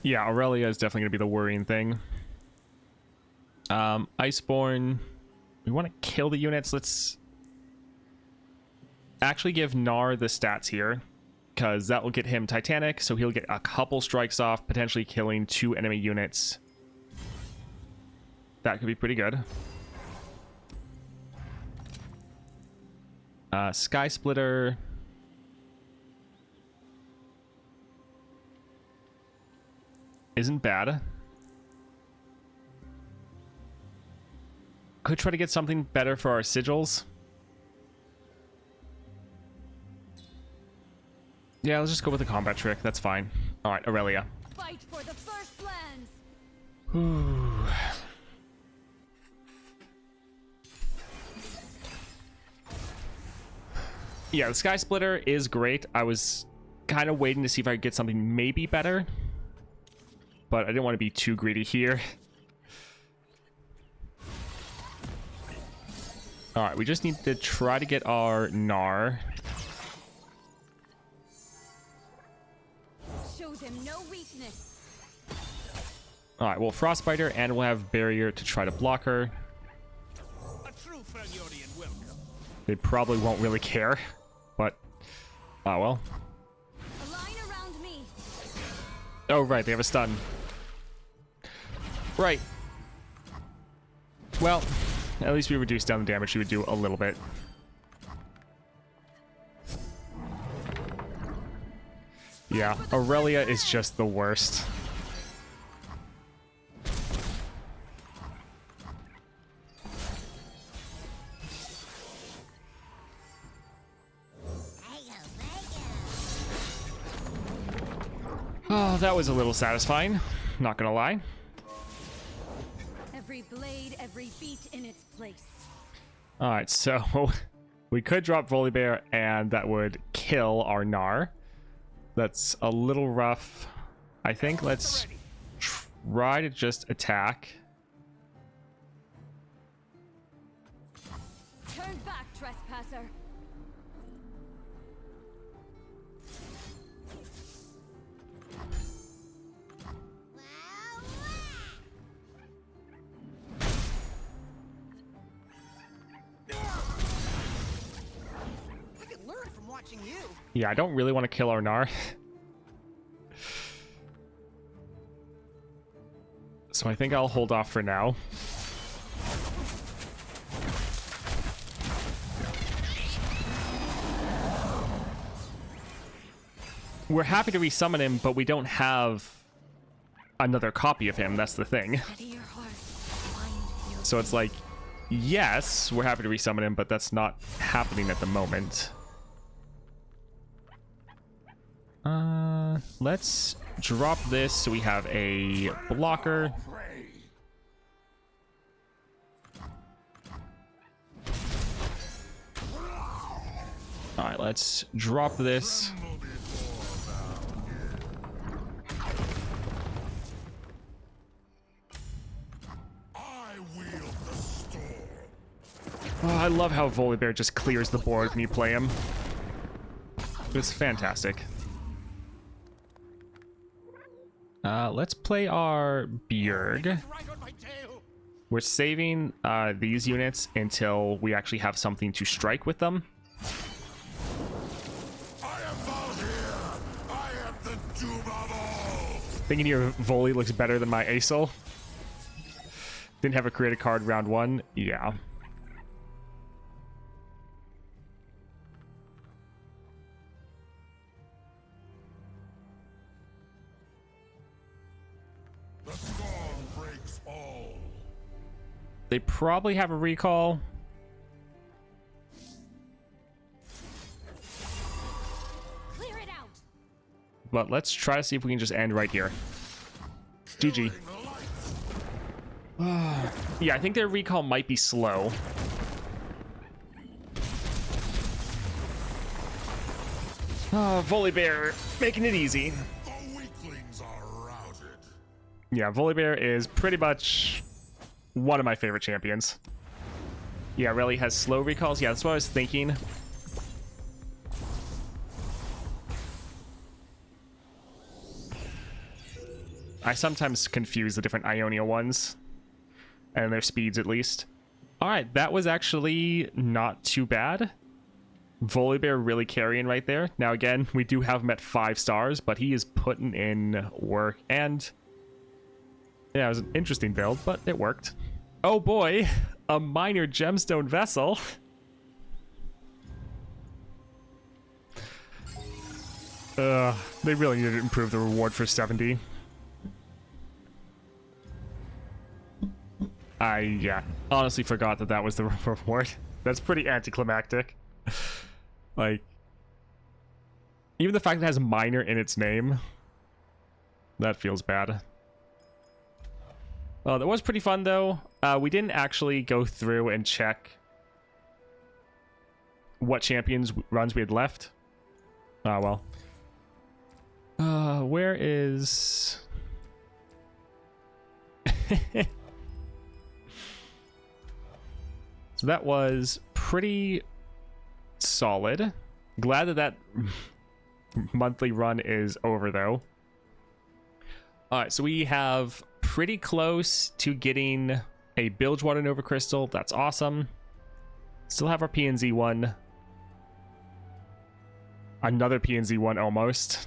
Yeah, Irelia is definitely going to be the worrying thing. Iceborne. We want to kill the units. Let's actually give Gnar the stats here, because that will get him Titanic, so he'll get a couple strikes off, potentially killing 2 enemy units. That could be pretty good. Sky Splitter. Isn't bad. Could try to get something better for our sigils. Yeah, let's just go with the combat trick. That's fine. All right, Irelia. Fight for the first lands. Yeah, the Sky Splitter is great. I was kind of waiting to see if I could get something maybe better, but I didn't want to be too greedy here. All right, we just need to try to get our Gnar. Show them no weakness. All right, well, Frostbiter, and we'll have Barrier to try to block her. A true Fernurian welcome. They probably won't really care, but oh well. A line around me. Oh, right, they have a stun. Right. Well, at least we reduced down the damage she would do a little bit. Yeah, Irelia is just the worst. Oh, that was a little satisfying, not gonna lie. Every blade, every beat in its place. All right, so we could drop Volibear, and that would kill our Gnar. That's a little rough. I think let's try to just attack. Turn back, trespasser. I could learn from watching you. Yeah, I don't really want to kill our Gnar. So I think I'll hold off for now. We're happy to resummon him, but we don't have another copy of him. That's the thing. So it's like, yes, we're happy to resummon him, but that's not happening at the moment. Let's drop this so we have a blocker. All right, let's drop this. Oh, I love how Volibear just clears the board when you play him. It's fantastic. Let's play our Bjerg. We're saving these units until we actually have something to strike with them. I am Volibear. I am the doom of all. Thinking your Voli looks better than my Acel. Didn't have a created card round one. Yeah. The storm breaks all. They probably have a recall. Clear it out. But let's try to see if we can just end right here. GG. Yeah, I think their recall might be slow. Volibear making it easy. The weaklings are routed. Yeah, Volibear is pretty much one of my favorite champions. Yeah, Irelia has slow recalls. Yeah, that's what I was thinking. I sometimes confuse the different Ionia ones. And their speeds, at least. Alright, that was actually not too bad. Volibear really carrying right there. Now, again, we do have him at 5 stars, but he is putting in work. And yeah, it was an interesting build, but it worked. Oh boy, a minor gemstone vessel. They really need to improve the reward for 70. I honestly forgot that was the reward. That's pretty anticlimactic. Like, even the fact that it has minor in its name, that feels bad. Well, that was pretty fun, though. We didn't actually go through and check what champions runs we had left. Oh, well. Where is... So that was pretty solid. Glad that monthly run is over, though. All right, so we have pretty close to getting a Bilgewater Nova Crystal. That's awesome. Still have our PNZ one. Another PNZ one almost.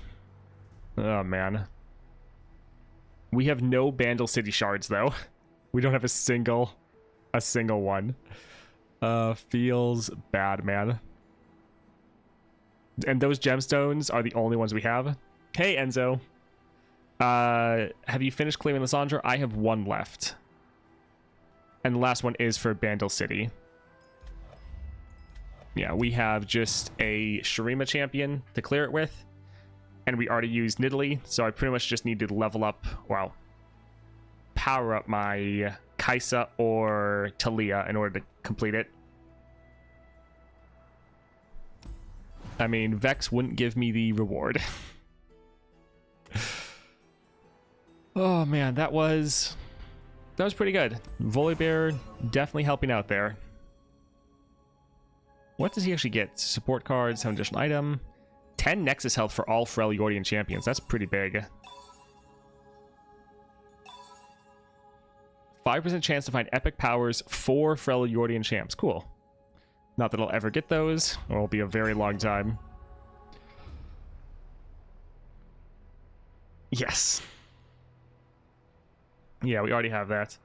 Oh, man. We have no Bandle City shards, though. We don't have a single one. Feels bad, man. And those gemstones are the only ones we have. Hey, Enzo. Have you finished clearing Lysandra? I have one left. And the last one is for Bandle City. Yeah, we have just a Shurima champion to clear it with. And we already used Nidalee, so I pretty much just need to level up, well, power up my Kai'Sa or Talia in order to complete it. I mean, Vex wouldn't give me the reward. Oh man, that was pretty good. Volibear definitely helping out there. What does he actually get? Support cards, 7 additional item, 10 Nexus health for all Freljordian champions. That's pretty big. 5% chance to find epic powers for Freljordian champs. Cool. Not that I'll ever get those, or it'll be a very long time. Yes. Yeah, we already have that.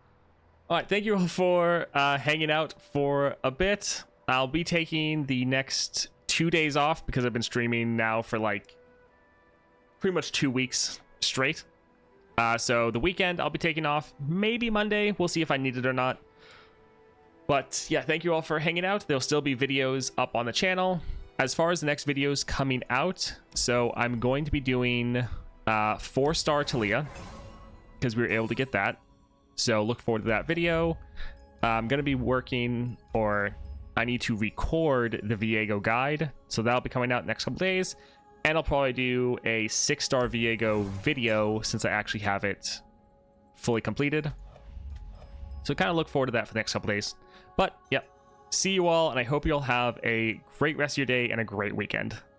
All right, thank you all for hanging out for a bit. I'll be taking the next 2 days off because I've been streaming now for like pretty much 2 weeks straight. So the weekend I'll be taking off. Maybe Monday. We'll see if I need it or not. But yeah, thank you all for hanging out. There'll still be videos up on the channel. As far as the next videos coming out, so I'm going to be doing 4-star Talia because we were able to get that. So look forward to that video. I'm going to be working, or I need to record the Viego guide. So that'll be coming out next couple days. And I'll probably do a 6-star Viego video since I actually have it fully completed. So kind of look forward to that for the next couple days. But, yep. See you all, and I hope you all have a great rest of your day and a great weekend.